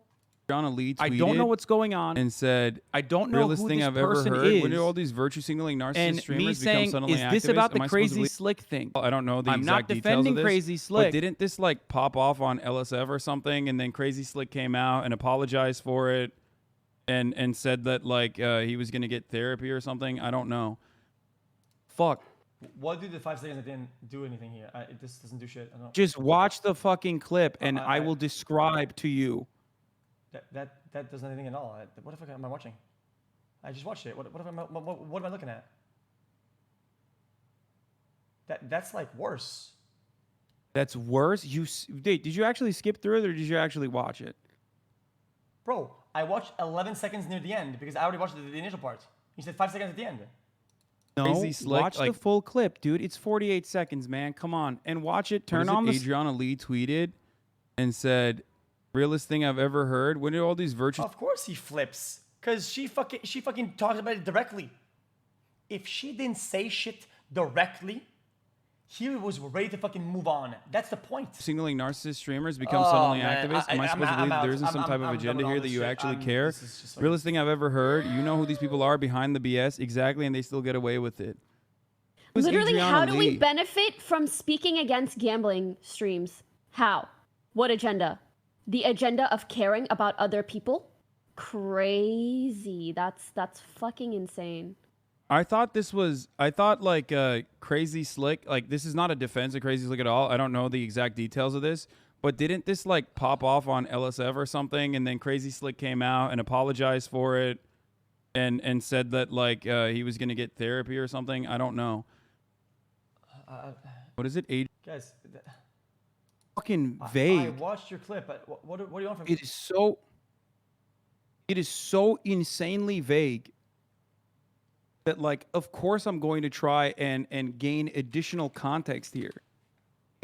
John Lee tweeted I don't know what's going on. and said, I don't know realest who thing this I've ever person heard. is. When do all these virtue signaling narcissist And streamers me become saying, suddenly is this activists? about Am the I supposed to crazy believe- slick thing? I don't know the I'm not exact details defending of this, Crazy Slick. But didn't this like pop off on LSF or something, and then Crazy Slick came out and apologized for it, and said that like he was gonna get therapy or something? I don't know. Fuck. What do the 5 seconds that didn't do anything here? This doesn't do shit. I don't. Just watch the fucking clip, and I will describe to you. That does anything at all. What the fuck am I watching? I just watched it. What am I looking at? That's like worse. That's worse. Did you actually skip through it, or did you actually watch it? Bro, I watched 11 seconds near the end because I already watched the initial part. You said 5 seconds at the end. No, Crazy Slick, watch like- the full clip, dude. It's 48 seconds, man. Come on, and watch it. Turn What is on it? the. Adriana Lee tweeted and said, realest thing I've ever heard. When did all these virtue Of course he flips, cause she fucking talks about it directly. If she didn't say shit directly, he was ready to fucking move on. That's the point. signaling narcissist streamers become Oh, suddenly man. activists? Am I supposed to I'm believe that out. there isn't some type of I'm agenda done with here all that this you shit. actually care? This is just like- Realest thing I've ever heard. You know who these people are behind the BS exactly, and they still get away with it. Who's Literally, Adriana how do we Lee? benefit from speaking against gambling streams? How? What agenda? The agenda of caring about other people? Crazy. That's fucking insane. I thought like Crazy Slick, like this is not a defense of Crazy Slick at all. I don't know the exact details of this, but didn't this like pop off on LSF or something, and then Crazy Slick came out and apologized for it and said that like he was gonna get therapy or something? I don't know. What is it? Guys, Fucking I vague. watched your clip. What do you want from me? It is so insanely vague that like, of course I'm going to try and gain additional context here.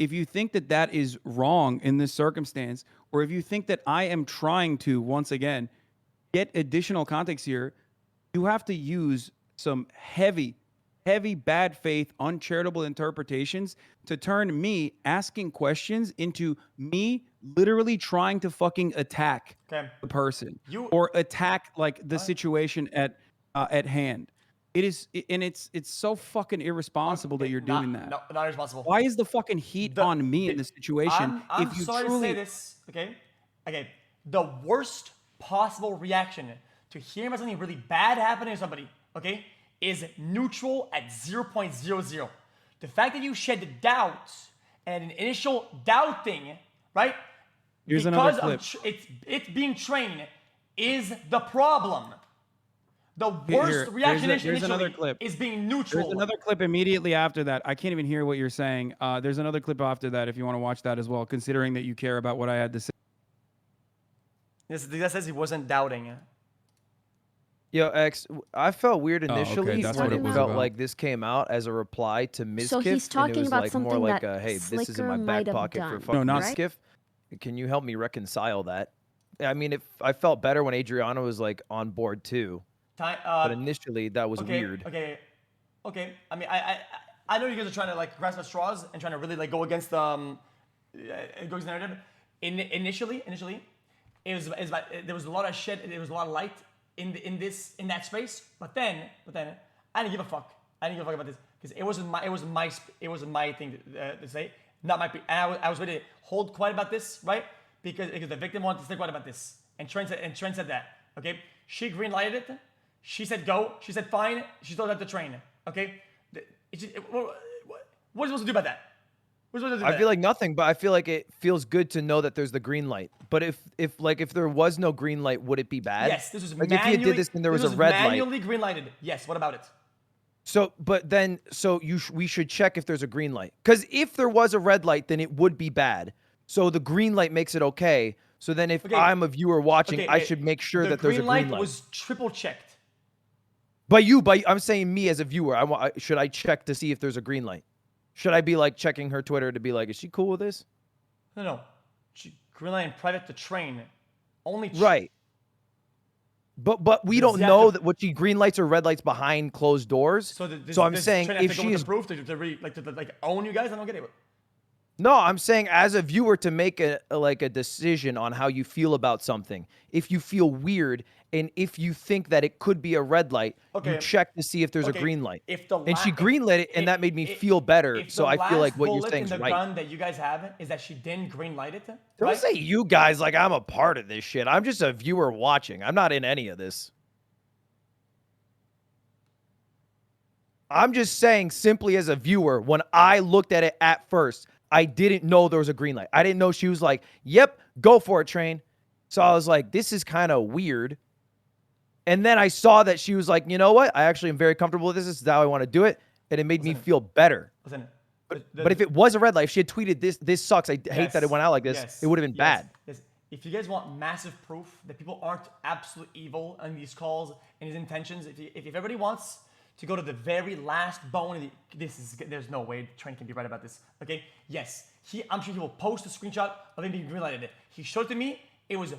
If you think that that is wrong in this circumstance, or if you think that I am trying to, once again, get additional context here, you have to use some heavy bad faith, uncharitable interpretations to turn me asking questions into me literally trying to fucking attack Okay. the person or attack like the situation at hand. It's so fucking irresponsible that you're doing that. No, not irresponsible. Why is the fucking heat on me in this situation? I'm if you sorry truly to say this, okay? Okay, the worst possible reaction to hearing about something really bad happening to somebody, okay, is neutral at 0.00. The fact that you shed doubt and an initial doubting, right? Here's another because clip. of it's being trained is the problem. The worst reaction here's another initially clip. is being neutral. There's another clip immediately after that. I can't even hear what you're saying. There's another clip after that if you want to watch that as well, considering that you care about what I had to say. That says he wasn't doubting. Yo, X, I felt weird Oh, okay, initially that's when what it it was felt about. like this came out as a reply to Miskiff. So he's talking and it was about like something more like that hey, this is in Slicker my back might have pocket for done, fucking not right? Miskiff. Can you help me reconcile that? I mean, if I felt better when Adriana was like on board too, but initially that was weird. Okay. I mean, I know you guys are trying to like grasp at straws and trying to really like go against go against the narrative. Initially, there was a lot of shit. There was a lot of light in that space. But then I didn't give a fuck. I didn't give a fuck about this because it wasn't my thing to say. Not my. And I was ready to hold quiet about this, right? Because the victim wanted to stay quiet about this, and Trent said that. Okay, she green lighted it. She said go. She said fine. She told her to train. Okay, what are you supposed to do about that? I feel like nothing, but I feel like it feels good to know that there's the green light. But if there was no green light, would it be bad? Yes, this was like manually. if you did this and there was a red light. Manually green lighted. Yes. What about it? So, but then, we should check if there's a green light. Because if there was a red light, then it would be bad. So the green light makes it okay. So then if I'm a viewer watching, I should make sure that there's a green light. The green light was triple checked. I'm saying me as a viewer, should I check to see if there's a green light? Should I be like checking her Twitter to be like, is she cool with this? No. Green light in private to train. Only right. But we don't know that what she green lights or red lights behind closed doors. So I'm saying if she's proof to really like own you guys, I don't get it. No, I'm saying as a viewer to make a decision on how you feel about something. If you feel weird and if you think that it could be a red light, you check to see if there's a green light. And she greenlit it, and that made me feel better. So I feel like what you're saying is right. The gun that you guys have is that she didn't greenlight it. Don't say you guys like I'm a part of this shit. I'm just a viewer watching. I'm not in any of this. I'm just saying simply as a viewer, when I looked at it at first, I didn't know there was a green light. I didn't know she was like, yep, go for it, train. So I was like, this is kind of weird. And then I saw that she was like, you know what? I actually am very comfortable with this. This is how I want to do it. And it made me feel better. But if it was a red light, if she had tweeted this sucks, I hate that it went out like this, it would have been bad. Yes. If you guys want massive proof that people aren't absolute evil on these calls and these intentions, if everybody wants to go to the very last bone, there's no way Trent can be right about this. Okay, yes, I'm sure he will post a screenshot of him being greenlighted. He showed it to me. It was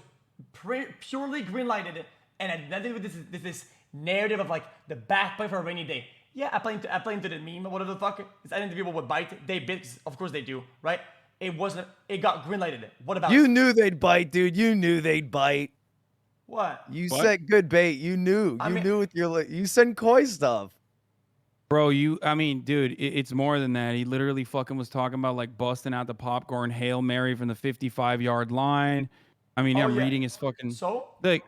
purely greenlighted, and had nothing to do with this narrative of like the backbite for a rainy day. Yeah, I play into the meme, whatever the fuck. I think the people would bite. They bit, of course they do, right? It wasn't. It got greenlighted. What about? You knew they'd bite, dude. You knew they'd bite. What? You set good bait. You knew. You knew with your. You send coy stuff. Bro, I mean, dude, it's more than that. He literally fucking was talking about like busting out the popcorn Hail Mary from the 55-yard line. I mean, I'm reading his fucking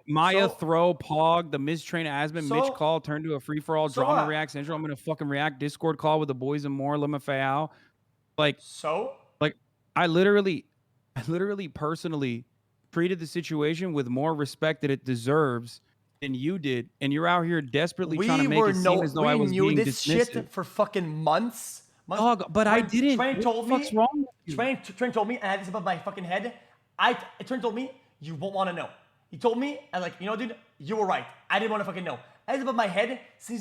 Maya throw pog, the mistrained Asman Mitch call turned to a free for all drama react central. I'm gonna fucking react Discord call with the boys and more Lima Fayao. Like I literally personally treated the situation with more respect that it deserves than you did, and you're out here desperately trying to make it seem as though I was being this dismissive. shit for fucking months. Dog, but I didn't. Trent told me. What's wrong with you? Trent told me, and I had this above my fucking head. Trent told me you won't want to know. He told me, and like, you know, dude, you were right. I didn't want to fucking know. I had this above my head, seeing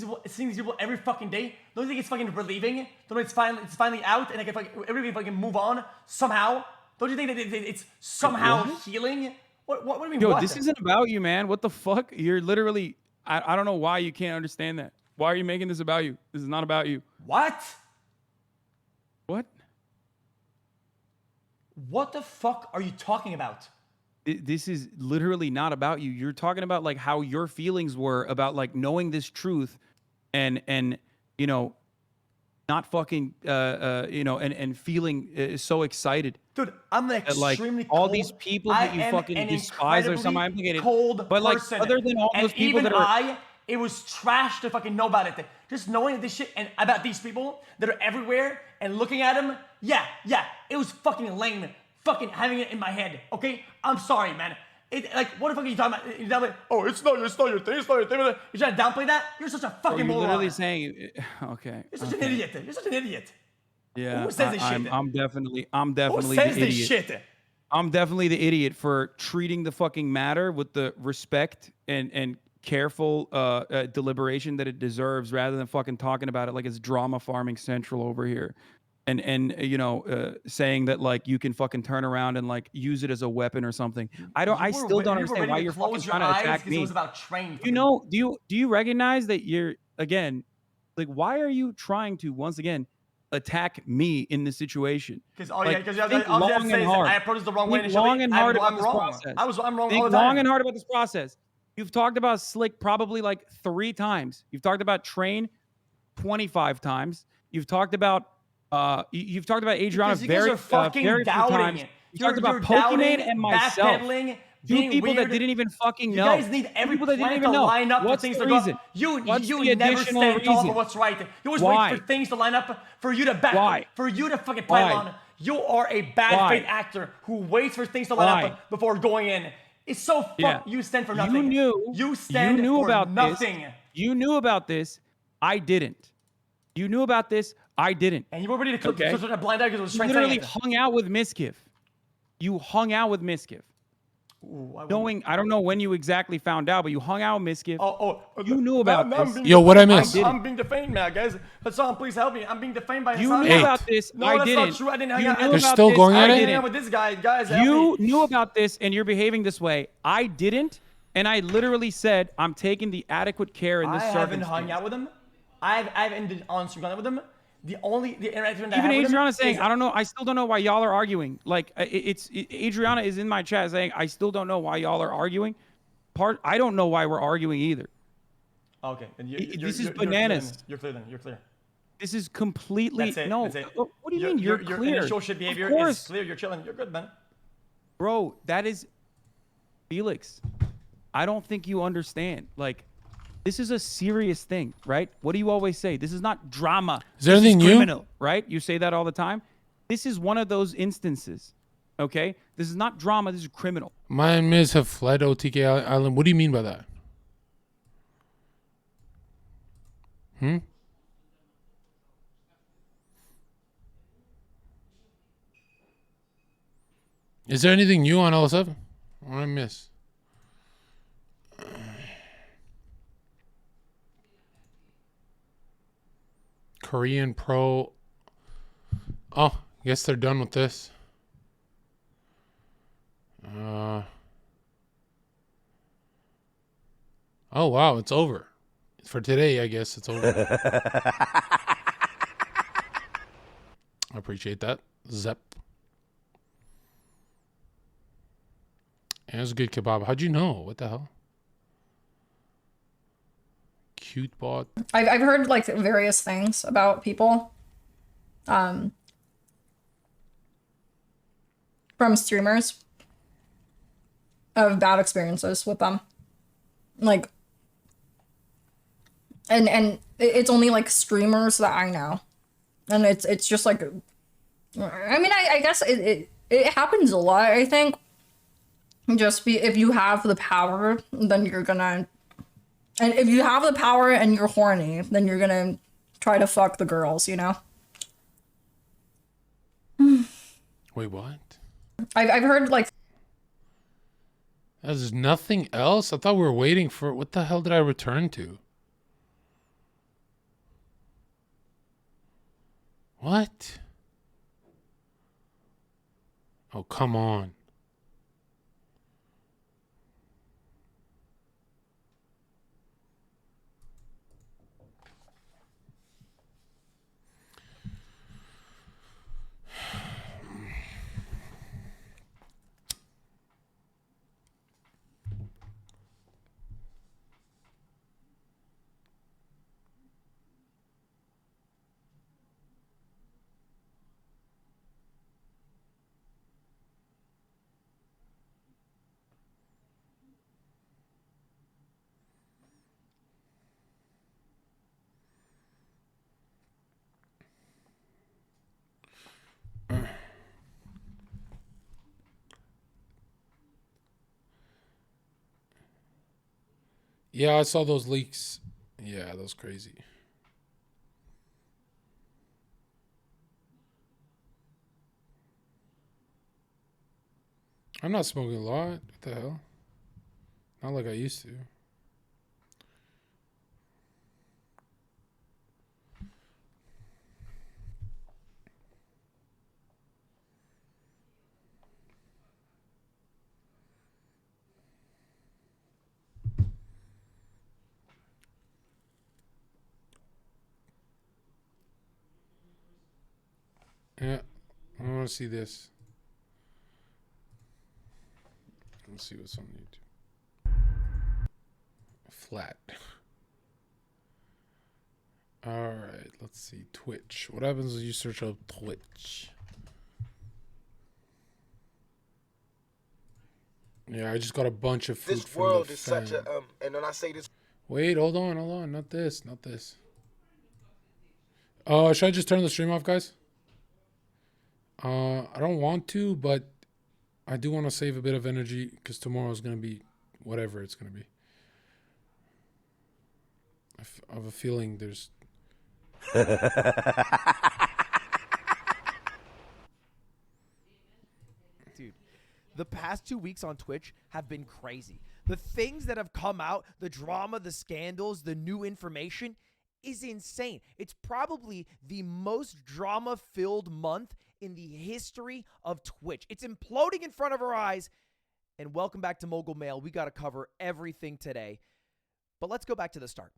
these people every fucking day. Don't you think it's fucking relieving? Don't you think it's finally out, and I can everybody fucking move on somehow? Don't you think that it's somehow healing? What do you mean? Yo, what? this isn't about you, man. What the fuck? You're literally. I don't know why you can't understand that. Why are you making this about you? This is not about you. What? What? What the fuck are you talking about? This is literally not about you. You're talking about like how your feelings were about like knowing this truth and you know, not fucking you know, and feeling so excited. Dude, I'm an extremely like, all cold, these people that you fucking despise are somehow implicated. cold But like person. other than all and those people even that are it was trash to fucking know about it. Just knowing this shit and about these people that are everywhere and looking at them, yeah, it was fucking lame. Fucking having it in my head, okay? I'm sorry, man. Like, what the fuck are you talking about? You're like, oh, it's not your thing, it's not your thing. You're trying to downplay that? You're such a fucking you're moron. literally saying, okay. You're such an idiot. You're such an idiot. Yeah, Who says this shit? I'm definitely Who the says idiot. this shit? I'm definitely the idiot for treating the fucking matter with the respect and careful deliberation that it deserves, rather than fucking talking about it like it's drama farming central over here, and you know, saying that like you can fucking turn around and like use it as a weapon or something. I still don't understand why you're fucking trying to attack me. It was about train. You know, do you recognize that you're, again, like, why are you trying to once again attack me in this situation? Because think long and hard. I approached the wrong way. Think long and hard about this process. I'm wrong. Think all the time. long and hard about this process. You've talked about Slick probably like 3 times. You've talked about Train 25 times. You've talked about Adriana very few times. You talked about Pokemon and myself. Two people that didn't even fucking know. You guys need every people that didn't planet even to know. line up What's for things the to go. reason? You What's the never additional stand tall reason? for what's right. You always Why? wait for things to line up for you to back. Why? For you to fucking pile on. You are a bad faith actor who waits for things to line up before going in. It's so you stand for nothing. You stand for about nothing. This. You knew about this. I didn't. You knew about this. I didn't. And you were ready to cook a blind eye because it was You literally hung out with Miskiff. You hung out with Miskiff. Knowing, I don't know when you exactly found out, but you hung out with Miskiff. You knew about this. Yo, what I missed? I'm being defamed now, guys. Hassan, please help me. I'm being defamed by Hassan. You knew about this. No, I that's didn't. not true. I didn't hang You out. knew They're about still this. going at I it? I didn't. didn't with this guy. Guys, help You me. knew about this and you're behaving this way. I didn't, and I literally said I'm taking the adequate care in this circumstance. I haven't hung out with him. I've ended on Instagram with him. The interaction that I Even have with Adriana him saying, is, I don't know. I still don't know why y'all are arguing. Like Adriana is in my chat saying, I still don't know why y'all are arguing. I don't know why we're arguing either. Okay, and this is bananas. You're clear then. You're clear. This is completely That's it. no. That's it. What do you mean you're your clear? initial shit behavior Of course. is clear. You're chilling. You're good, man. Bro, that is Felix. I don't think you understand. Like, this is a serious thing, right? What do you always say? This is not drama. Is there this anything is new? criminal, right? You say that all the time. This is one of those instances. Okay? This is not drama. This is criminal. My and Miz have fled OTK Island. What do you mean by that? Is there anything new on L7? What did I miss? Korean Pro. Oh, guess they're done with this. Oh, wow, it's over. For today, I guess it's over. I appreciate that. Zep. And it was a good kebab. How'd you know? What the hell? Cute bot. I've heard like various things about people from streamers of bad experiences with them, like, and it's only like streamers that I know, and it's just like, I mean, I guess it happens a lot. I think if you have the power, then you're gonna. And if you have the power and you're horny, then you're gonna try to fuck the girls, you know? Wait, what? I've heard, like... There's nothing else? I thought we were waiting for... What the hell did I return to? What? Oh, come on. Yeah, I saw those leaks. Yeah, that was crazy. I'm not smoking a lot. What the hell? Not like I used to. Yeah, I want to see this. Let's see what's on YouTube. Flat. All right, let's see. Twitch. What happens when you search up Twitch? Yeah, I just got a bunch of food. This world is such a and when I say this. Wait, hold on. Not this. Should I just turn the stream off, guys? I don't want to, but I do want to save a bit of energy because tomorrow is going to be whatever it's going to be. I have a feeling there's... Dude, the past 2 weeks on Twitch have been crazy. The things that have come out, the drama, the scandals, the new information is insane. It's probably the most drama-filled month in the history of Twitch. It's imploding in front of our eyes. And welcome back to Mogul Mail. We got to cover everything today. But let's go back to the start.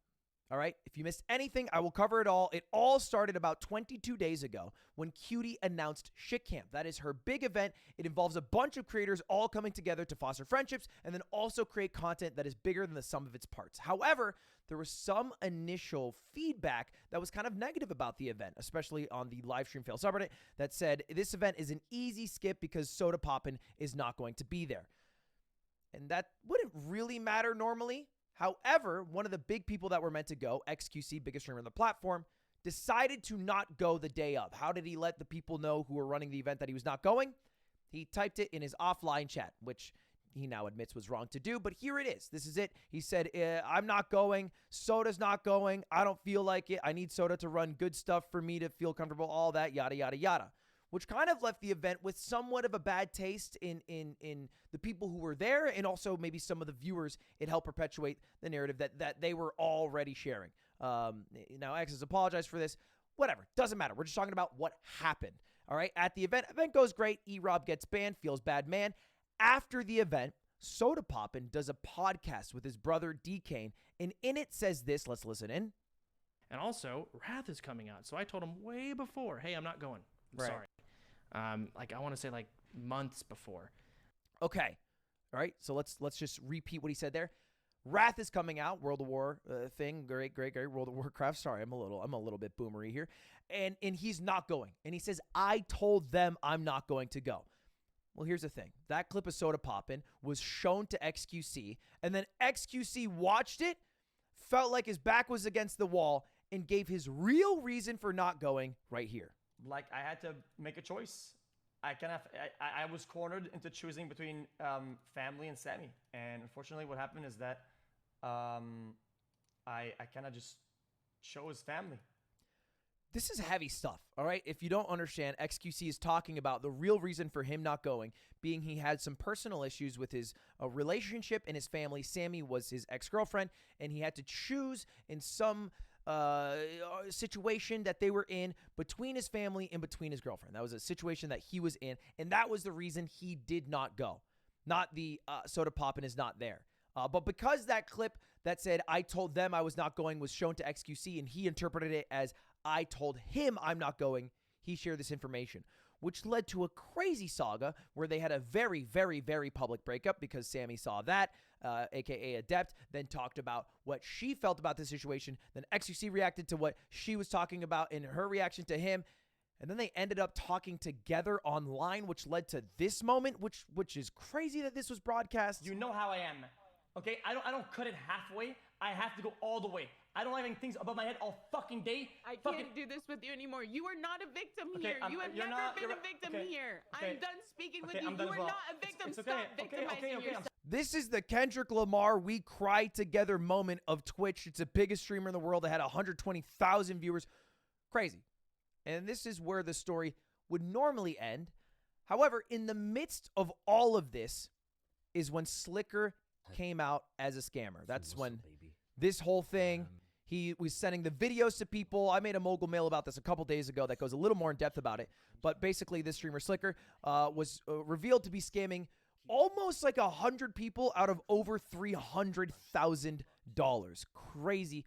All right? If you missed anything, I will cover it all. It all started about 22 days ago when Cutie announced Shit Camp. That is her big event. It involves a bunch of creators all coming together to foster friendships and then also create content that is bigger than the sum of its parts. However, there was some initial feedback that was kind of negative about the event, especially on the livestream fail subreddit that said this event is an easy skip because Soda Poppin is not going to be there. And that wouldn't really matter normally. However, one of the big people that were meant to go, XQC, biggest streamer on the platform, decided to not go the day of. How did he let the people know who were running the event that he was not going? He typed it in his offline chat, which he now admits was wrong to do, but here it is. This is it. He said, I'm not going. Soda's not going. I don't feel like it. I need Soda to run good stuff for me to feel comfortable, all that, yada, yada, yada. Which kind of left the event with somewhat of a bad taste in the people who were there, and also maybe some of the viewers. It helped perpetuate the narrative that they were already sharing. Now, X has apologized for this. Whatever. Doesn't matter. We're just talking about what happened. All right? At the event goes great. E-Rob gets banned. Feels bad, man. After the event, Soda Poppin does a podcast with his brother, D-Kane, and in it says this. Let's listen in. And also, Wrath is coming out. So I told him way before, hey, I'm not going. I'm sorry. Like I want to say like months before. Okay. All right. So let's just repeat what he said there. Wrath is coming out, World of War thing. Great. World of Warcraft. Sorry, I'm a little bit boomery here. And he's not going. And he says, I told them I'm not going to go. Well, here's the thing. That clip of Soda Poppin was shown to XQC, and then XQC watched it, felt like his back was against the wall, and gave his real reason for not going right here. Like, I had to make a choice. I was cornered into choosing between family and Sammy. And unfortunately, what happened is that I kind of just chose family. This is heavy stuff, all right? If you don't understand, XQC is talking about the real reason for him not going, being he had some personal issues with his relationship and his family. Sammy was his ex-girlfriend, and he had to choose in some situation that they were in between his family and between his girlfriend. That was a situation that he was in, and that was the reason he did not go. Not the Soda Poppin is not there. But because that clip that said, I told them I was not going was shown to XQC, and he interpreted it as, I told him I'm not going, he shared this information, which led to a crazy saga where they had a very, very, very public breakup because Sammy saw that, aka Adept, then talked about what she felt about the situation. Then XQC reacted to what she was talking about in her reaction to him. And then they ended up talking together online, which led to this moment, which is crazy that this was broadcast. You know how I am. Okay, I don't cut it halfway. I have to go all the way. I don't have things above my head all fucking day. I can't do this with you anymore. You are not a victim here. You have never been a victim here. I'm done speaking with you. You are not a victim. Stop victimizing yourself. This is the Kendrick Lamar we cry together moment of Twitch. It's the biggest streamer in the world that had 120,000 viewers. Crazy. And this is where the story would normally end. However, in the midst of all of this is when Slicker came out as a scammer. That's when this whole thing, he was sending the videos to people. I made a mogul mail about this a couple days ago that goes a little more in depth about it. But basically, this streamer Slicker was revealed to be scamming almost like 100 people out of over $300,000. Crazy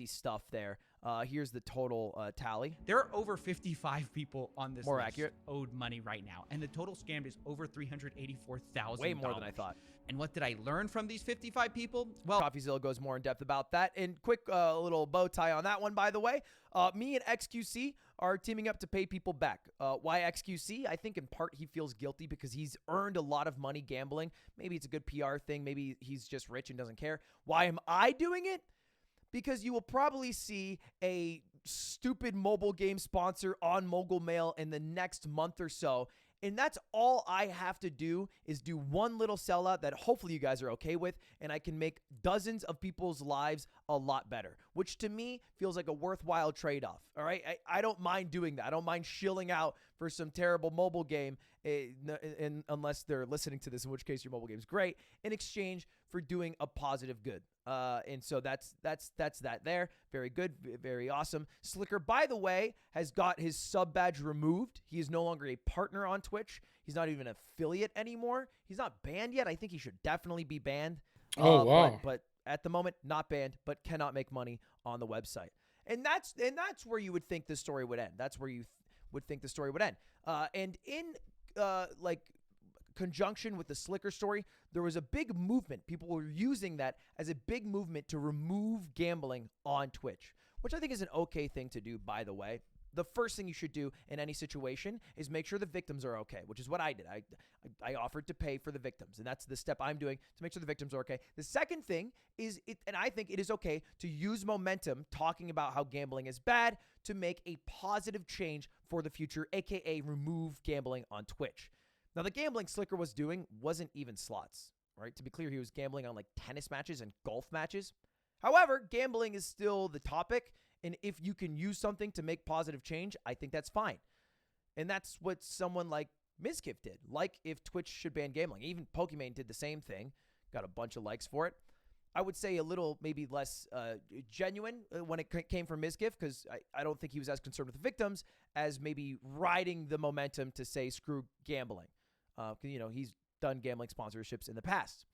stuff there. Here's the total tally. There are over 55 people on this More list accurate. owed money right now, and the total scammed is over $384,000. Way more than I thought. And what did I learn from these 55 people? Well, CoffeeZilla goes more in depth about that. And quick little bow tie on that one, by the way. Me and XQC are teaming up to pay people back. Why XQC? I think in part he feels guilty because he's earned a lot of money gambling. Maybe it's a good PR thing. Maybe he's just rich and doesn't care. Why am I doing it? Because you will probably see a stupid mobile game sponsor on Mogul Mail in the next month or so. And that's all I have to do is do one little sellout that hopefully you guys are okay with, and I can make dozens of people's lives a lot better, which to me feels like a worthwhile trade-off, all right? I don't mind doing that. I don't mind shilling out for some terrible mobile game, unless they're listening to this, in which case your mobile game is great, in exchange for doing a positive good. And so that's that there. Very good. Very awesome. Slicker, by the way, has got his sub badge removed. He is no longer a partner on Twitch. He's not even an affiliate anymore. He's not banned yet. I think he should definitely be banned. Oh, wow. But at the moment, not banned, but cannot make money on the website. And that's where you would think the story would end. That's where you would think the story would end. And in conjunction with the Slicker story, there was a big movement. People were using that as a big movement to remove gambling on Twitch, which I think is an okay thing to do, by the way. The first thing you should do in any situation is make sure the victims are okay, which is what I did. I offered to pay for the victims, and that's the step I'm doing to make sure the victims are okay. The second thing is, and I think it is okay to use momentum talking about how gambling is bad to make a positive change for the future, aka remove gambling on Twitch. Now, the gambling Slicker was doing wasn't even slots, right? To be clear, he was gambling on like tennis matches and golf matches. However, gambling is still the topic, and if you can use something to make positive change, I think that's fine. And that's what someone like Mizkif did. Like if Twitch should ban gambling. Even Pokimane did the same thing. Got a bunch of likes for it. I would say a little maybe less genuine when it came from Mizkif, because I don't think he was as concerned with the victims as maybe riding the momentum to say screw gambling. Because, he's done gambling sponsorships in the past.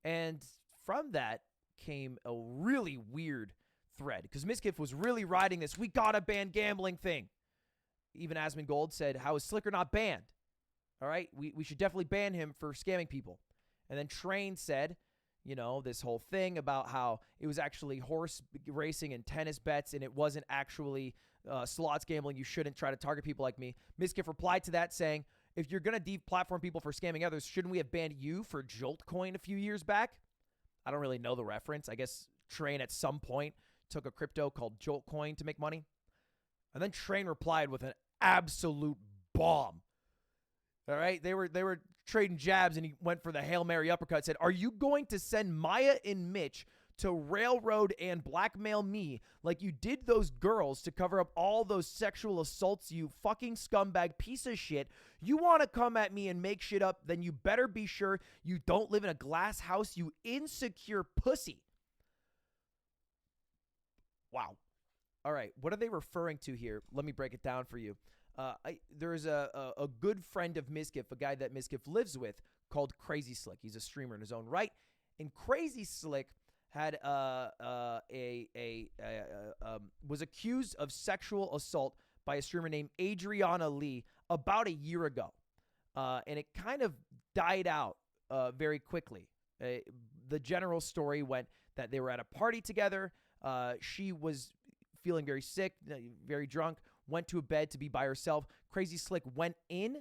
And from that came a really weird thread, because Mizkif was really riding this, we gotta ban gambling thing. Even Asmon Gold said, how is Slicker not banned? All right, we should definitely ban him for scamming people. And then Train said, this whole thing about how it was actually horse racing and tennis bets, and it wasn't actually slots gambling. You shouldn't try to target people like me. Mizkif replied to that saying, if you're going to deplatform people for scamming others, shouldn't we have banned you for Jolt Coin a few years back? I don't really know the reference. I guess Train at some point took a crypto called Jolt Coin to make money. And then Train replied with an absolute bomb. All right, they were trading jabs, and he went for the Hail Mary uppercut, said, are you going to send Maya and Mitch to railroad and blackmail me like you did those girls to cover up all those sexual assaults, you fucking scumbag piece of shit? You want to come at me and make shit up, then you better be sure you don't live in a glass house, you insecure pussy. Wow. All right, what are they referring to here? Let me break it down for you. There's a good friend of Mizkif, a guy that Mizkif lives with, called Crazy Slick. He's a streamer in his own right. And Crazy Slick had was accused of sexual assault by a streamer named Adriana Lee about a year ago. And it kind of died out very quickly. The general story went that they were at a party together. She was feeling very sick, very drunk, went to a bed to be by herself. Crazy Slick went in,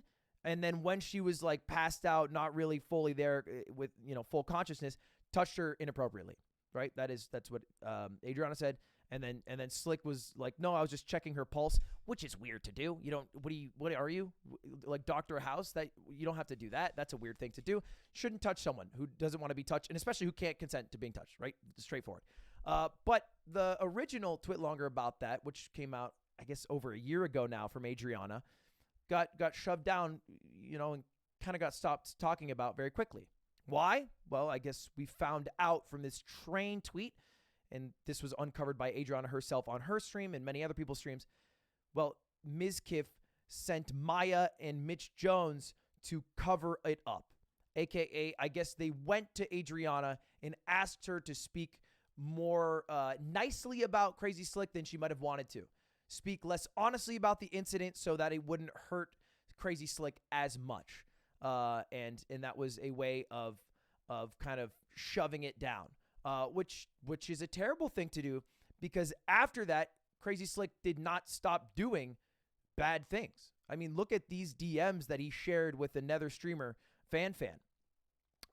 and then when she was like passed out, not really fully there with, full consciousness, touched her inappropriately. Right? That's what Adriana said. And then Slick was like, no, I was just checking her pulse, which is weird to do. You don't, what are you? Like Dr. House? That you don't have to do that. That's a weird thing to do. Shouldn't touch someone who doesn't want to be touched, and especially who can't consent to being touched, right? Straightforward. But the original twit longer about that, which came out, I guess, over a year ago now from Adriana, got shoved down, and kind of got stopped talking about very quickly. Why? Well, I guess we found out from this train tweet, and this was uncovered by Adriana herself on her stream and many other people's streams. Well, Ms. Kiff sent Maya and Mitch Jones to cover it up. AKA, I guess they went to Adriana and asked her to speak more nicely about Crazy Slick than she might have wanted to. Speak less honestly about the incident so that it wouldn't hurt Crazy Slick as much. And that was a way of kind of shoving it down. Which is a terrible thing to do, because after that, Crazy Slick did not stop doing bad things. I mean, look at these DMs that he shared with another streamer, Fan.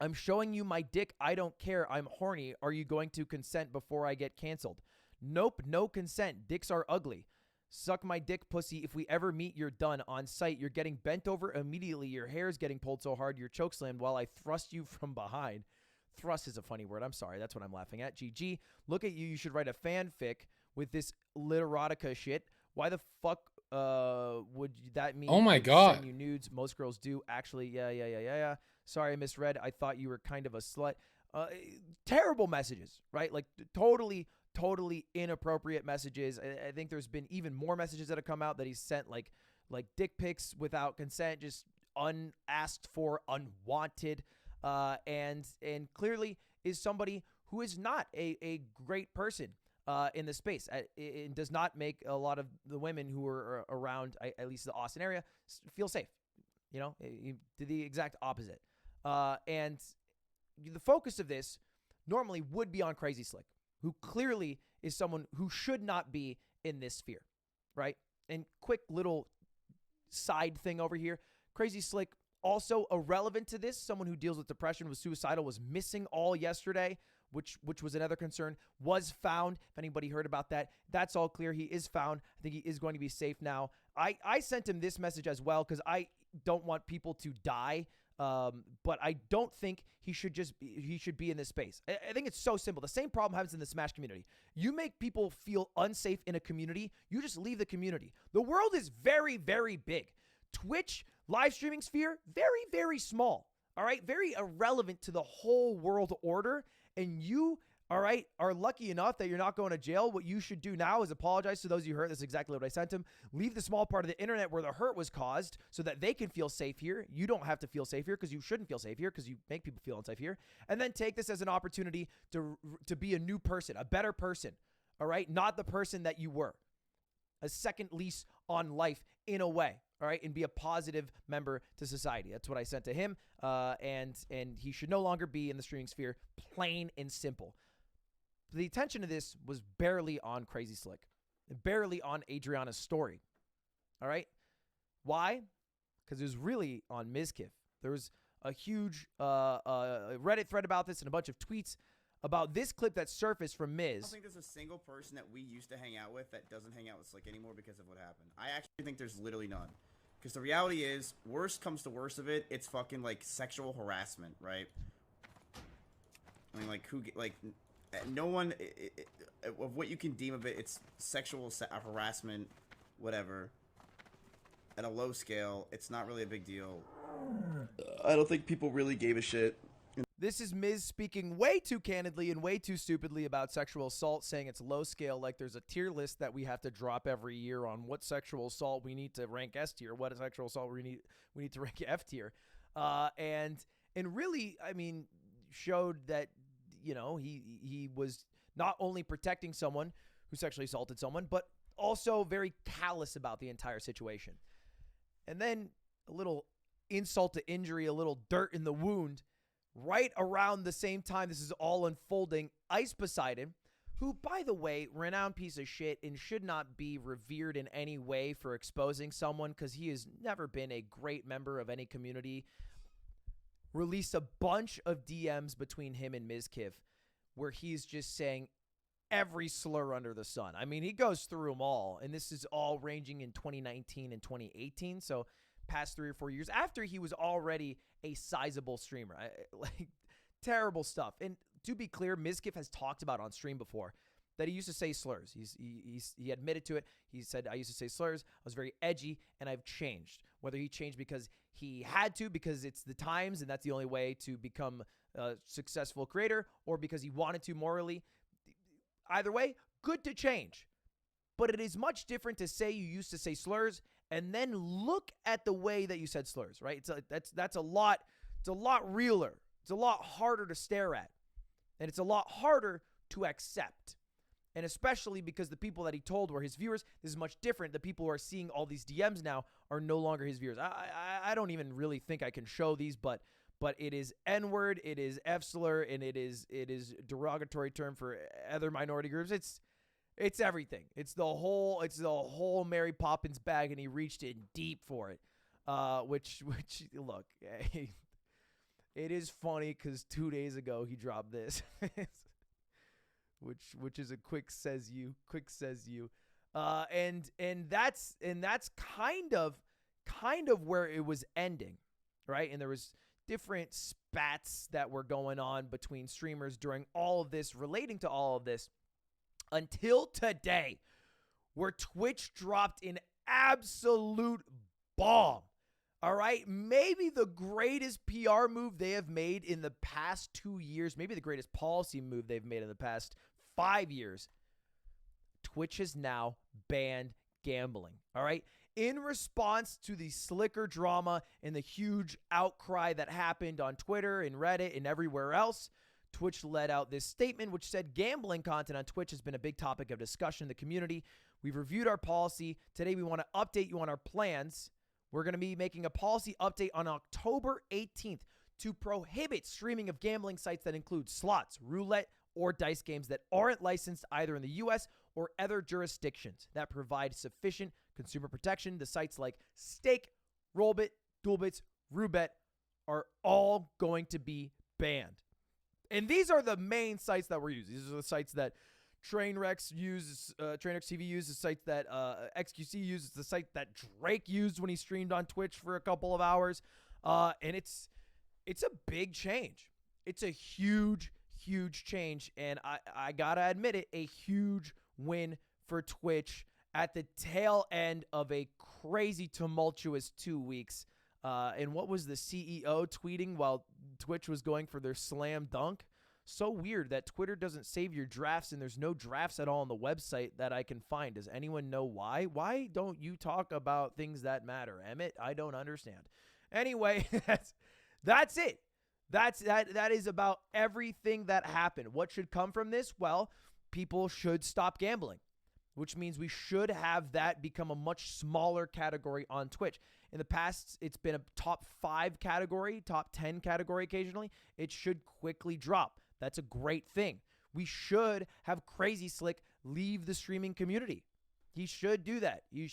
I'm showing you my dick. I don't care. I'm horny. Are you going to consent before I get canceled? Nope, no consent. Dicks are ugly. Suck my dick, pussy. If we ever meet, you're done. On sight, you're getting bent over immediately. Your hair's getting pulled so hard you're chokeslammed while I thrust you from behind. Thrust is a funny word. I'm sorry. That's what I'm laughing at. GG. Look at you. You should write a fanfic with this literotica shit. Why the fuck would that mean? Oh my God. Send you nudes. Most girls do. Actually, yeah. Sorry, I misread. I thought you were kind of a slut. Terrible messages, right? Like totally inappropriate messages. I think there's been even more messages that have come out that he's sent like dick pics without consent, just unasked for, unwanted. And clearly is somebody who is not a great person in the space. It does not make a lot of the women who are around, at least the Austin area, feel safe. You did the exact opposite. And the focus of this normally would be on Crazy Slick, who clearly is someone who should not be in this sphere, right? And quick little side thing over here, Crazy Slick, also irrelevant to this, someone who deals with depression, was suicidal, was missing all yesterday, which was another concern, was found. If anybody heard about that, that's all clear. He is found. I think he is going to be safe now. I sent him this message as well because I don't want people to die, but I don't think he should be in this space. I think it's so simple. The same problem happens in the Smash community. You make people feel unsafe in a community, you just leave the community. The world is very, very big. Twitch live streaming sphere, very, very small. All right. Very irrelevant to the whole world order. And you, all right, are lucky enough that you're not going to jail. What you should do now is apologize to those you hurt. That's exactly what I sent him. Leave the small part of the internet where the hurt was caused so that they can feel safe here. You don't have to feel safe here because you shouldn't feel safe here because you make people feel unsafe here. And then take this as an opportunity to be a new person, a better person. All right. Not the person that you were. A second lease on life in a way. All right, and be a positive member to society. That's what I sent to him, and he should no longer be in the streaming sphere, plain and simple. The attention of this was barely on Crazy Slick, barely on Adriana's story. All right, why? Because it was really on Ms. Kiff. There was a huge Reddit thread about this and a bunch of tweets about this clip that surfaced from Ms. I don't think there's a single person that we used to hang out with that doesn't hang out with Slick anymore because of what happened. I actually think there's literally none. Because the reality is, worst comes to worst of it, it's fucking, like, sexual harassment, right? I mean, like, no one, of what you can deem of it, it's sexual harassment, whatever. At a low scale, it's not really a big deal. I don't think people really gave a shit. This is Miz speaking way too candidly and way too stupidly about sexual assault, saying it's low scale, like there's a tier list that we have to drop every year on what sexual assault we need to rank S tier, what sexual assault we need to rank F tier. And really, I mean, showed that, he was not only protecting someone who sexually assaulted someone, but also very callous about the entire situation. And then a little insult to injury, a little dirt in the wound. Right around the same time this is all unfolding, Ice Poseidon, who, by the way, renowned piece of shit and should not be revered in any way for exposing someone because he has never been a great member of any community, released a bunch of DMs between him and Ms. Kiv where he's just saying every slur under the sun. I mean, he goes through them all, and this is all ranging in 2019 and 2018, so past 3 or 4 years after he was already a sizable streamer. Like, terrible stuff. And to be clear, Mizkif has talked about on stream before that he used to say slurs. He admitted to it. He said, I used to say slurs. I was very edgy, and I've changed. Whether he changed because he had to, because it's the times, and that's the only way to become a successful creator, or because he wanted to morally. Either way, good to change. But it is much different to say you used to say slurs and then look at the way that you said slurs, right? That's a lot. It's a lot realer. It's a lot harder to stare at, and it's a lot harder to accept. And especially because the people that he told were his viewers, this is much different. The people who are seeing all these DMs now are no longer his viewers. I don't even really think I can show these, but it is N-word, it is F-slur, and it is derogatory term for other minority groups. It's everything. It's the whole Mary Poppins bag, and he reached in deep for it. Which look, it is funny because 2 days ago he dropped this, which is a quick says you, and that's kind of where it was ending, right? And there was different spats that were going on between streamers during all of this, relating to all of this, until today, where Twitch dropped an absolute bomb. All right, maybe the greatest PR move they have made in the past 2 years, maybe the greatest policy move they've made in the past 5 years. Twitch has now banned gambling. All right, in response to the Slicker drama and the huge outcry that happened on Twitter and Reddit and everywhere else, Twitch let out this statement which said gambling content on Twitch has been a big topic of discussion in the community. We've reviewed our policy. Today we want to update you on our plans. We're going to be making a policy update on October 18th to prohibit streaming of gambling sites that include slots, roulette, or dice games that aren't licensed either in the U.S. or other jurisdictions that provide sufficient consumer protection. The sites like Stake, Rollbit, Duelbits, Roobet are all going to be banned. And these are the main sites that we're using. These are the sites that Trainwrecks uses, Trainwrecks TV uses, the site that XQC uses, the site that Drake used when he streamed on Twitch for a couple of hours. And it's a big change. It's a huge change. And I gotta admit it, a huge win for Twitch at the tail end of a crazy tumultuous 2 weeks. And what was the CEO tweeting while Twitch was going for their slam dunk? So weird that Twitter doesn't save your drafts and there's no drafts at all on the website that I can find. Does anyone know why? Why don't you talk about things that matter, Emmett? I don't understand. Anyway, that's it. That is about everything that happened. What should come from this? Well, people should stop gambling, which means we should have that become a much smaller category on Twitch. In the past, it's been a top 5 category, top 10 category occasionally. It should quickly drop. That's a great thing. We should have Crazy Slick leave the streaming community. He should do that. You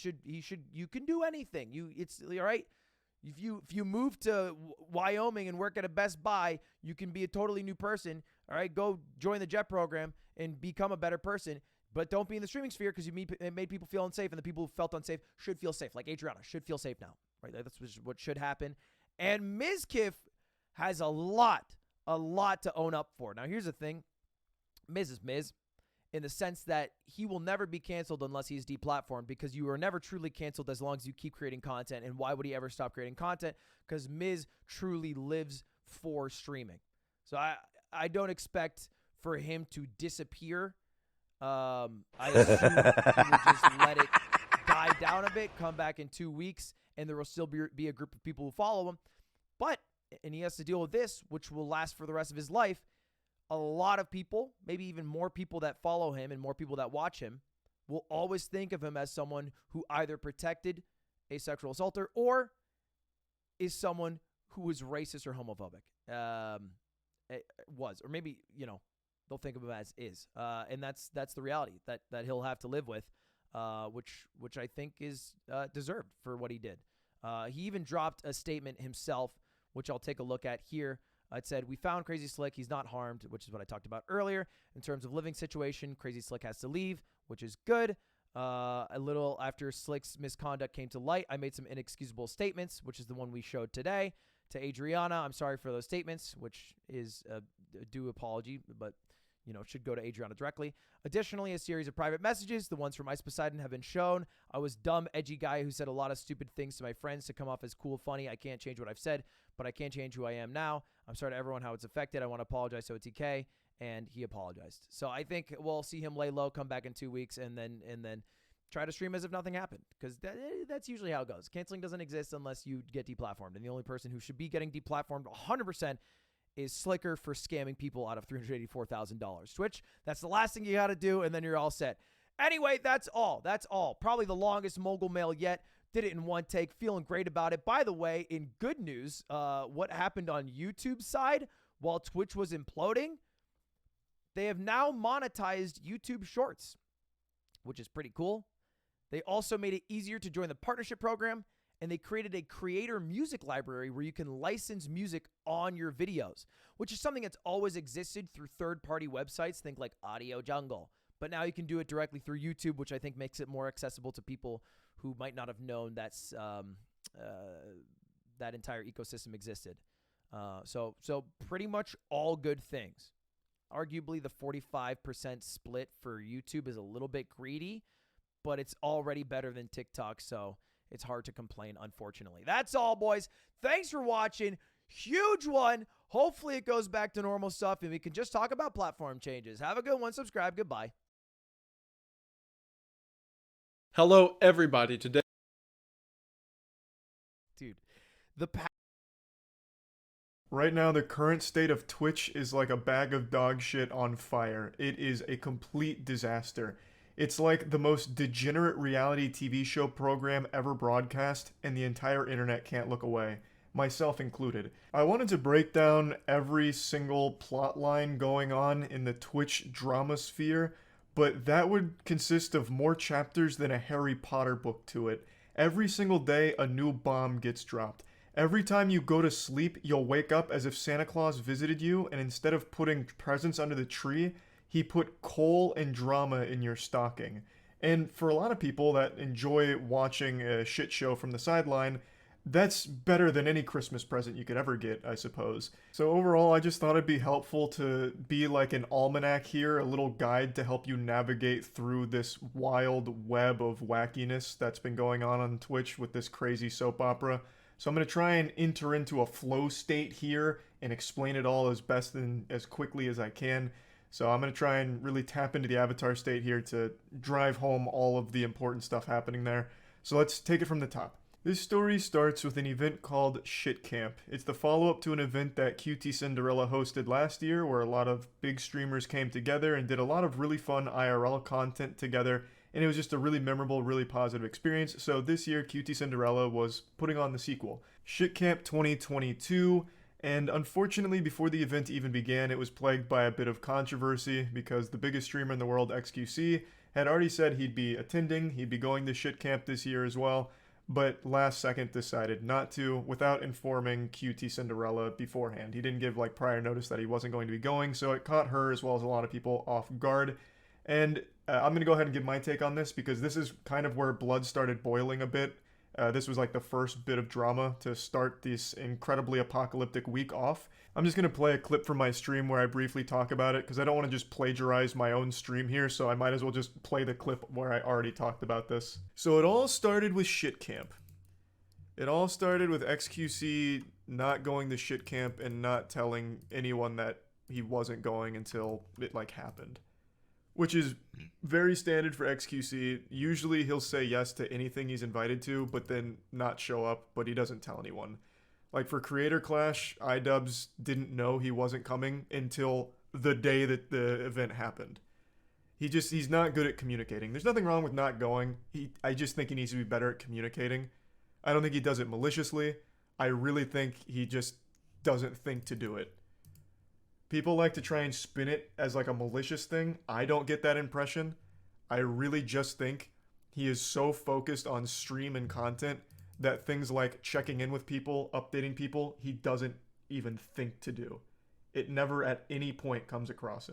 can do anything. It's all right. If you move to Wyoming and work at a Best Buy, you can be a totally new person. All right, go join the JET program and become a better person. But don't be in the streaming sphere because it made people feel unsafe, and the people who felt unsafe should feel safe. Like Adriana should feel safe now, right? That's what should happen. And Mizkif has a lot to own up for. Now, here's the thing. Miz is Miz in the sense that he will never be canceled unless he's deplatformed, because you are never truly canceled as long as you keep creating content. And why would he ever stop creating content? Because Miz truly lives for streaming. So I don't expect for him to disappear. I assume he would just let it die down a bit, come back in 2 weeks, and there will still be a group of people who follow him. And he has to deal with this, which will last for the rest of his life. A lot of people, maybe even more people that follow him and more people that watch him, will always think of him as someone who either protected a sexual assaulter or is someone who was racist or homophobic. Or maybe, they'll think of him as is. And that's the reality that he'll have to live with, which I think is deserved for what he did. He even dropped a statement himself, which I'll take a look at here. I said, we found Crazy Slick. He's not harmed, which is what I talked about earlier. In terms of living situation, Crazy Slick has to leave, which is good. A little after Slick's misconduct came to light, I made some inexcusable statements, which is the one we showed today. To Adriana, I'm sorry for those statements, which is a due apology, but should go to Adriana directly. Additionally, a series of private messages, the ones from Ice Poseidon, have been shown. I was dumb, edgy guy who said a lot of stupid things to my friends to come off as cool, funny. I can't change what I've said, but I can change who I am now. I'm sorry to everyone how it's affected. I want to apologize to OTK, and he apologized. So I think we'll see him lay low, come back in 2 weeks, and then try to stream as if nothing happened, because that's usually how it goes. Canceling doesn't exist unless you get deplatformed, and the only person who should be getting deplatformed 100% is Slicker for scamming people out of $384,000. Twitch, that's the last thing you got to do, and then you're all set. Anyway, that's all. That's all. Probably the longest mogul mail yet. Did it in one take. Feeling great about it. By the way, in good news, what happened on YouTube's side while Twitch was imploding, they have now monetized YouTube Shorts, which is pretty cool. They also made it easier to join the partnership program, and they created a creator music library where you can license music on your videos, which is something that's always existed through third-party websites, think like Audio Jungle. But now you can do it directly through YouTube, which I think makes it more accessible to people who might not have known that entire ecosystem existed. So pretty much all good things. Arguably, the 45% split for YouTube is a little bit greedy, but it's already better than TikTok, so it's hard to complain, unfortunately. That's all, boys. Thanks for watching. Huge one. Hopefully it goes back to normal stuff and we can just talk about platform changes. Have a good one. Subscribe. Goodbye. Hello, everybody. Today, dude, right now, the current state of Twitch is like a bag of dog shit on fire. It is a complete disaster. It's like the most degenerate reality TV show program ever broadcast, and the entire internet can't look away, myself included. I wanted to break down every single plot line going on in the Twitch drama sphere, but that would consist of more chapters than a Harry Potter book to it. Every single day, a new bomb gets dropped. Every time you go to sleep, you'll wake up as if Santa Claus visited you, and instead of putting presents under the tree, he put coal and drama in your stocking. And for a lot of people that enjoy watching a shit show from the sideline, that's better than any Christmas present you could ever get, I suppose. So overall, I just thought it'd be helpful to be like an almanac here, a little guide to help you navigate through this wild web of wackiness that's been going on Twitch with this crazy soap opera. So I'm going to try and enter into a flow state here and explain it all as best and as quickly as I can. So I'm going to try and really tap into the avatar state here to drive home all of the important stuff happening there. So let's take it from the top. This story starts with an event called Shit Camp. It's the follow-up to an event that QT Cinderella hosted last year where a lot of big streamers came together and did a lot of really fun IRL content together, and it was just a really memorable, really positive experience. So this year, QT Cinderella was putting on the sequel, Shit Camp 2022, and unfortunately, before the event even began, it was plagued by a bit of controversy because the biggest streamer in the world, XQC, had already said he'd be attending, he'd be going to Shit Camp this year as well, but last second decided not to without informing QT Cinderella beforehand. He didn't give like prior notice that he wasn't going to be going, so it caught her as well as a lot of people off guard. And I'm going to go ahead and give my take on this because this is kind of where blood started boiling a bit. This was like the first bit of drama to start this incredibly apocalyptic week off. I'm just going to play a clip from my stream where I briefly talk about it because I don't want to just plagiarize my own stream here, so I might as well just play the clip where I already talked about this. So it all started with Shit Camp. It all started with XQC not going to Shit Camp and not telling anyone that he wasn't going until it like happened. Which is very standard for XQC. Usually he'll say yes to anything he's invited to, but then not show up, but he doesn't tell anyone. Like for Creator Clash, iDubbbz didn't know he wasn't coming until the day that the event happened. He's not good at communicating. There's nothing wrong with not going. I just think he needs to be better at communicating. I don't think he does it maliciously. I really think he just doesn't think to do it. People like to try and spin it as like a malicious thing. I don't get that impression. I really just think he is so focused on stream and content that things like checking in with people, updating people, he doesn't even think to do. It never at any point comes across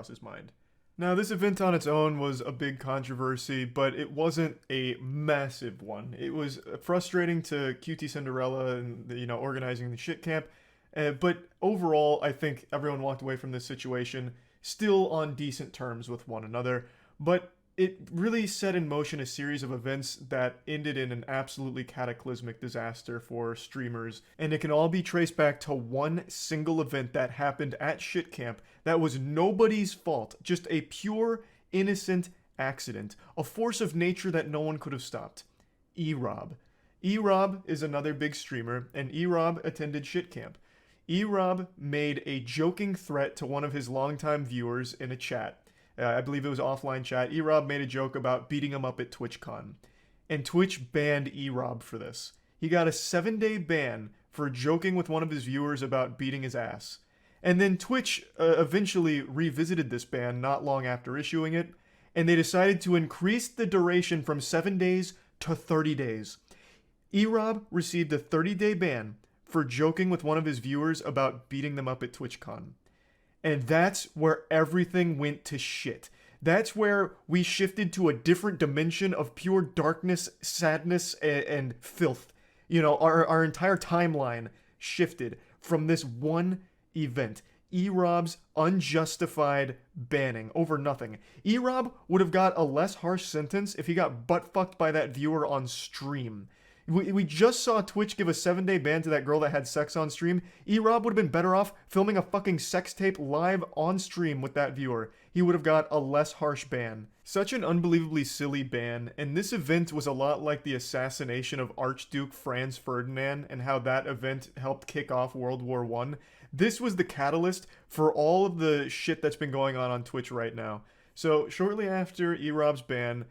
his mind. Now, this event on its own was a big controversy, but it wasn't a massive one. It was frustrating to QT Cinderella and, organizing the shit camp. But overall, I think everyone walked away from this situation still on decent terms with one another. But it really set in motion a series of events that ended in an absolutely cataclysmic disaster for streamers, and it can all be traced back to one single event that happened at Shit Camp that was nobody's fault, just a pure, innocent accident, a force of nature that no one could have stopped. E-Rob. E-Rob is another big streamer, and E-Rob attended Shit Camp. E-Rob made a joking threat to one of his longtime viewers in a chat. I believe it was offline chat. E-Rob made a joke about beating him up at TwitchCon. And Twitch banned E-Rob for this. He got a 7-day ban for joking with one of his viewers about beating his ass. And then Twitch eventually revisited this ban not long after issuing it, and they decided to increase the duration from 7 days to 30 days. E-Rob received a 30-day ban for joking with one of his viewers about beating them up at TwitchCon. And that's where everything went to shit. That's where we shifted to a different dimension of pure darkness, sadness, and filth. Our entire timeline shifted from this one event. E-Rob's unjustified banning over nothing. E-Rob would have got a less harsh sentence if he got butt-fucked by that viewer on stream. We just saw Twitch give a 7-day ban to that girl that had sex on stream. E-Rob would have been better off filming a fucking sex tape live on stream with that viewer. He would have got a less harsh ban. Such an unbelievably silly ban, and this event was a lot like the assassination of Archduke Franz Ferdinand and how that event helped kick off World War I. This was the catalyst for all of the shit that's been going on Twitch right now. So shortly after E-Rob's ban,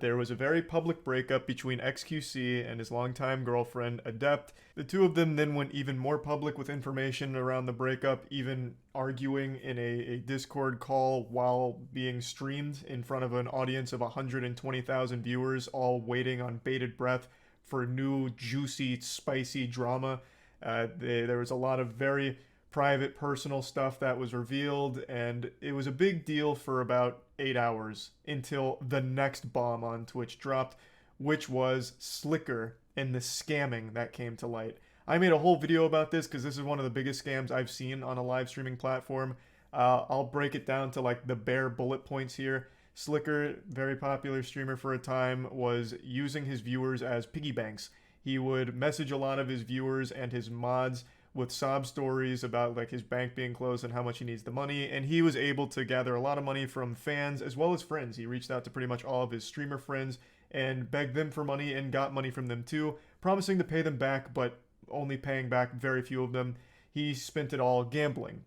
there was a very public breakup between XQC and his longtime girlfriend, Adept. The two of them then went even more public with information around the breakup, even arguing in a Discord call while being streamed in front of an audience of 120,000 viewers, all waiting on bated breath for new, juicy, spicy drama. There was a lot of very private, personal stuff that was revealed, and it was a big deal for about 8 hours until the next bomb on Twitch dropped, which was Slicker and the scamming that came to light. I made a whole video about this because this is one of the biggest scams I've seen on a live streaming platform. I'll break it down to like the bare bullet points here. Slicker, very popular streamer for a time, was using his viewers as piggy banks. He would message a lot of his viewers and his mods with sob stories about like his bank being closed and how much he needs the money, and he was able to gather a lot of money from fans as well as friends. He reached out to pretty much all of his streamer friends and begged them for money and got money from them too, promising to pay them back, but only paying back very few of them. He spent it all gambling.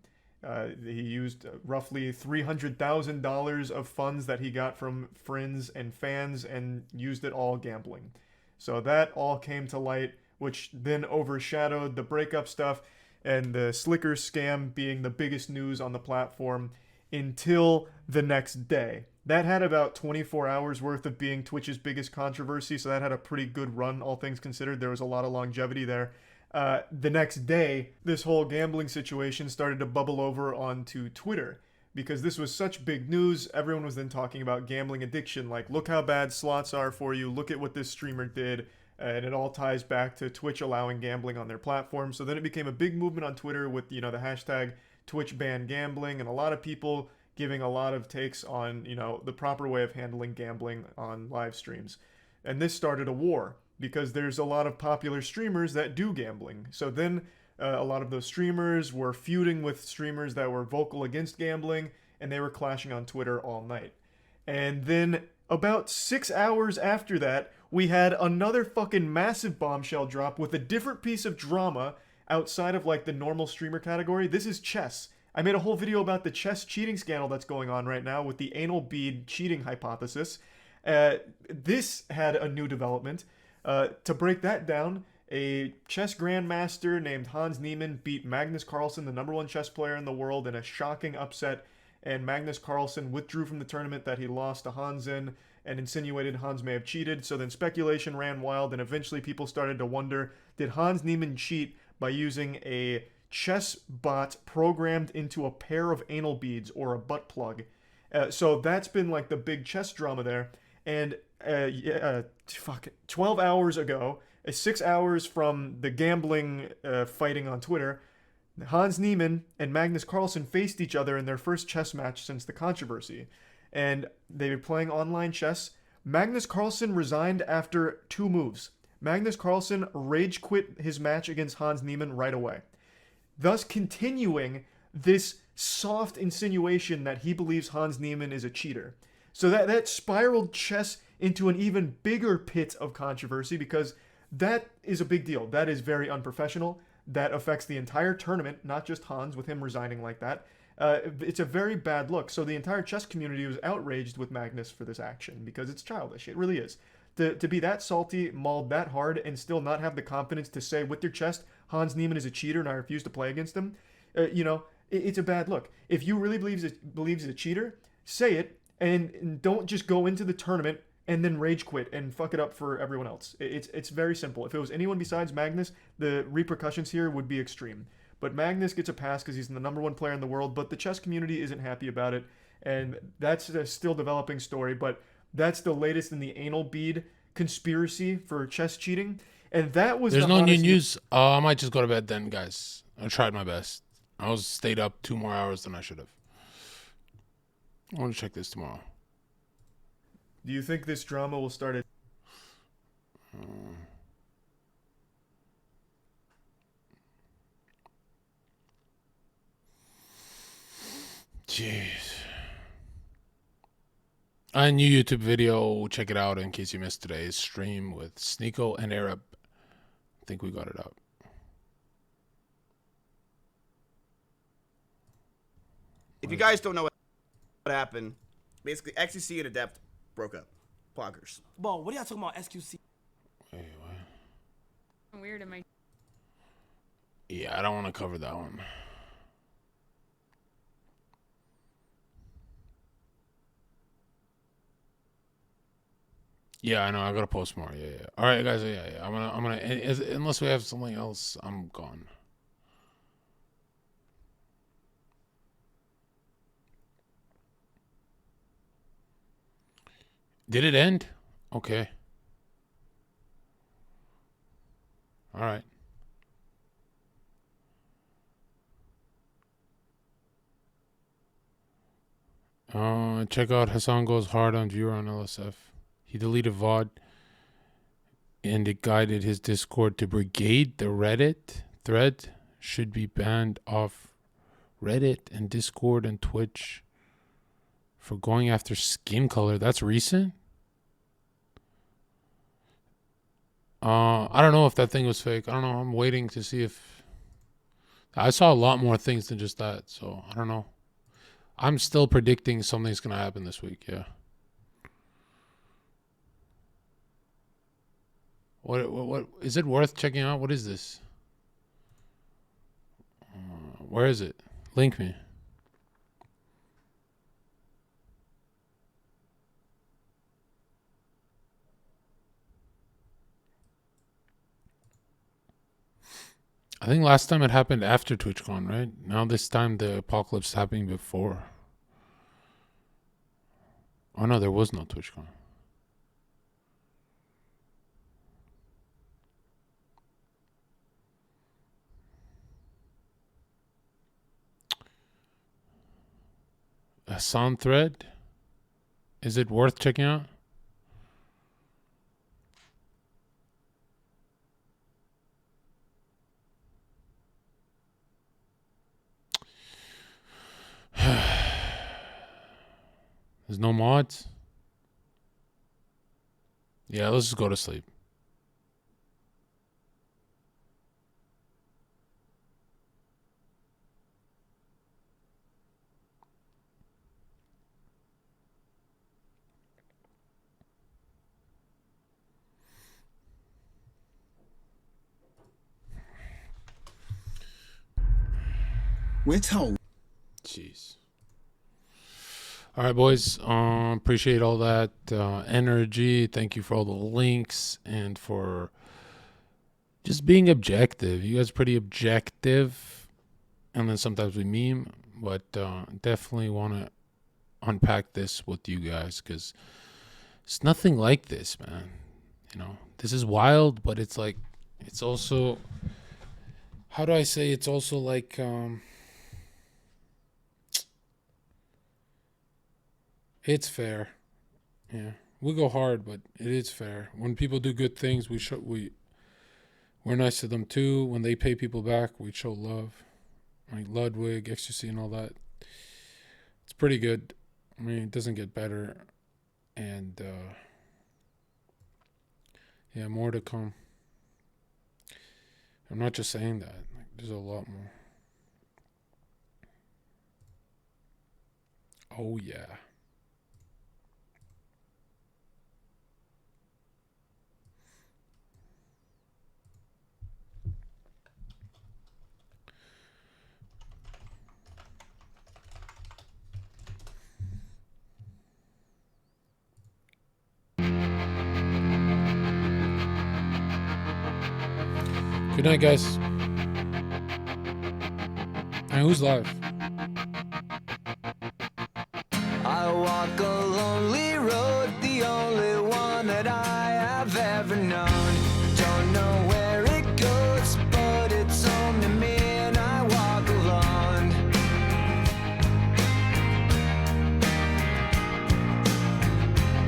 He used roughly $300,000 of funds that he got from friends and fans and used it all gambling. So that all came to light, which then overshadowed the breakup stuff and the Slicker scam being the biggest news on the platform until the next day. That had about 24 hours worth of being Twitch's biggest controversy, so that had a pretty good run, all things considered. There was a lot of longevity there. The next day, this whole gambling situation started to bubble over onto Twitter. Because this was such big news, everyone was then talking about gambling addiction. Like, look how bad slots are for you, look at what this streamer did. And it all ties back to Twitch allowing gambling on their platform. So then it became a big movement on Twitter with, the hashtag Twitch ban gambling, and a lot of people giving a lot of takes on, the proper way of handling gambling on live streams. And this started a war because there's a lot of popular streamers that do gambling. So then a lot of those streamers were feuding with streamers that were vocal against gambling, and they were clashing on Twitter all night. And then about 6 hours after that, we had another fucking massive bombshell drop with a different piece of drama outside of like the normal streamer category. This is chess. I made a whole video about the chess cheating scandal that's going on right now with the anal bead cheating hypothesis. This had a new development. To break that down, a chess grandmaster named Hans Niemann beat Magnus Carlsen, the #1 chess player in the world, in a shocking upset, and Magnus Carlsen withdrew from the tournament that he lost to Hans in, and insinuated Hans may have cheated. So then speculation ran wild, and eventually people started to wonder, did Hans Niemann cheat by using a chess bot programmed into a pair of anal beads or a butt plug. So that's been like the big chess drama there. And 12 hours ago, 6 hours from the gambling fighting on Twitter, Hans Niemann and Magnus Carlsen faced each other in their first chess match since the controversy. And they were playing online chess. Magnus Carlsen resigned after 2 moves. Magnus Carlsen rage quit his match against Hans Niemann right away, thus continuing this soft insinuation that he believes Hans Niemann is a cheater. So that spiraled chess into an even bigger pit of controversy, because that is a big deal. That is very unprofessional. That affects the entire tournament, not just Hans, with him resigning like that. It's a very bad look. So the entire chess community was outraged with Magnus for this action, because it's childish. It really is. To be that salty, mauled that hard, and still not have the confidence to say with your chest, Hans Niemann is a cheater and I refuse to play against him, it's a bad look. If you really believes he's a cheater, say it, and don't just go into the tournament and then rage quit and fuck it up for everyone else. It's very simple. If it was anyone besides Magnus, the repercussions here would be extreme. But Magnus gets a pass because he's the #1 player in the world, but the chess community isn't happy about it, and that's a still developing story, but that's the latest in the anal bead conspiracy for chess cheating. And that was There's no new news. I might just go to bed then, guys. I tried my best. I was stayed up 2 more hours than I should have. I want to check this tomorrow. Do you think this drama will start at... Jeez. A new YouTube video. Check it out in case you missed today's stream with Sneeko and Arab. I think we got it up. If you guys don't know what happened, basically XQC and Adept broke up. Bloggers. Bro, what are y'all talking about XQC? Wait, what? Weird am I? Yeah, I don't want to cover that one. Yeah, I know. I gotta post more. Yeah. All right, guys. Yeah. I'm gonna. Unless we have something else, I'm gone. Did it end? Okay. All right. Check out Hassan goes hard on viewer on LSF. He deleted VOD and it guided his Discord to brigade. The Reddit thread should be banned off Reddit and Discord and Twitch for going after skin color. That's recent? I don't know if that thing was fake. I don't know. I'm waiting to see if... I saw a lot more things than just that, so I don't know. I'm still predicting something's going to happen this week, yeah. What is it worth checking out? What is this? Where is it? Link me. I think last time it happened after TwitchCon, right? Now this time the apocalypse is happening before. Oh no, there was no TwitchCon. A sound thread? Is it worth checking out? There's no mods? Yeah, let's just go to sleep. With home. Jeez. All right, boys. Appreciate all that energy. Thank you for all the links and for just being objective. You guys are pretty objective, and then sometimes we meme, but definitely want to unpack this with you guys because it's nothing like this, man. You know, this is wild, but it's like, it's also, how do I say, it's also like, it's fair. Yeah, we go hard, but it is fair. When people do good things, we're nice to them too. When they pay people back, we show love. Like Ludwig, XQC, and all that. It's pretty good. I mean, it doesn't get better. And yeah, more to come. I'm not just saying that. Like, there's a lot more. Oh yeah. Good night, guys. And who's live? I walk a lonely road, the only one that I have ever known. Don't know where it goes, but it's home to me, and I walk alone.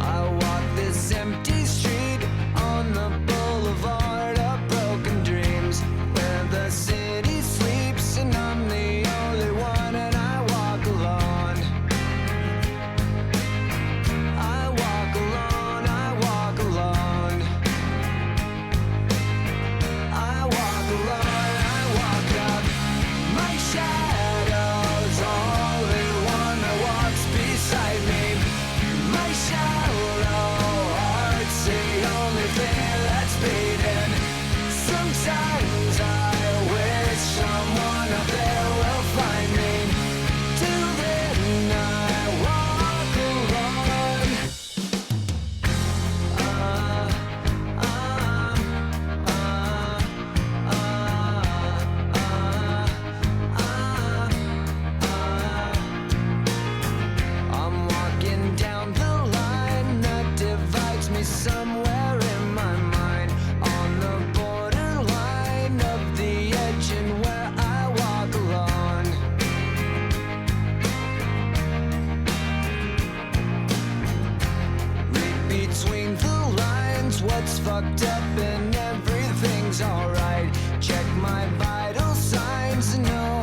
I walk this empty street on the boulevard of broken dreams, where the city sleeps and I'm the only one, and I walk alone. I walk alone, I walk alone. I walk alone, I walk up. My shadow's only one that walks beside me. My shallow heart's the only thing that's beating. Sometimes I wish someone up there will find me. Till then I walk alone. I'm walking down the line that divides me somewhere in my mind, on the borderline of the edge and where I walk alone. Read between the lines what's fucked up and everything's alright. Check my vital signs and know